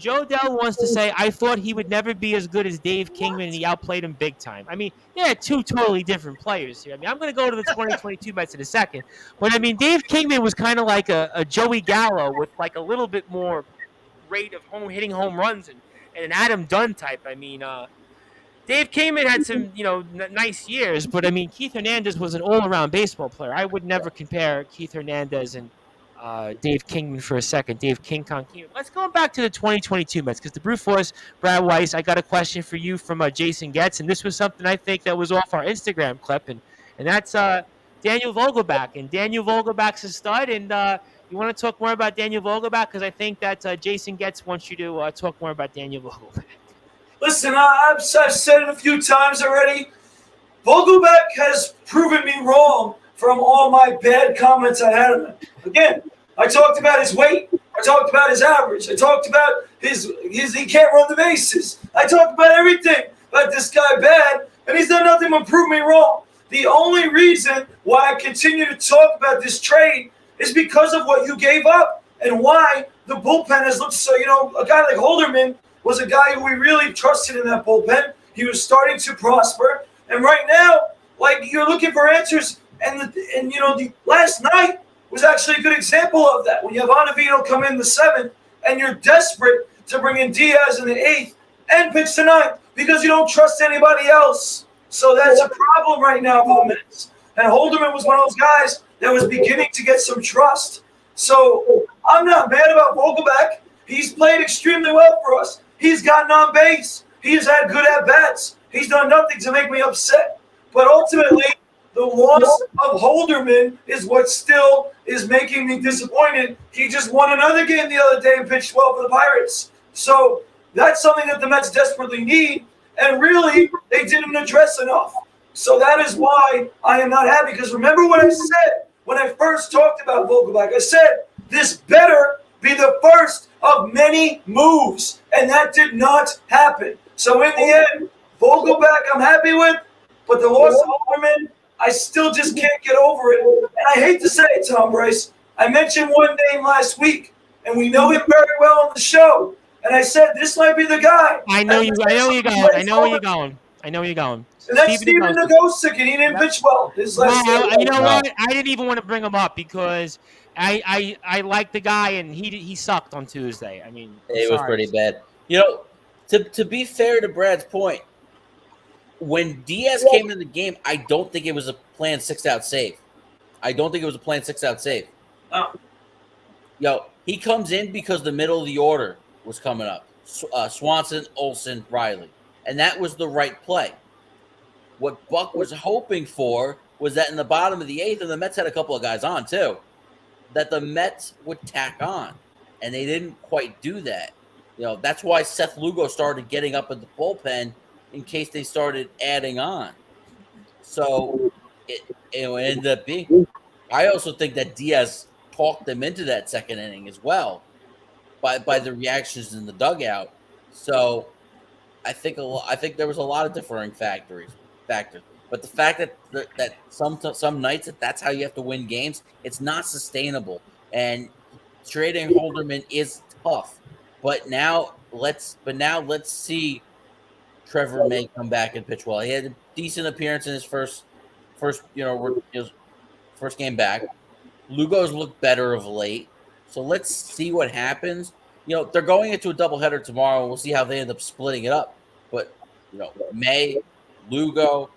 Joe Dell wants to say, I thought he would never be as good as Dave Kingman, and he outplayed him big time. I mean, they're two totally different players here. I mean, I'm going to go to the 2022 Mets in a second. But, I mean, Dave Kingman was kind of like a Joey Gallo with like a little bit more rate of hitting home runs and an Adam Dunn type. I mean, Dave Kingman had some, nice years, but I mean, Keith Hernandez was an all-around baseball player. I would never compare Keith Hernandez and Dave Kingman for a second. Dave King Kong Kingman. Let's go back to the 2022 Mets because the Brute Force, Brad Weiss, I got a question for you from Jason Getz, and this was something I think that was off our Instagram clip, and that's Daniel Vogelbach. And Daniel Vogelbach's a stud, and you want to talk more about Daniel Vogelbach? Because I think that Jason Getz wants you to talk more about Daniel Vogelbach. Listen, I've said it a few times already. Vogelbach has proven me wrong from all my bad comments I had of him. Again, I talked about his weight. I talked about his average. I talked about his he can't run the bases. I talked about everything about this guy bad, and he's done nothing but prove me wrong. The only reason why I continue to talk about this trade is because of what you gave up and why the bullpen has looked so, a guy like Holderman was a guy who we really trusted in that bullpen. He was starting to prosper. And right now, like, you're looking for answers. And the last night was actually a good example of that. When you have Ottavino come in the 7th and you're desperate to bring in Diaz in the 8th and pitch the 9th because you don't trust anybody else. So that's a problem right now for the Mets. And Holderman was one of those guys that was beginning to get some trust. So I'm not mad about Vogelbach. He's played extremely well for us. He's gotten on base. He's had good at-bats. He's done nothing to make me upset. But ultimately, the loss of Holderman is what still is making me disappointed. He just won another game the other day and pitched well for the Pirates. So that's something that the Mets desperately need. And really, they didn't address enough. So that is why I am not happy. Because remember what I said when I first talked about Vogelbach. I said, this better be the first of many moves. And that did not happen. So in the end, Vogelbach I'm happy with. But the loss of Holderman, I still just can't get over it. And I hate to say it, Tom Bryce. I mentioned one name last week. and we know him very well on the show. And I said, this might be the guy. I know you. I know where you're going. I know where you're going. I know where you're going. And that's Steven Nagosic, and he didn't pitch well. You know what? I didn't even want to bring him up because I like the guy, and he sucked on Tuesday. I mean, it was pretty bad. You know, to be fair to Brad's point, when Diaz came in the game, I don't think it was a planned 6-out save. Oh. Yo, he comes in because the middle of the order was coming up. Swanson, Olsen, Riley. And that was the right play. What Buck was hoping for was that in the bottom of the 8th, and the Mets had a couple of guys on too, that the Mets would tack on. And they didn't quite do that. You know, that's why Seth Lugo started getting up in the bullpen in case they started adding on. So it ended up being. I also think that Diaz talked them into that second inning as well by the reactions in the dugout. So I think there was a lot of differing factors. But the fact that some nights that's how you have to win games, it's not sustainable. And trading Holderman is tough. But now let's see Trevor May come back and pitch well. He had a decent appearance in his first game back. Lugo's looked better of late. So let's see what happens. You know, they're going into a doubleheader tomorrow. We'll see how they end up splitting it up. But, you know, May, Lugo,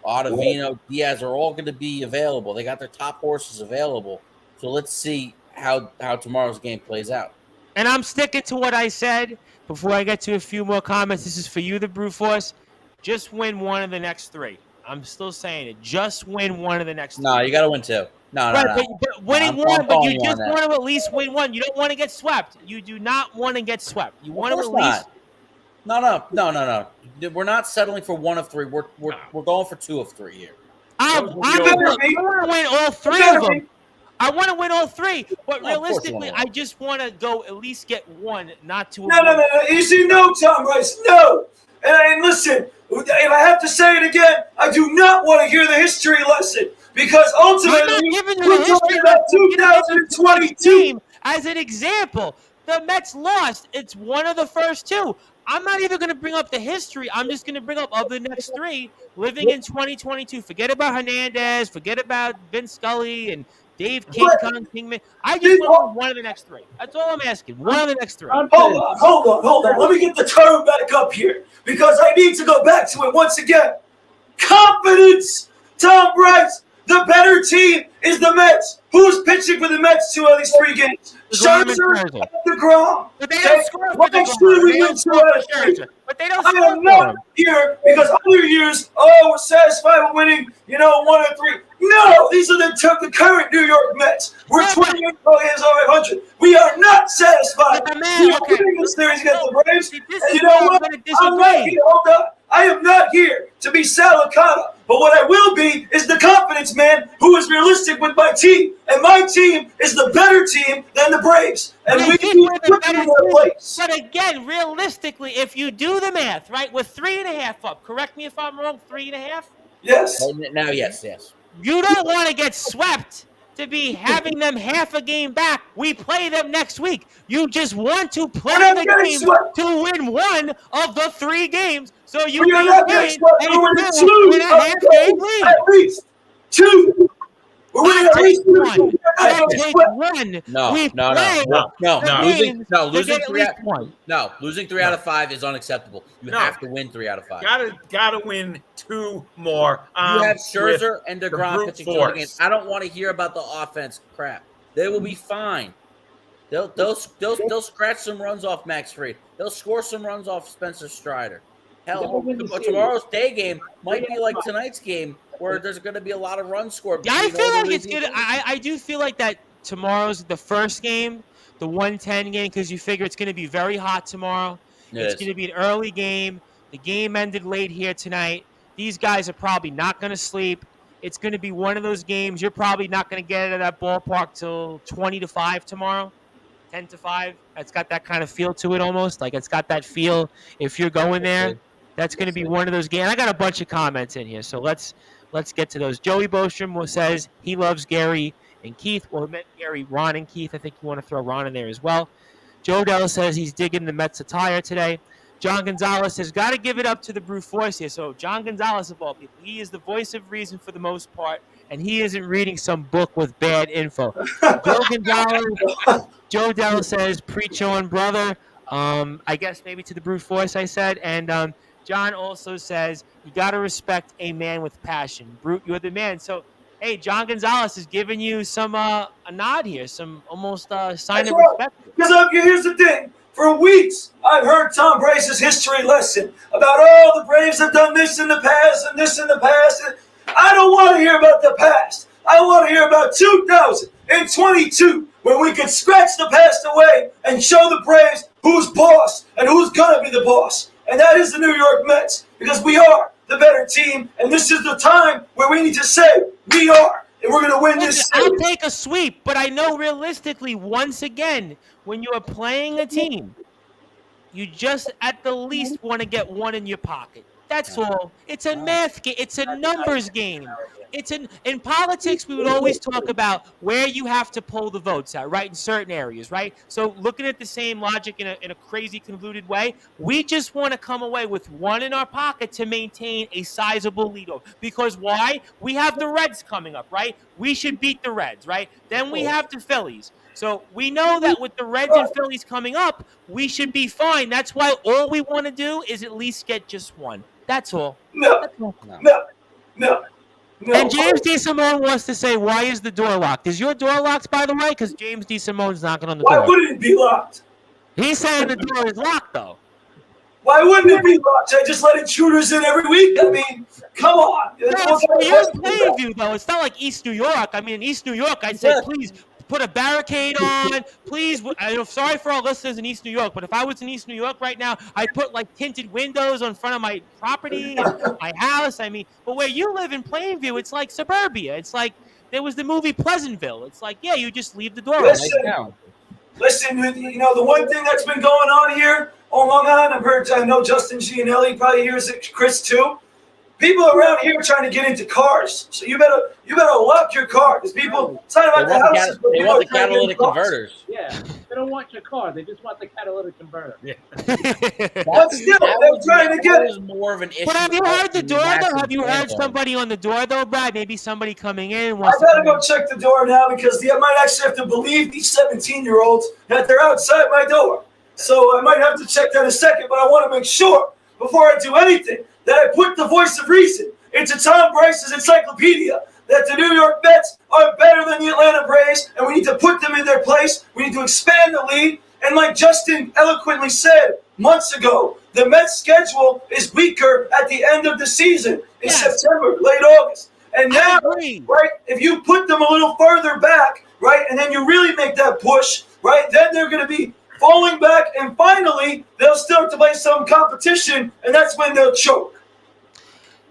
Ottavino, Diaz are all going to be available. They got their top horses available. So let's see how tomorrow's game plays out. And I'm sticking to what I said before I get to a few more comments. This is for you, the Brew Force. Just win one of the next 3. I'm still saying it. Just win one of the next 3. No, you got to win 2. No. But winning one, but you just want to at least win one. You don't want to get swept. You do not want to get swept. You want to at least. No. We're not settling for 1 of 3. We're going for 2 of 3 here. I want to win all 3 of them. I want to win all 3, but realistically, I just want to go at least get 1, not 2. No. You see, no, Tom Rice, no. And listen, if I have to say it again, I do not want to hear the history lesson because ultimately we're talking about 2022. As an example, the Mets lost. It's one of the first 2. I'm not even going to bring up the history. I'm just going to bring up of the next 3 living in 2022. Forget about Hernandez. Forget about Vin Scully and Dave Kingman. I just want one of the next 3. That's all I'm asking. One of the next 3. Hold on. Let me get the term back up here because I need to go back to it once again. Confidence. Tom Rice, the better team is the Mets. Who's pitching for the Mets 2 of these 3 games? Scherzer and DeGrom. But they don't score for DeGrom. But they don't I score am not here because other years, we're satisfied with winning, 1 or 3. No, these are the current New York Mets. We're 28 games over 500. We are not satisfied. We are winning this series against the Braves. And you know what? I'm not here. Hold up. I am not here to be Salicata. But what I will be is the confidence man who is realistic with my team. And my team is the better team than the Braves. And we can put them in their place. But again, realistically, if you do the math, right, we're 3.5 up. Correct me if I'm wrong, 3.5? Yes. Now, yes. You don't want to get swept to be having them half a game back. We play them next week. You just want to play the game to win 1 of the 3 games. So you can win a 2.5-game lead. At least 2. We're winning at least 2. Losing 3 out of 5 is unacceptable. You have to win 3 out of 5. Gotta win 2 more. You have Scherzer and DeGrom pitching 2 games. I don't want to hear about the offense crap. They will be fine. They'll scratch some runs off Max Fried. They'll score some runs off Spencer Strider. Hell, tomorrow's day game might be like tonight's game, where there's going to be a lot of runs scored. Yeah, I feel like it's good. I do feel like that tomorrow's the first game, the 1:10 game, because you figure it's going to be very hot tomorrow. It's going to be an early game. The game ended late here tonight. These guys are probably not going to sleep. It's going to be one of those games. You're probably not going to get out of that ballpark till 20-5 tomorrow, 10-5. It's got that kind of feel to it almost. Like it's got that feel if you're going there. That's going to be one of those games. I got a bunch of comments in here, so let's get to those. Joey Bostrom says he loves Gary and Keith. Well, it meant Gary, Ron, and Keith. I think you want to throw Ron in there as well. Joe Dell says he's digging the Mets attire today. John Gonzalez says, got to give it up to the Brew Force here. So John Gonzalez, of all people, he is the voice of reason for the most part, and he isn't reading some book with bad info. Joe Gonzalez, Joe Dell says, preach on, brother. I guess maybe to the Brew Force, I said. And John also says, you got to respect a man with passion. Brute, you're the man. So, hey, John Gonzalez is giving you some a nod here, some almost sign of respect. Because here's the thing. For weeks, I've heard Tom Brace's history lesson about, oh, the Braves have done this in the past and this in the past. I don't want to hear about the past. I want to hear about 2022, where we could scratch the past away and show the Braves who's boss and who's going to be the boss. And that is the New York Mets, because we are the better team, and this is the time where we need to say we are, and we're going to win this series. I'll take a sweep, but I know realistically, once again, when you are playing a team, you just at the least want to get one in your pocket. That's all. It's a math game. It's a numbers game. In politics, we would always talk about where you have to pull the votes out, right, in certain areas, right? So looking at the same logic in a crazy, convoluted way, we just want to come away with one in our pocket to maintain a sizable lead. Because why? We have the Reds coming up, right? We should beat the Reds, right? Then we have the Phillies. So we know that with the Reds and Phillies coming up, we should be fine. That's why all we want to do is at least get just one. That's all. No. And James D. Simone wants to say, why is the door locked? Is your door locked, by the way? Because James D. Simone's knocking on the door. Why wouldn't it be locked? He's saying the door is locked, though. Why wouldn't it be locked? I just let intruders in every week. I mean, come on. No, you're in Plainview, though. It's not like East New York. I mean, in East New York, I'd say, please put a barricade on. Please, I'm sorry for our listeners in East New York, but if I was in East New York right now, I'd put like tinted windows in front of my property and my house. I mean, but where you live in Plainview, it's like suburbia. It's like there was the movie Pleasantville. It's like, yeah, you just leave the door open. Listen, you know, the one thing that's been going on here on Long Island, I know Justin Gianelli probably hears it, Chris too. People around here trying to get into cars, so you better lock your car, because people. It's not about the houses, but they want the catalytic converters. Yeah, they don't want your car; they just want the catalytic converter. Yeah. But still, they're trying to get it. More of an issue. But have you heard the door, though? Have you heard somebody on the door, though, Brad? Maybe somebody coming in. I gotta go check the door now, because I might actually have to believe these 17-year-olds that they're outside my door. So I might have to check that in a second, but I want to make sure before I do anything that I put the voice of reason into Tom Brace's encyclopedia that the New York Mets are better than the Atlanta Braves, and we need to put them in their place. We need to expand the lead. And like Justin eloquently said months ago, the Mets' schedule is weaker at the end of the season in September, late August. And now, right, if you put them a little further back, right, and then you really make that push, right, then they're going to be falling back, and finally, they'll start to play some competition, and that's when they'll choke.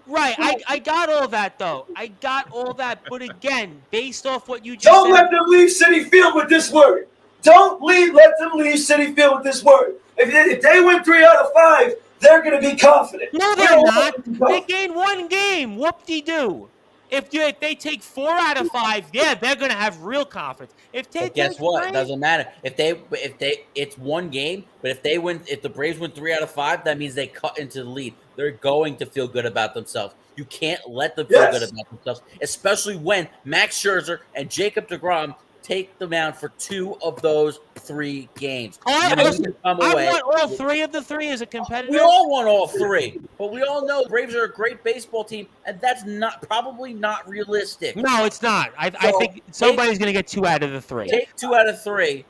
Right, I got all that, though. I got all that, but again, based off what you just said. Don't let them leave Citi Field with this word. Don't let them leave Citi Field with this word. If they win 3 out of 5, they're going to be confident. No, they're not. They gained one game. Whoop-de-doo. If they take 4 out of 5, yeah, they're going to have real confidence. But guess what? It doesn't matter. If it's one game, but if the Braves win 3 out of 5, that means they cut into the lead. They're going to feel good about themselves. You can't let them feel good about themselves, especially when Max Scherzer and Jacob deGrom take them down for 2 of those 3 games. I want all 3 of the 3 as a competitor. We all want all 3, but we all know the Braves are a great baseball team, and that's probably not realistic. No, it's not. I think somebody's going to get 2 out of the 3. Take 2 out of 3,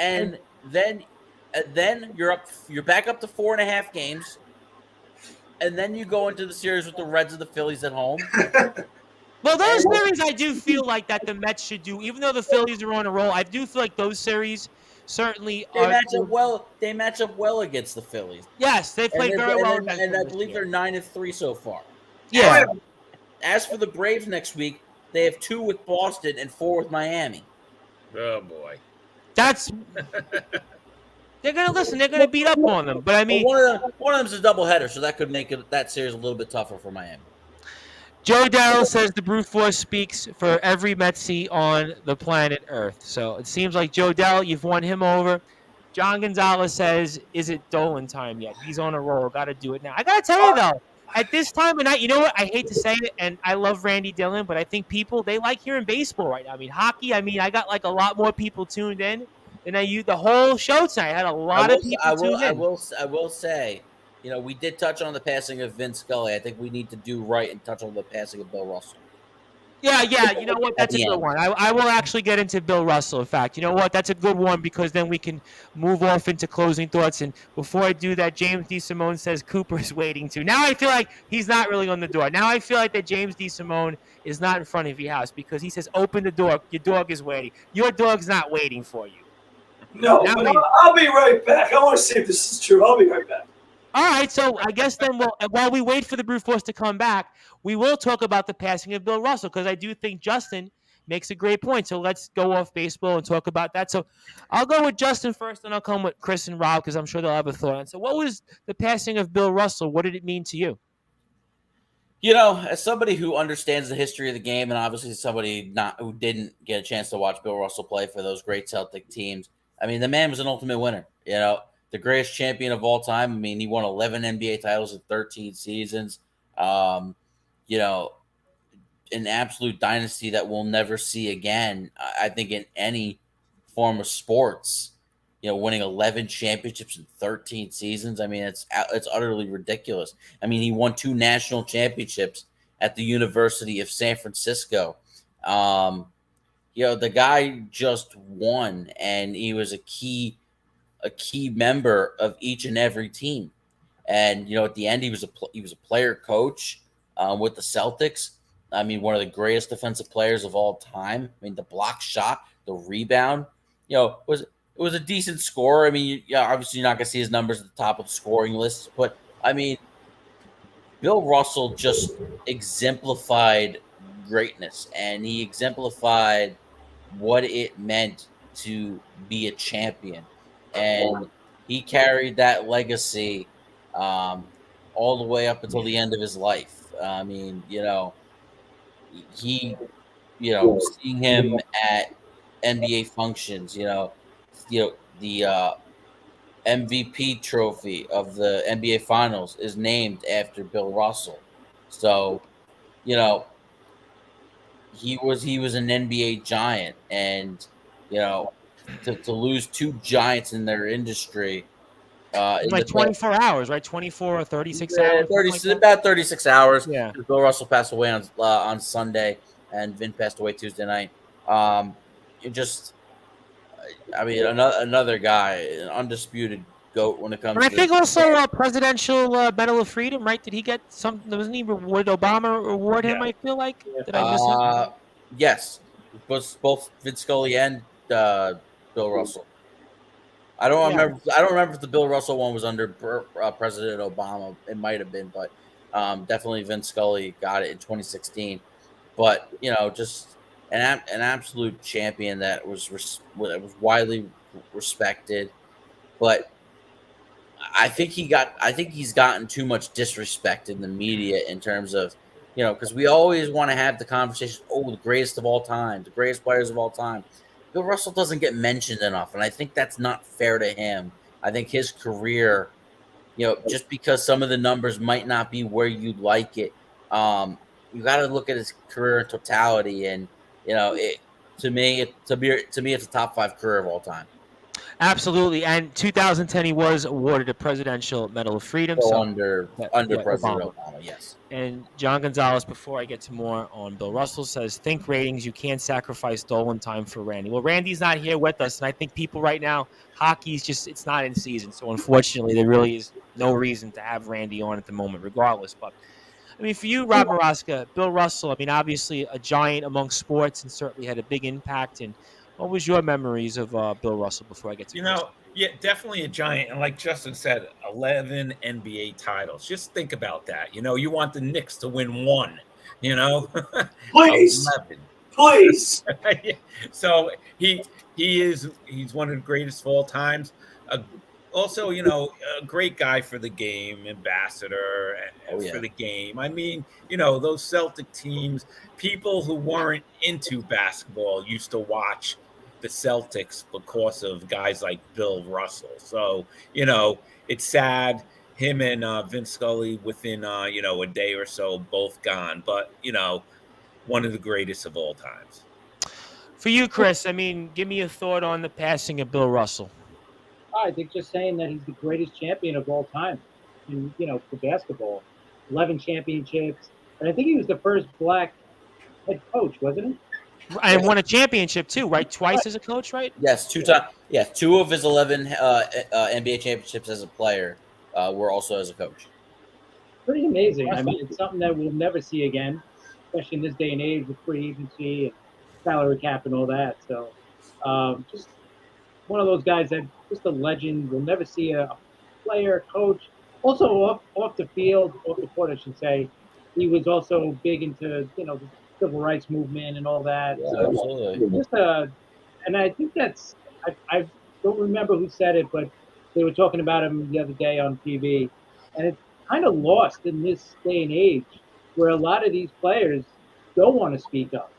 and then you're back up to 4.5 games, and then you go into the series with the Reds and the Phillies at home. Well, those series I do feel like that the Mets should do, even though the Phillies are on a roll. I do feel like those series certainly match up well. They match up well against the Phillies. Yes, they played very well. And I believe they're 9-3 so far. Yeah. As for the Braves next week, they have 2 with Boston and 4 with Miami. Oh boy. That's. They're gonna listen. They're gonna beat up on them. But I mean, one of them's a doubleheader, so that could make that series a little bit tougher for Miami. Joe Darrell says the brute force speaks for every Metsy on the planet Earth. So it seems like Joe Darrell, you've won him over. John Gonzalez says, "Is it Dolan time yet? He's on a roll. Got to do it now." I got to tell you though, at this time of night, you know what? I hate to say it, and I love Randy Dillon, but I think people they like hearing baseball right now. I mean, hockey. I mean, I got like a lot more people tuned in than the whole show tonight. I had a lot of people tuned in. I will say, we did touch on the passing of Vin Scully. I think we need to do right and touch on the passing of Bill Russell. Yeah. You know what? That's a good one. I will actually get into Bill Russell. In fact, you know what? That's a good one because then we can move off into closing thoughts. And before I do that, James DeSimone says Cooper is waiting too. Now I feel like he's not really on the door. Now I feel like that James DeSimone is not in front of your house because he says, "Open the door. Your dog is waiting." Your dog's not waiting for you. No, but I'll be right back. I want to see if this is true. I'll be right back. All right, so I guess then while we wait for the brute force to come back, we will talk about the passing of Bill Russell because I do think Justin makes a great point. So let's go off baseball and talk about that. So I'll go with Justin first, and I'll come with Chris and Rob because I'm sure they'll have a thought on. So what was the passing of Bill Russell? What did it mean to you? As somebody who understands the history of the game and obviously somebody who didn't get a chance to watch Bill Russell play for those great Celtic teams, I mean, the man was an ultimate winner, the greatest champion of all time. I mean, he won 11 NBA titles in 13 seasons. An absolute dynasty that we'll never see again, I think, in any form of sports. Winning 11 championships in 13 seasons. I mean, it's utterly ridiculous. I mean, he won 2 national championships at the University of San Francisco. The guy just won, and he was a key member of each and every team. And at the end, he was a player coach with the Celtics. I mean, one of the greatest defensive players of all time. I mean, the block shot, the rebound, it was a decent scorer. I mean, obviously you're not going to see his numbers at the top of the scoring lists, but I mean, Bill Russell just exemplified greatness, and he exemplified what it meant to be a champion. And he carried that legacy all the way up until the end of his life. I mean, seeing him at NBA functions, the MVP trophy of the NBA Finals is named after Bill Russell. So, he was an NBA giant, and to lose 2 giants in their industry. Like 24 hours, right? 24 or 36 hours? About 36 hours. Yeah. Bill Russell passed away on Sunday, and Vin passed away Tuesday night. Another guy, an undisputed GOAT when it comes to... And I think also a Presidential Medal of Freedom, right? Did he get something? Wasn't he rewarded? Obama reward him, I feel like? Did I miss it? Yes. Both Vin Scully and Bill Russell. I don't remember if the Bill Russell one was under President Obama. It might have been, but definitely Vin Scully got it in 2016. But just an absolute champion that was widely respected. But I think he's gotten too much disrespect in the media in terms of because we always want to have the conversation. Oh, the greatest of all time, the greatest players of all time. Bill Russell doesn't get mentioned enough, and I think that's not fair to him. I think his career, just because some of the numbers might not be where you'd like it, you got to look at his career in totality. And to me, it's a top 5 career of all time. Absolutely, and 2010 he was awarded a Presidential Medal of Freedom. Under President Obama, yes. And John Gonzalez, before I get to more on Bill Russell, says, think ratings, you can't sacrifice Dolan time for Randy. Well, Randy's not here with us, and I think people right now, hockey's it's not in season. So unfortunately, there really is no reason to have Randy on at the moment, regardless. But I mean, for you, Rob Maraska, Bill Russell, I mean, obviously a giant among sports and certainly had a big impact. And what was your memories of Bill Russell before I get to Yeah, definitely a giant. And like Justin said, 11 NBA titles. Just think about that. You want the Knicks to win 1, Please. 11. Please. So he's one of the greatest of all times. Also, a great guy for the game, ambassador for the game. I mean, those Celtic teams, people who weren't into basketball used to watch the Celtics because of guys like Bill Russell. So, it's sad. Him and Vin Scully within, a day or so, both gone. But, one of the greatest of all times. For you, Chris, I mean, give me a thought on the passing of Bill Russell. I think just saying that he's the greatest champion of all time, for basketball, 11 championships, and I think he was the first black head coach, wasn't he? And won a championship too, right? Twice as a coach, right? Yes, 2 times. Yeah, 2 of his 11 NBA championships as a player were also as a coach. Pretty amazing. I mean, it's something that we'll never see again, especially in this day and age with free agency and salary cap and all that. So, just one of those guys that just a legend. We'll never see a player, coach. Also off the field, off the court, I should say. He was also big into the civil rights movement and all that. Yeah, so absolutely. And I think that's I don't remember who said it, but they were talking about him the other day on TV, and it's kind of lost in this day and age where a lot of these players don't want to speak up,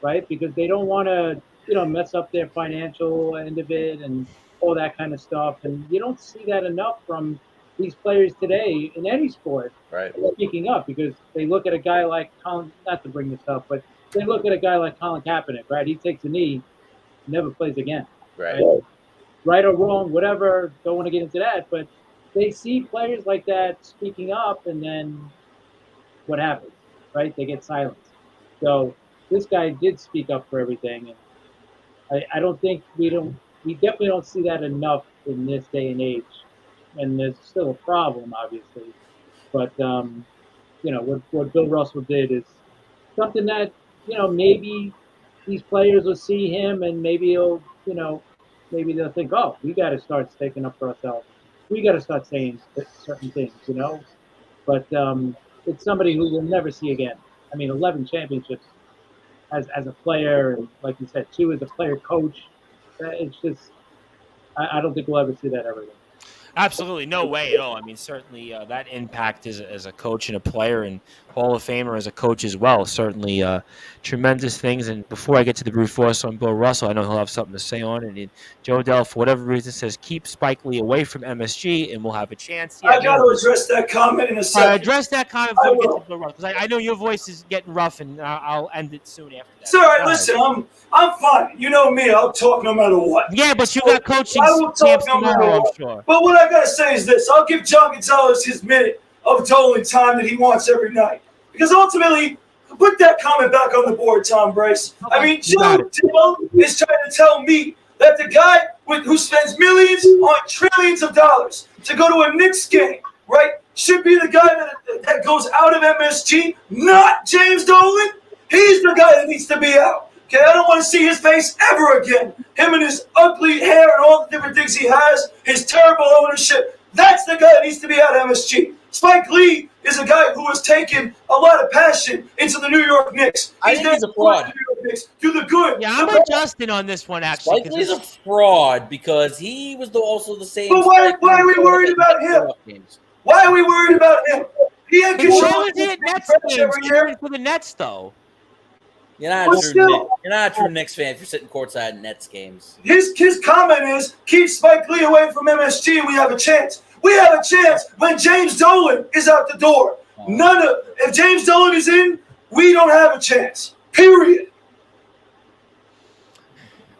right? Because they don't want to mess up their financial end of it and all that kind of stuff. And you don't see that enough from these players today in any sport, right? Speaking up, because they look at a guy like Colin, not to bring this up, but they look at a guy like Colin Kaepernick, right? He takes a knee, never plays again. Right. Right or wrong, whatever, don't want to get into that, but they see players like that speaking up, and then what happens, right? They get silenced. So this guy did speak up for everything, and I don't think we definitely don't see that enough in this day and age. And there's still a problem, obviously. But, what Bill Russell did is something that, maybe these players will see him and maybe maybe they'll think, oh, we got to start sticking up for ourselves. We got to start saying certain things, But it's somebody who we'll never see again. I mean, 11 championships as a player, and like you said, 2 as a player coach. It's just, I don't think we'll ever see that ever again. Absolutely, no way at all. I mean, certainly that impact as a coach and a player and Hall of Famer as a coach as well. Certainly tremendous things. And before I get to the brute force on Bill Russell, I know he'll have something to say on it. And Joe Dell, for whatever reason, says keep Spike Lee away from MSG and we'll have a chance. Yeah, I got to address that comment in a second. Address that comment before we get to Bill Russell, because I know your voice is getting rough, and I'll end it soon after that. It's all right. Listen, I'm fine. You know me. I'll talk no matter what. Yeah, but you got coaching camps tomorrow, I'm sure. But what I got to say is this. I'll give John Gonzalez his minute of doling time that he wants every night. Because ultimately, put that comment back on the board, Tom Bryce. I mean, Joe Dell is trying to tell me that the guy who spends millions on trillions of dollars to go to a Knicks game, right, should be the guy that goes out of MSG, not James Dolan. He's the guy that needs to be out. Okay, I don't want to see his face ever again. Him and his ugly hair and all the different things he has, his terrible ownership. That's the guy that needs to be out of MSG. Spike Lee is a guy who has taken a lot of passion into the New York Knicks. I think he's a fraud. Do the good. Yeah, I'm adjusting on this one, actually. Spike Lee's a fraud because he was also the same. But why are we worried about him? Why are we worried about him? He had control of the Nets every year for the Nets, though. You're not a true Knicks fan if you're sitting courtside in Nets games. His comment is, keep Spike Lee away from MSG and we have a chance. We have a chance when James Dolan is out the door. If James Dolan is in, we don't have a chance. Period.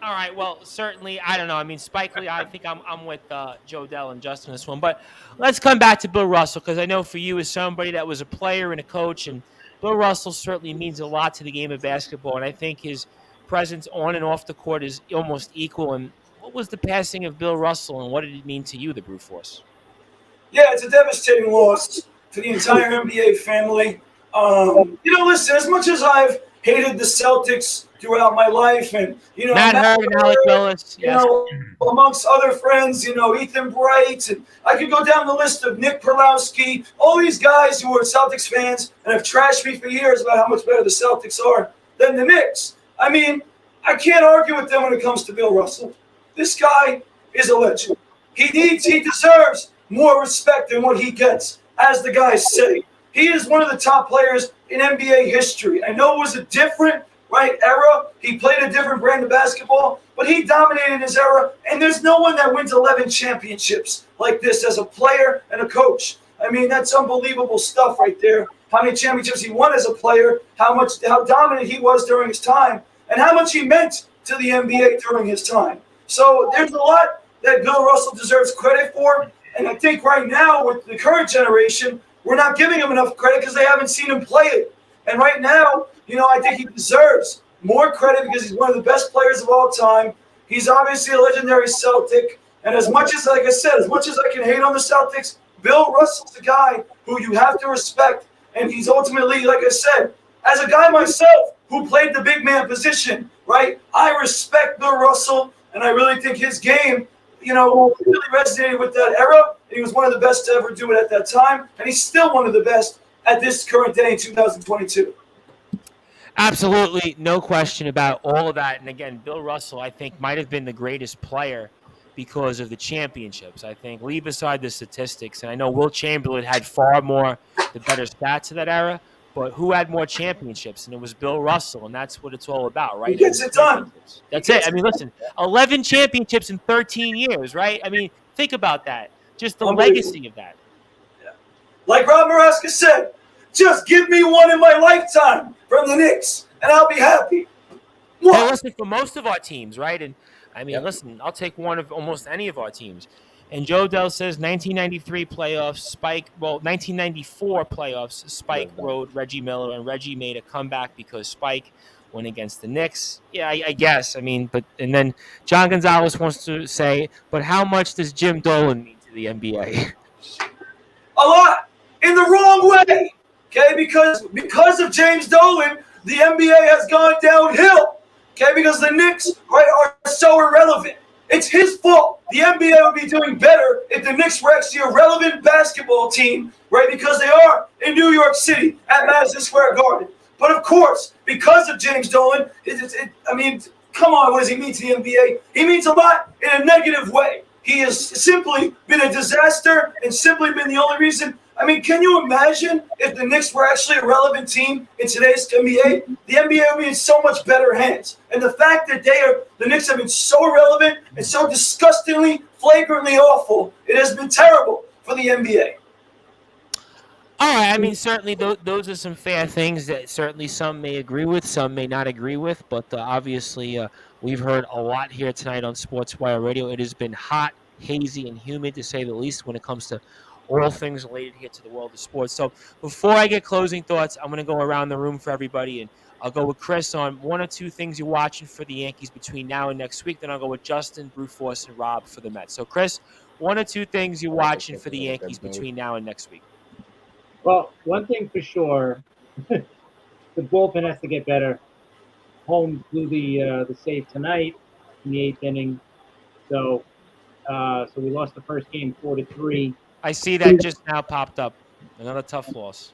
All right, well, certainly, I don't know. I mean, Spike Lee, I think I'm with Joe Dell and Justin on this one. But let's come back to Bill Russell, because I know for you as somebody that was a player and a coach, and Bill Russell certainly means a lot to the game of basketball, and I think his presence on and off the court is almost equal. And what was the passing of Bill Russell, and what did it mean to you, the Brute Force? Yeah, it's a devastating loss to the entire NBA family. Listen, as much as I've hated the Celtics throughout my life, and Matt Hurd and Alec Willis, amongst other friends, Ethan Bright, and I could go down the list of Nick Perlowski, all these guys who are Celtics fans and have trashed me for years about how much better the Celtics are than the Knicks. I mean, I can't argue with them when it comes to Bill Russell. This guy is a legend. He deserves more respect than what he gets, as the guys say. He is one of the top players in NBA history. I know it was a different era. He played a different brand of basketball, but he dominated his era, and there's no one that wins 11 championships like this as a player and a coach. I mean, that's unbelievable stuff right there. How many championships he won as a player, how dominant he was during his time, and how much he meant to the NBA during his time. So there's a lot that Bill Russell deserves credit for, and I think right now with the current generation, we're not giving him enough credit because they haven't seen him play it. And right now, I think he deserves more credit because he's one of the best players of all time. He's obviously a legendary Celtic. And as much as, like I said, as much as I can hate on the Celtics, Bill Russell's a guy who you have to respect. And he's ultimately, like I said, as a guy myself who played the big man position, right? I respect Bill Russell, and I really think his game, really resonated with that era. He was one of the best to ever do it at that time, and he's still one of the best at this current day in 2022. Absolutely, no question about all of that. And again, Bill Russell, I think, might have been the greatest player because of the championships. I think, leave aside the statistics, and I know Wilt Chamberlain had far more the better stats of that era, but who had more championships? And it was Bill Russell, and that's what it's all about, right? He gets it done. That's it. I mean, listen, 11 championships in 13 years, right? I mean, think about that. Just the legacy of that. Yeah. Like Rob Maraska said, just give me one in my lifetime from the Knicks, and I'll be happy. Hey, listen, for most of our teams, right? And I mean, listen, I'll take one of almost any of our teams. And Joe Dell says 1993 playoffs, 1994 playoffs, Spike rode Reggie Miller, and Reggie made a comeback because Spike went against the Knicks. Yeah, I guess. I mean, and then John Gonzalez wants to say, but how much does Jim Dolan mean to the NBA? A lot, in the wrong way. Okay, because of James Dolan, the NBA has gone downhill. Okay, because the Knicks are so irrelevant. It's his fault. The NBA would be doing better if the Knicks were actually a relevant basketball team, right? Because they are in New York City at Madison Square Garden. But of course, because of James Dolan, come on, what does he mean to the NBA? He means a lot in a negative way. He has simply been a disaster and simply been the only reason. I mean, can you imagine if the Knicks were actually a relevant team in today's NBA? The NBA would be in so much better hands. And the fact that the Knicks have been so irrelevant and so disgustingly, flagrantly awful, it has been terrible for the NBA. All right. I mean, certainly those are some fair things that certainly some may agree with, some may not agree with. But obviously, we've heard a lot here tonight on Sportswire Radio. It has been hot, hazy, and humid, to say the least, when it comes to all things related here to the world of sports. So before I get closing thoughts, I'm going to go around the room for everybody, and I'll go with Chris on one or two things you're watching for the Yankees between now and next week. Then I'll go with Justin, Brute Force, and Rob for the Mets. So, Chris, one or two things you're watching for the Yankees between now and next week. Well, one thing for sure, the bullpen has to get better. Holmes blew the save tonight in the 8th inning, so we lost the first game 4-3. I see that just now popped up. Another tough loss.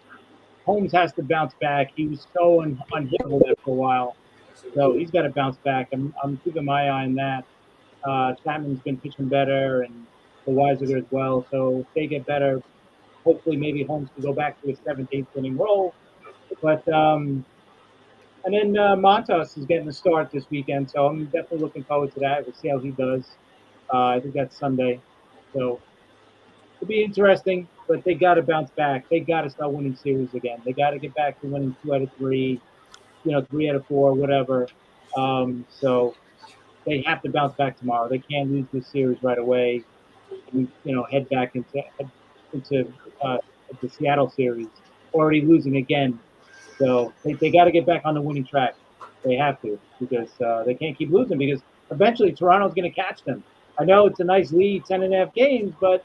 Holmes has to bounce back. He was so unhittable there for a while, so he's got to bounce back. I'm keeping my eye on that. Chapman's been pitching better, and the Weisiger as well. So if they get better, hopefully maybe Holmes can go back to his 7th, 8th inning role. But and then Montas is getting the start this weekend, so I'm definitely looking forward to that. We'll see how he does. I think that's Sunday, so it'll be interesting. But they got to bounce back. They got to start winning series again. They got to get back to winning 2 out of 3, 3 out of 4, whatever. So they have to bounce back tomorrow. They can't lose this series right away. And, head back into the Seattle series, already losing again. So they got to get back on the winning track. They have to, because they can't keep losing, because eventually Toronto's going to catch them. I know it's a nice lead, 10.5 games, but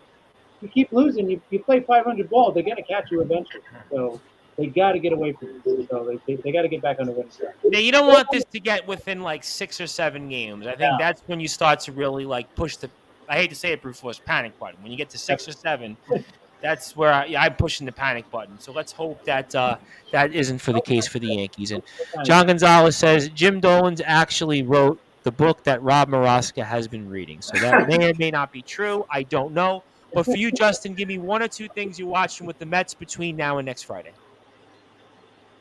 you keep losing, you play 500 balls, they're going to catch you eventually. So they got to get away from this. So they got to get back on the winning track. Now, you don't want this to get within like 6 or 7 games. I think that's when you start to really push the, I hate to say it, Brute Force, panic button. When you get to 6 or 7, that's where I'm pushing the panic button. So let's hope that that isn't for the case for the Yankees. And John Gonzalez says Jim Dolan's actually wrote the book that Rob Maraska has been reading. So that may or may not be true. I don't know. But for you, Justin, give me one or two things you're watching with the Mets between now and next Friday.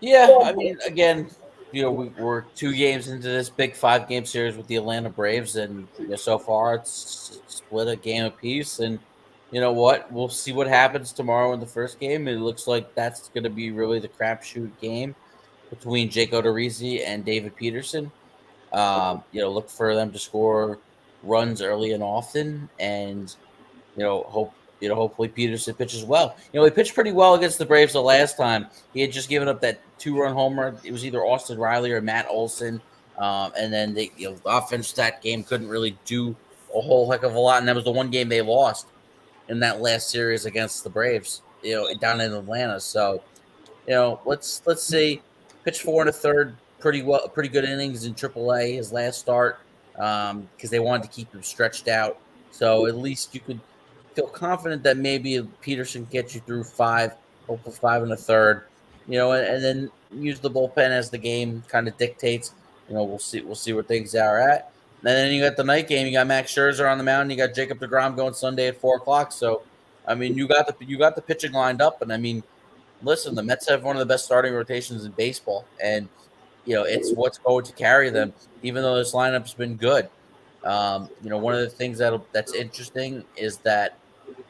Yeah, I mean, again, we're 2 games into this big 5-game series with the Atlanta Braves, and so far it's split a game apiece. And you know what? We'll see what happens tomorrow in the first game. It looks like that's going to be really the crapshoot game between Jake Odorizzi and David Peterson. Look for them to score runs early and often, and hopefully Peterson pitches well. He pitched pretty well against the Braves the last time. He had just given up that 2-run homer. It was either Austin Riley or Matt Olson, and then the offense that game couldn't really do a whole heck of a lot, and that was the one game they lost in that last series against the Braves, down in Atlanta. So, let's see. Pitched 4 1/3, pretty good innings in AAA his last start, because they wanted to keep him stretched out. So at least you could feel confident that maybe Peterson can get you through 5, hopefully 5 1/3, and then use the bullpen as the game kind of dictates. We'll see where things are at. And then you got the night game. You got Max Scherzer on the mound. You got Jacob deGrom going Sunday at 4:00. So, I mean, you got the pitching lined up. And I mean, listen, the Mets have one of the best starting rotations in baseball, and it's what's going to carry them. Even though this lineup's been good, one of the things that's interesting is that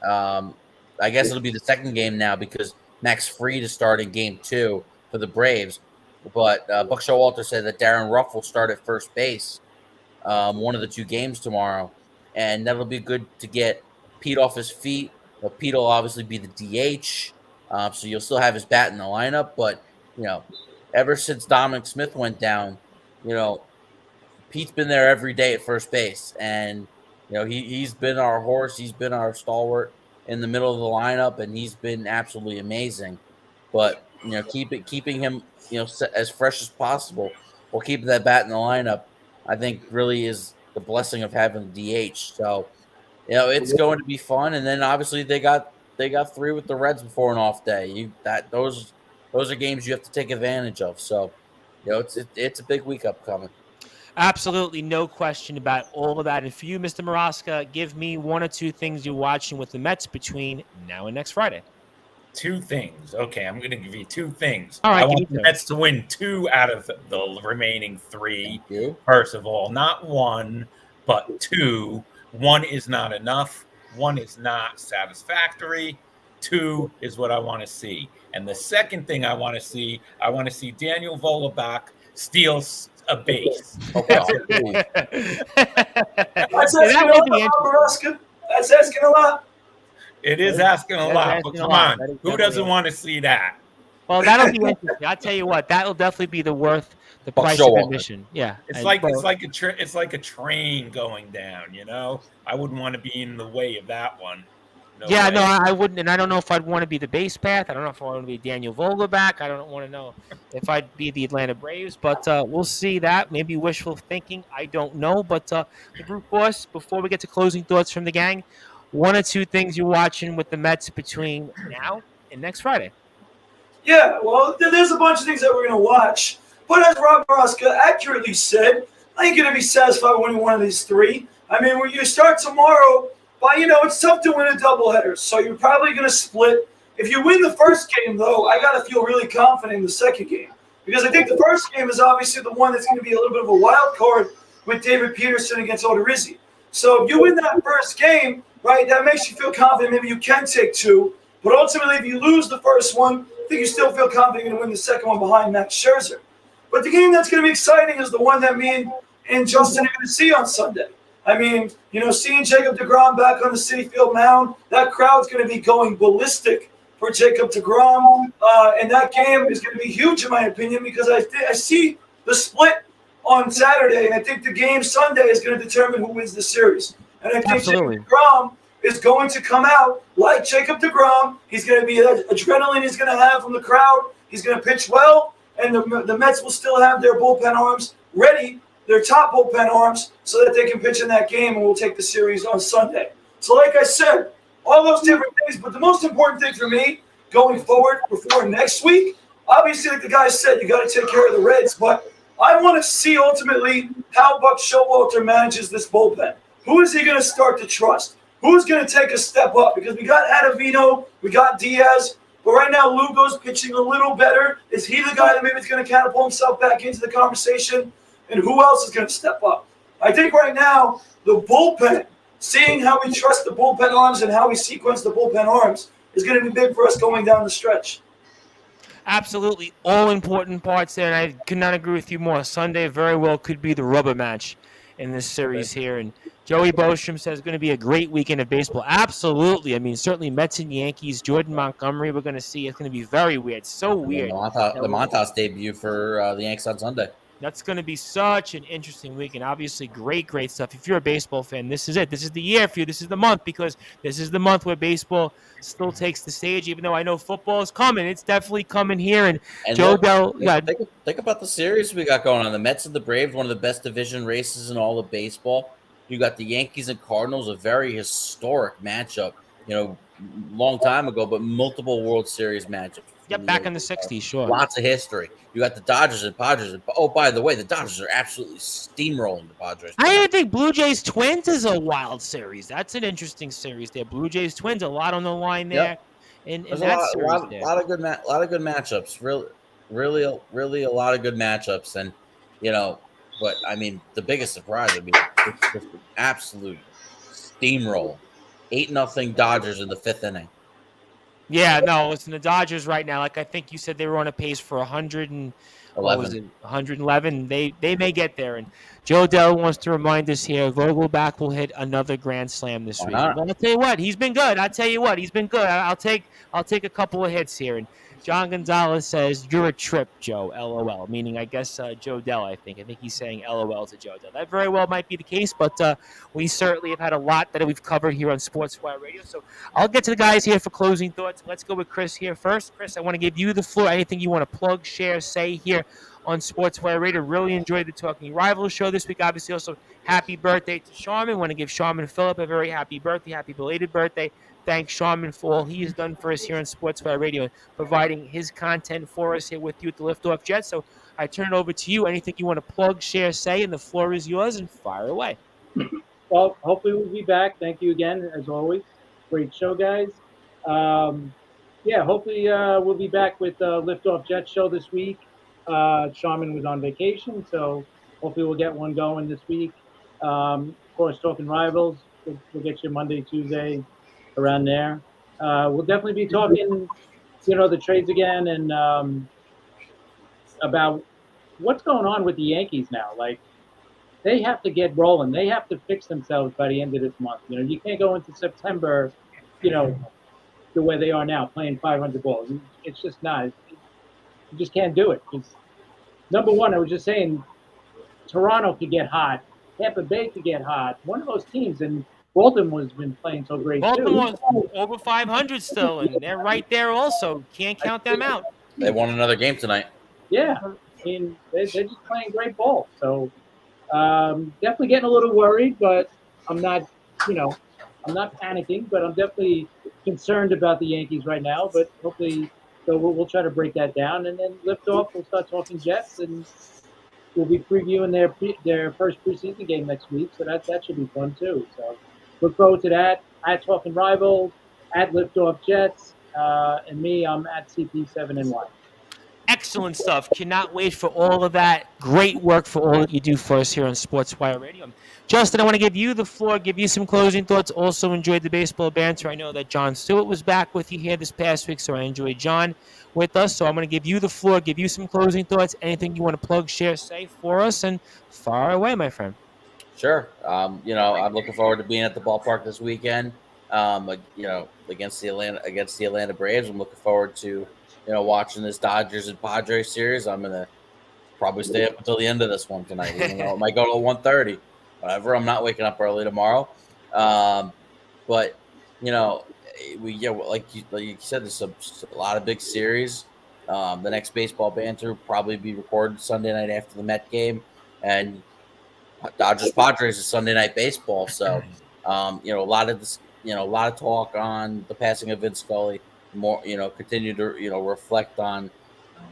I guess it'll be the second game now because Max Fried is starting game 2 for the Braves. But Buck Showalter said that Darren Ruff will start at first base one of the 2 games tomorrow, and that'll be good to get Pete off his feet. Pete will obviously be the DH, so you'll still have his bat in the lineup. But ever since Dominic Smith went down, Pete's been there every day at first base, and he's been our horse. He's been our stalwart in the middle of the lineup, and he's been absolutely amazing. But keeping him as fresh as possible or keeping that bat in the lineup, I think really is the blessing of having the DH. So it's going to be fun. And then obviously they got 3 with the Reds before an off day. Those are games you have to take advantage of. So it's a big week upcoming. Absolutely, no question about all of that. And for you, Mr. Maraska, give me 1 or 2 things you're watching with the Mets between now and next Friday. 2 things. Okay, I'm going to give you 2 things. All right, I want the Mets to win 2 out of the remaining 3. First of all, not 1, but 2. 1 is not enough. 1 is not satisfactory. 2 is what I want to see. And the second thing I want to see Daniel Vogelbach steal a base. Okay. That's asking a lot, Nebraska. That's asking a lot. It is asking a lot, but come on. Who doesn't want to see that? Well, that'll be interesting. I'll tell you what, that'll definitely be the price of admission. Yeah. It's like a train going down, I wouldn't want to be in the way of that one. No, I wouldn't, and I don't know if I'd want to be the base path. I don't know if I want to be Daniel Vogelbach. I don't want to know if I'd be the Atlanta Braves, but we'll see that. Maybe wishful thinking. I don't know, but the brute force. Before we get to closing thoughts from the gang, 1 or 2 things you're watching with the Mets between now and next Friday. Yeah, well, there's a bunch of things that we're going to watch, but as Rob Maraska accurately said, I ain't going to be satisfied winning one of these 3. I mean, when you start tomorrow. But, it's tough to win a doubleheader, so you're probably going to split. If you win the first game, though, I got to feel really confident in the second game because I think the first game is obviously the one that's going to be a little bit of a wild card with David Peterson against Odorizzi. So if you win that first game, right, that makes you feel confident. Maybe you can take 2. But ultimately, if you lose the first one, I think you still feel confident you're going to win the second one behind Max Scherzer. But the game that's going to be exciting is the one that me and Justin are going to see on Sunday. I mean, seeing Jacob deGrom back on the Citi Field mound, that crowd's going to be going ballistic for Jacob deGrom. And that game is going to be huge, in my opinion, because I see the split on Saturday, and I think the game Sunday is going to determine who wins the series. And I think Jacob deGrom is going to come out like Jacob deGrom. He's going to be adrenaline he's going to have from the crowd. He's going to pitch well, and the Mets will still have their bullpen arms ready, their top bullpen arms, so that they can pitch in that game, and we'll take the series on Sunday. So like I said, all those different things, but the most important thing for me going forward before next week, obviously like the guy said, you got to take care of the Reds, but I want to see ultimately how Buck Showalter manages this bullpen. Who is he going to start to trust? Who's going to take a step up? Because we got Adavino, we got Diaz, but right now Lugo's pitching a little better. Is he the guy that maybe is going to catapult himself back into the conversation? And who else is going to step up? I think right now the bullpen, seeing how we trust the bullpen arms and how we sequence the bullpen arms, is going to be big for us going down the stretch. Absolutely, all important parts there, and I could not agree with you more. Sunday very well could be the rubber match in this series here. And Joey Bostrom says it's going to be a great weekend of baseball. Absolutely. I mean, certainly Mets and Yankees, Jordan Montgomery, we're going to see. It's going to be very weird. So weird. The Montas debut for the Yankees on Sunday. That's going to be such an interesting week, and obviously great stuff. If you're a baseball fan, this is it. This is the year for you. This is the month, because this is the month where baseball still takes the stage, even though I know football is coming. It's definitely coming here. And Joe Bell, think about the series we got going on. The Mets and the Braves, one of the best division races in all of baseball. You got the Yankees and Cardinals, a very historic matchup, long time ago, but multiple World Series matchups. Yep, back in the 60s, sure. Lots of history. You got the Dodgers and Padres. Oh, by the way, the Dodgers are absolutely steamrolling the Padres. I even think Blue Jays Twins is a wild series. That's an interesting series there. Blue Jays Twins, a lot on the line there. Yep. A lot of good matchups. Really a lot of good matchups. And, but I mean, the biggest surprise, it's just an absolute steamroll. 8-0 Dodgers in the 5th inning. Yeah, no, listen, the Dodgers right now, like I think you said, they were on a pace for 111. They may get there. And Joe Dell wants to remind us here, Vogelbach will hit another grand slam this week. Well, I'll tell you what, he's been good. I'll take a couple of hits here. And John Gonzalez says, "You're a trip, Joe, LOL," meaning I guess Joe Dell, I think he's saying LOL to Joe Dell. That very well might be the case, but we certainly have had a lot that we've covered here on Sportswire Radio. So I'll get to the guys here for closing thoughts. Let's go with Chris here first. Chris, I want to give you the floor. Anything you want to plug, share, say here on Sportswire Radio. Really enjoyed the Talking Rivals show this week. Obviously, also happy birthday to Sharman. Want to give Sharman Phillip a very happy birthday, happy belated birthday. Thanks, Sharman, for all he has done for us here on Sportswire Radio, providing his content for us here with you at the Liftoff Jets. So I turn it over to you. Anything you want to plug, share, say, and the floor is yours, and fire away. Well, hopefully we'll be back. Thank you again, as always. Great show, guys. Hopefully we'll be back with the Liftoff Jets show this week. Sharman was on vacation, so hopefully we'll get one going this week. Of course, Talking Rivals, we'll get you Monday, Tuesday, around there. We'll definitely be talking, the trades again, and about what's going on with the Yankees now. Like, they have to get rolling. They have to fix themselves by the end of this month. You can't go into September, the way they are now, playing 500 balls. It's just not. You just can't do it. It's, number one, I was just saying, Toronto could get hot. Tampa Bay could get hot. One of those teams, and Baltimore's been playing so great, Baltimore's over 500 still, and they're right there also. Can't count them out. They won another game tonight. Yeah. I mean, they're just playing great ball. So definitely getting a little worried, but I'm not, I'm not panicking, but I'm definitely concerned about the Yankees right now. But hopefully, we'll try to break that down, and then lift off. We'll start talking Jets, and we'll be previewing their first preseason game next week. So that should be fun too. So look forward to that. At Talking Rivals, at Liftoff Jets, and me, I'm at CP7NY. Excellent stuff. Cannot wait for all of that. Great work for all that you do for us here on Sportswire Radio. Justin, I want to give you the floor, give you some closing thoughts. Also enjoyed the baseball banter. I know that John Stewart was back with you here this past week, so I enjoyed John with us. So I'm going to give you the floor, give you some closing thoughts. Anything you want to plug, share, say for us, and far away, my friend. Sure. I'm looking forward to being at the ballpark this weekend. Against the Atlanta Braves. I'm looking forward to watching this Dodgers and Padres series. I'm gonna probably stay up until the end of this one tonight. Even though it might go to 1:30. Whatever. I'm not waking up early tomorrow. Like you said, there's a lot of big series. The next baseball banter will probably be recorded Sunday night after the Met game, and Dodgers Padres is Sunday night baseball. So, a lot of talk on the passing of Vin Scully. More, continue to reflect on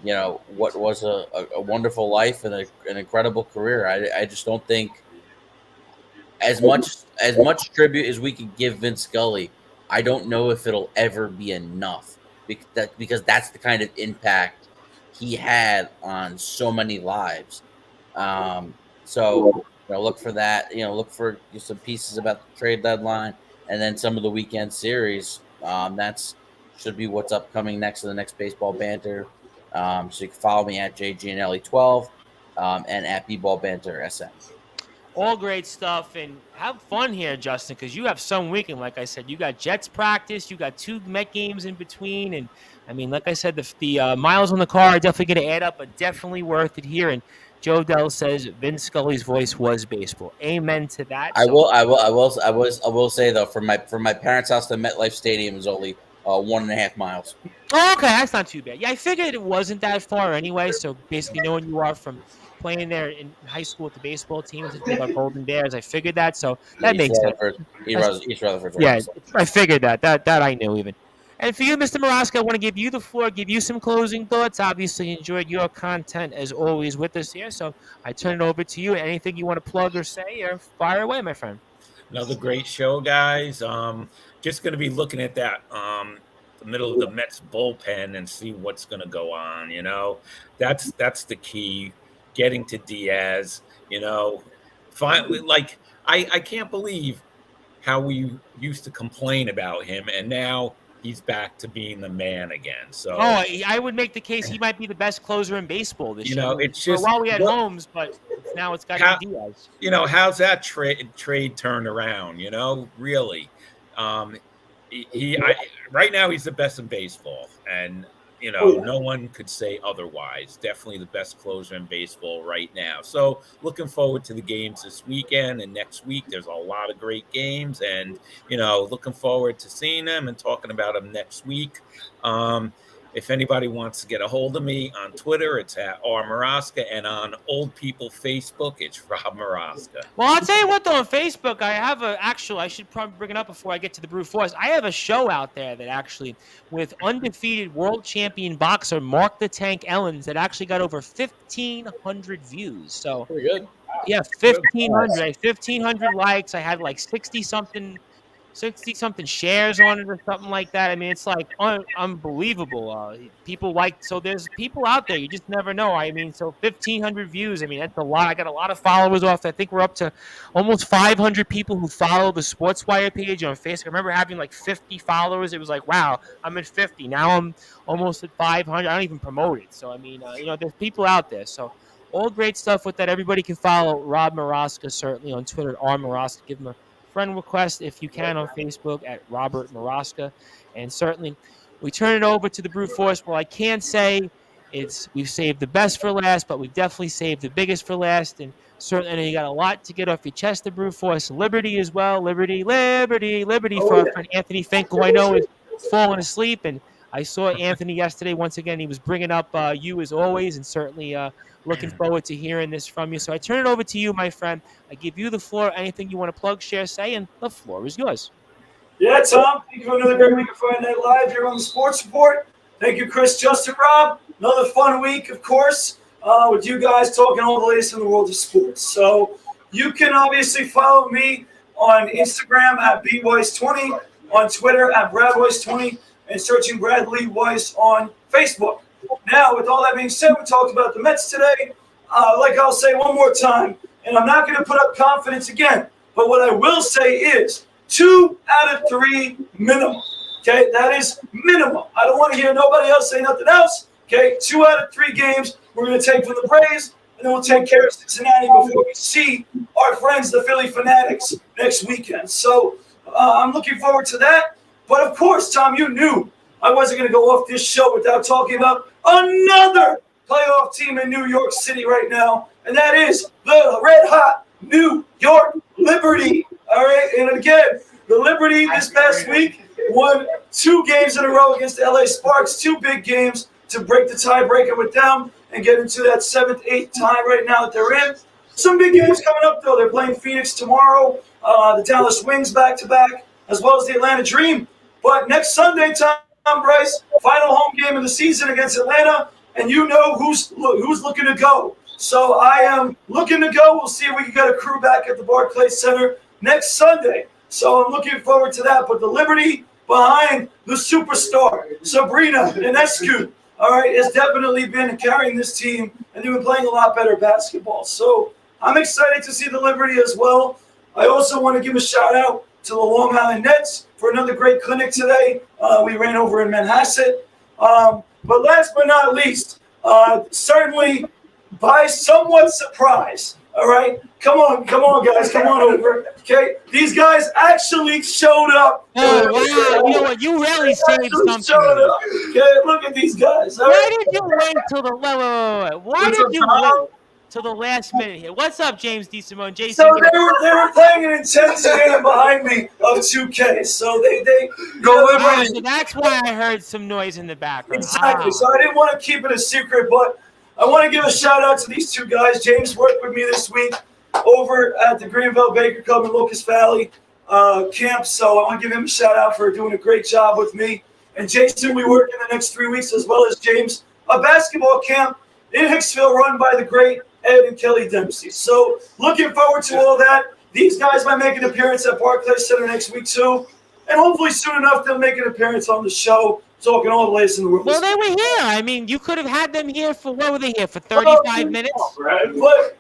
what was a wonderful life and an incredible career. I just don't think as much tribute as we could give Vin Scully, I don't know if it'll ever be enough because that's the kind of impact he had on so many lives. So look for that. Look for some pieces about the trade deadline and then some of the weekend series. That's should be what's upcoming next to the next baseball banter. So you can follow me at JGNLE12 and at BBallBanterSM. All great stuff, and have fun here, Justin, because you have some weekend. Like I said, you got Jets practice, you got 2 Met games in between, and I mean, like I said, the miles on the car are definitely going to add up, but definitely worth it here. And Joe Dell says Vin Scully's voice was baseball. Amen to that. I will say though, from my parents' house to MetLife Stadium is only 1.5 miles. Oh, okay, that's not too bad. Yeah, I figured it wasn't that far anyway. So basically, knowing you are from playing there in high school with the baseball teams and about Golden Bears, I figured that. So that makes sense. East Rutherford. Yeah, I figured that. That I knew even. And for you, Mr. Maraska, I want to give you the floor, give you some closing thoughts. Obviously, enjoyed your content as always with us here. So I turn it over to you. Anything you want to plug or say, or fire away, my friend. Another great show, guys. Just going to be looking at that the middle of the Mets bullpen and see what's going to go on. That's the key. Getting to Diaz. Finally, like I can't believe how we used to complain about him, and now he's back to being the man again. So, I would make the case he might be the best closer in baseball this year. It's just for a while we had Holmes, but now it's got to be Diaz. How's that trade turned around? Really, right now he's the best in baseball, and no one could say otherwise. Definitely the best closer in baseball right now. So looking forward to the games this weekend and next week. There's a lot of great games, and looking forward to seeing them and talking about them next week. If anybody wants to get a hold of me on Twitter, it's at @RMaraska, and on Old People Facebook, it's Rob Maraska. Well, I'll tell you what, though, on Facebook, I have I should probably bring it up before I get to the Brew Force. I have a show out there that actually, with undefeated world champion boxer Mark the Tank Ellens, that actually got over 1,500 views. So, pretty good. Yeah, 1,500. I had 1,500 likes. I had like 60-something shares on it or something like that. I mean, it's like unbelievable. People so there's people out there. You just never know. I mean, so 1,500 views. I mean, that's a lot. I got a lot of followers off. I think we're up to almost 500 people who follow the Sportswire page on Facebook. I remember having like 50 followers. It was like, wow, I'm at 50. Now I'm almost at 500. I don't even promote it. So, I mean, there's people out there. So, all great stuff with that. Everybody can follow Rob Maraska, certainly on Twitter at @RMaraska. Give him a friend request if you can on Facebook at Robert Maraska. And certainly we turn it over to the Brute Force. Well, I can't say we've saved the best for last, but we've definitely saved the biggest for last. And certainly you got a lot to get off your chest, the Brute Force. Liberty as well. Liberty for our friend Anthony Fink, who I know is falling asleep. And I saw Anthony yesterday. Once again, he was bringing up you as always, and certainly looking forward to hearing this from you. So I turn it over to you, my friend. I give you the floor. Anything you want to plug, share, say, and the floor is yours. Yeah, Tom, thank you for another great week of Friday Night Live here on the Sports Report. Thank you, Chris, Justin, Rob. Another fun week, of course, with you guys talking all the latest in the world of sports. So you can obviously follow me on Instagram at bweiss20, on Twitter at bradweiss20, and searching Bradley Weiss on Facebook. Now, with all that being said, we talked about the Mets today. Like I'll say one more time, and I'm not going to put up confidence again, but what I will say is 2 out of 3 minimum. Okay, that is minimum. I don't want to hear nobody else say nothing else. Okay, 2 out of 3 games we're going to take from the Braves, and then we'll take care of Cincinnati before we see our friends, the Philly Fanatics, next weekend. So I'm looking forward to that. But, of course, Tom, you knew I wasn't going to go off this show without talking about another playoff team in New York City right now, and that is the red-hot New York Liberty. All right, and again, the Liberty this past week won 2 games in a row against the LA Sparks, 2 big games to break the tiebreaker with them and get into that 7th, 8th tie right now that they're in. Some big games coming up, though. They're playing Phoenix tomorrow, the Dallas Wings back-to-back, as well as the Atlanta Dream. But next Sunday, Tom Bryce, final home game of the season against Atlanta, and you know who's looking to go. So I am looking to go. We'll see if we can get a crew back at the Barclays Center next Sunday. So I'm looking forward to that. But the Liberty behind the superstar, Sabrina Ionescu, all right, has definitely been carrying this team, and they've been playing a lot better basketball. So I'm excited to see the Liberty as well. I also want to give a shout out to the Long Island Nets for another great clinic today. We ran over in Manhasset. But last but not least, certainly by somewhat surprise, all right? Come on, guys. Come on over, okay? These guys actually showed up. Oh, wow. You know what? You really saved something. Showed up, okay? Look at these guys. All Why right? did you wait till the wait? Why did you wait till the last minute here? What's up, James DeSimone? Jason. So they were playing an intense game behind me of 2K. So they So that's why I heard some noise in the background. Exactly. So I didn't want to keep it a secret, but I want to give a shout out to these two guys. James worked with me this week over at the Greenville Baker Club in Locust Valley camp. So I want to give him a shout out for doing a great job with me. And Jason, we work in the next 3 weeks, as well as James, a basketball camp in Hicksville run by the great Ed and Kelly Dempsey. So looking forward to all that. These guys might make an appearance at Barclays Center next week too. And hopefully soon enough they'll make an appearance on the show, talking all the latest in the world. Well, they were here. I mean, you could have had them here for, what were they here, for 35 minutes? Right. But,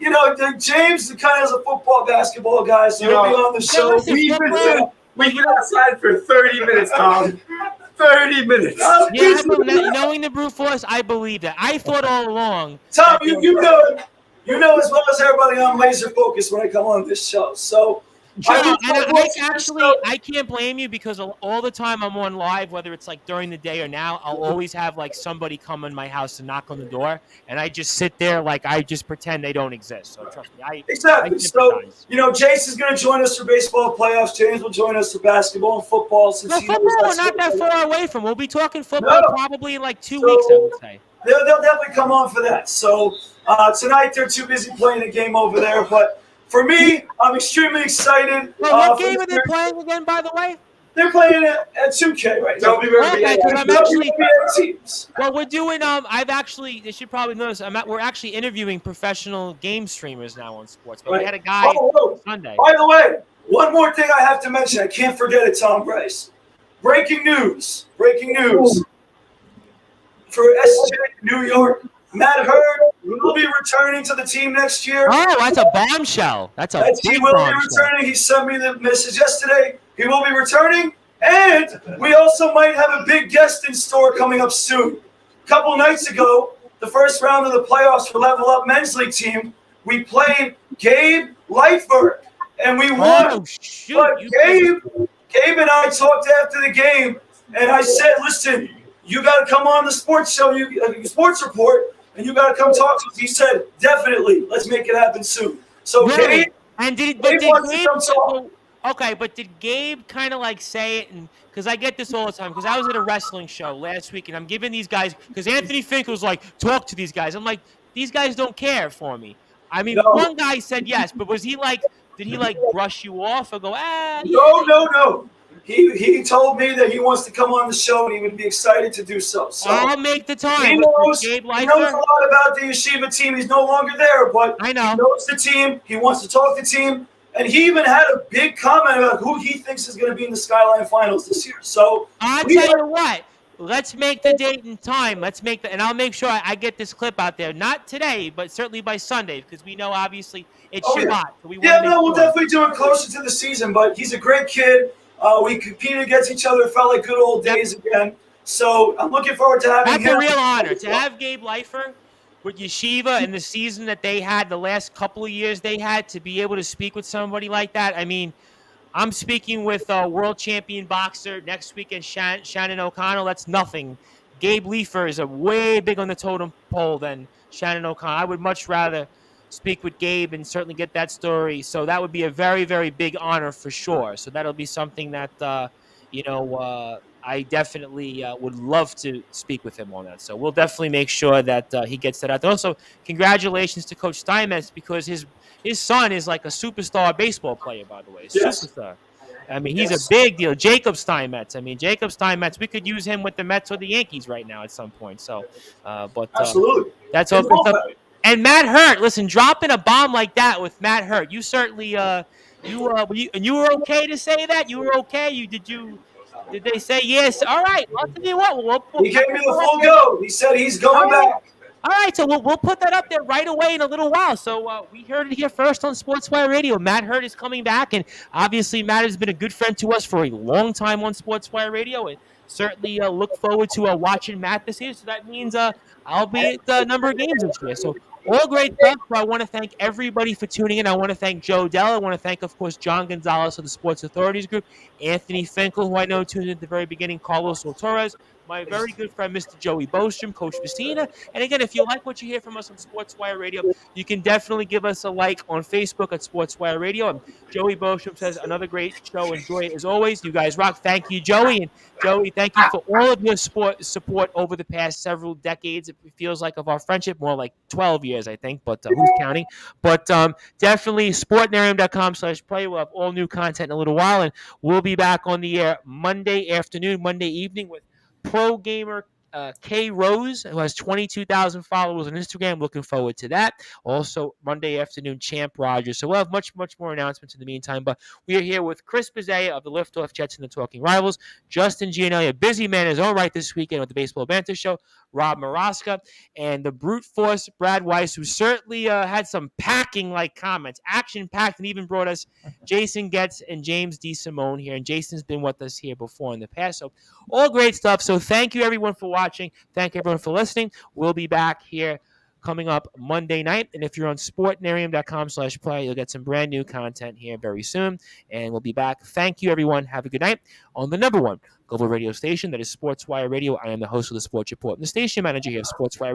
James kind of is a football, basketball guy, so he'll be on the show. We've been outside for 30 minutes, Tom. 30 minutes. Yeah, knowing the brute force, I believe that. I thought all along. Tom, you know as well as everybody, I'm laser focused when I come on this show. So I can't blame you, because all the time I'm on live, whether it's like during the day or now, I'll always have like somebody come in my house and knock on the door, and I just sit there like I just pretend they don't exist. So trust me, exactly. So Jace is going to join us for baseball playoffs. James will join us for basketball and football. Football, we're not that far away from. We'll be talking football probably in like 2 weeks, I would say. They'll definitely come on for that. So tonight they're too busy playing a game over there, but. For me, I'm extremely excited. What game are they playing again, by the way? They're playing at 2K right now. Well, we're doing. You should probably notice. We're actually interviewing professional game streamers now on Sports. But we had a guy Sunday. By the way, one more thing I have to mention. I can't forget it, Tom Bryce. Breaking news. For SJ New York. Matt Hurd will be returning to the team next year. Oh, that's a bombshell. He will be returning. He sent me the message yesterday. He will be returning. And we also might have a big guest in store coming up soon. A couple nights ago, the first round of the playoffs for Level Up Men's League team, we played Gabe Lightberg, and we won. Oh, shoot. But Gabe and I talked after the game, and I said, listen, you got to come on the sports show, sports report, and you got to come talk to us. He said, definitely. Let's make it happen soon. So really? Gabe, and did Gabe wants to come talk. Okay, but did Gabe kind of like say it? And because I get this all the time, because I was at a wrestling show last week, and I'm giving these guys, because Anthony Fink was like, talk to these guys. I'm like, these guys don't care for me. I mean, one guy said yes, but was he like, did he like brush you off or go, No. He told me that he wants to come on the show, and he would be excited to do so. So I'll make the time. He knows a lot about the Yeshiva team. He's no longer there, but I know. He knows the team. He wants to talk to the team. And he even had a big comment about who he thinks is going to be in the Skyline Finals this year. So I'll tell you what. Let's make the date and time. And I'll make sure I get this clip out there. Not today, but certainly by Sunday, because we know obviously it's Shabbat. Yeah. So We'll definitely do it closer to the season. But he's a great kid. We competed against each other. It felt like good old days again. So I'm looking forward to having him. That's a real honor to have Gabe Leifer with Yeshiva and the season that they had, the last couple of years they had, to be able to speak with somebody like that. I mean, I'm speaking with a world champion boxer next weekend, Shannon O'Connell. That's nothing. Gabe Leifer is way big on the totem pole than Shannon O'Connell. I would much rather speak with Gabe and certainly get that story. So that would be a very, very big honor for sure. So that'll be something that, I definitely would love to speak with him on that. So we'll definitely make sure that he gets that out there. Also, congratulations to Coach Steinmetz, because his son is like a superstar baseball player, by the way. Yes. Superstar. I mean, he's a big deal. Jacob Steinmetz. I mean, Jacob Steinmetz, we could use him with the Mets or the Yankees right now at some point. So, Absolutely. That's all good stuff. And Matt Hurt, listen, dropping a bomb like that with Matt Hurt, you certainly, you were okay to say that? You were okay? Did they say yes? All right. I'll tell you what. He gave me the full go. He said he's going back. All right, so we'll put that up there right away in a little while. So we heard it here first on Sportswire Radio. Matt Hurt is coming back, and obviously Matt has been a good friend to us for a long time on Sportswire Radio, and certainly look forward to watching Matt this year. So that means I'll be at a number of games this year. So all great stuff. I want to thank everybody for tuning in. I want to thank Joe Dell. I want to thank, of course, John Gonzalez of the Sports Authorities Group, Anthony Finkel, who I know tuned in at the very beginning, Carlos Torres, my very good friend, Mr. Joey Bostrom, Coach Messina. And again, if you like what you hear from us on Sportswire Radio, you can definitely give us a like on Facebook at Sportswire Radio. And Joey Bostrom says, another great show. Enjoy it as always. You guys rock. Thank you, Joey. And Joey, thank you for all of your support over the past several decades. It feels like of our friendship, more like 12 years, I think, but who's counting? But definitely sportnarium.com/play. We'll have all new content in a little while, and we'll be back on the air Monday afternoon, Monday evening with Pro Gamer K Rose, who has 22,000 followers on Instagram. Looking forward to that. Also, Monday afternoon, Champ Rogers. So we'll have much more announcements in the meantime. But we are here with Chris Bizet of the Liftoff Jets and the Talking Rivals, Justin Gianelli, a busy man in his own right this weekend with the Baseball Banter Show, Rob Maraska, and the brute force Brad Weiss, who certainly had some packing-like comments, action-packed, and even brought us Jason Getz and James DeSimone here. And Jason's been with us here before in the past. So all great stuff. So thank you, everyone, for watching. Thank you, everyone, for listening. We'll be back here coming up Monday night. And if you're on sportnarium.com/play, you'll get some brand new content here very soon. And we'll be back. Thank you, everyone. Have a good night on the number one global radio station that is Sportswire Radio. I am the host of the Sports Report and the station manager here of Sportswire Radio.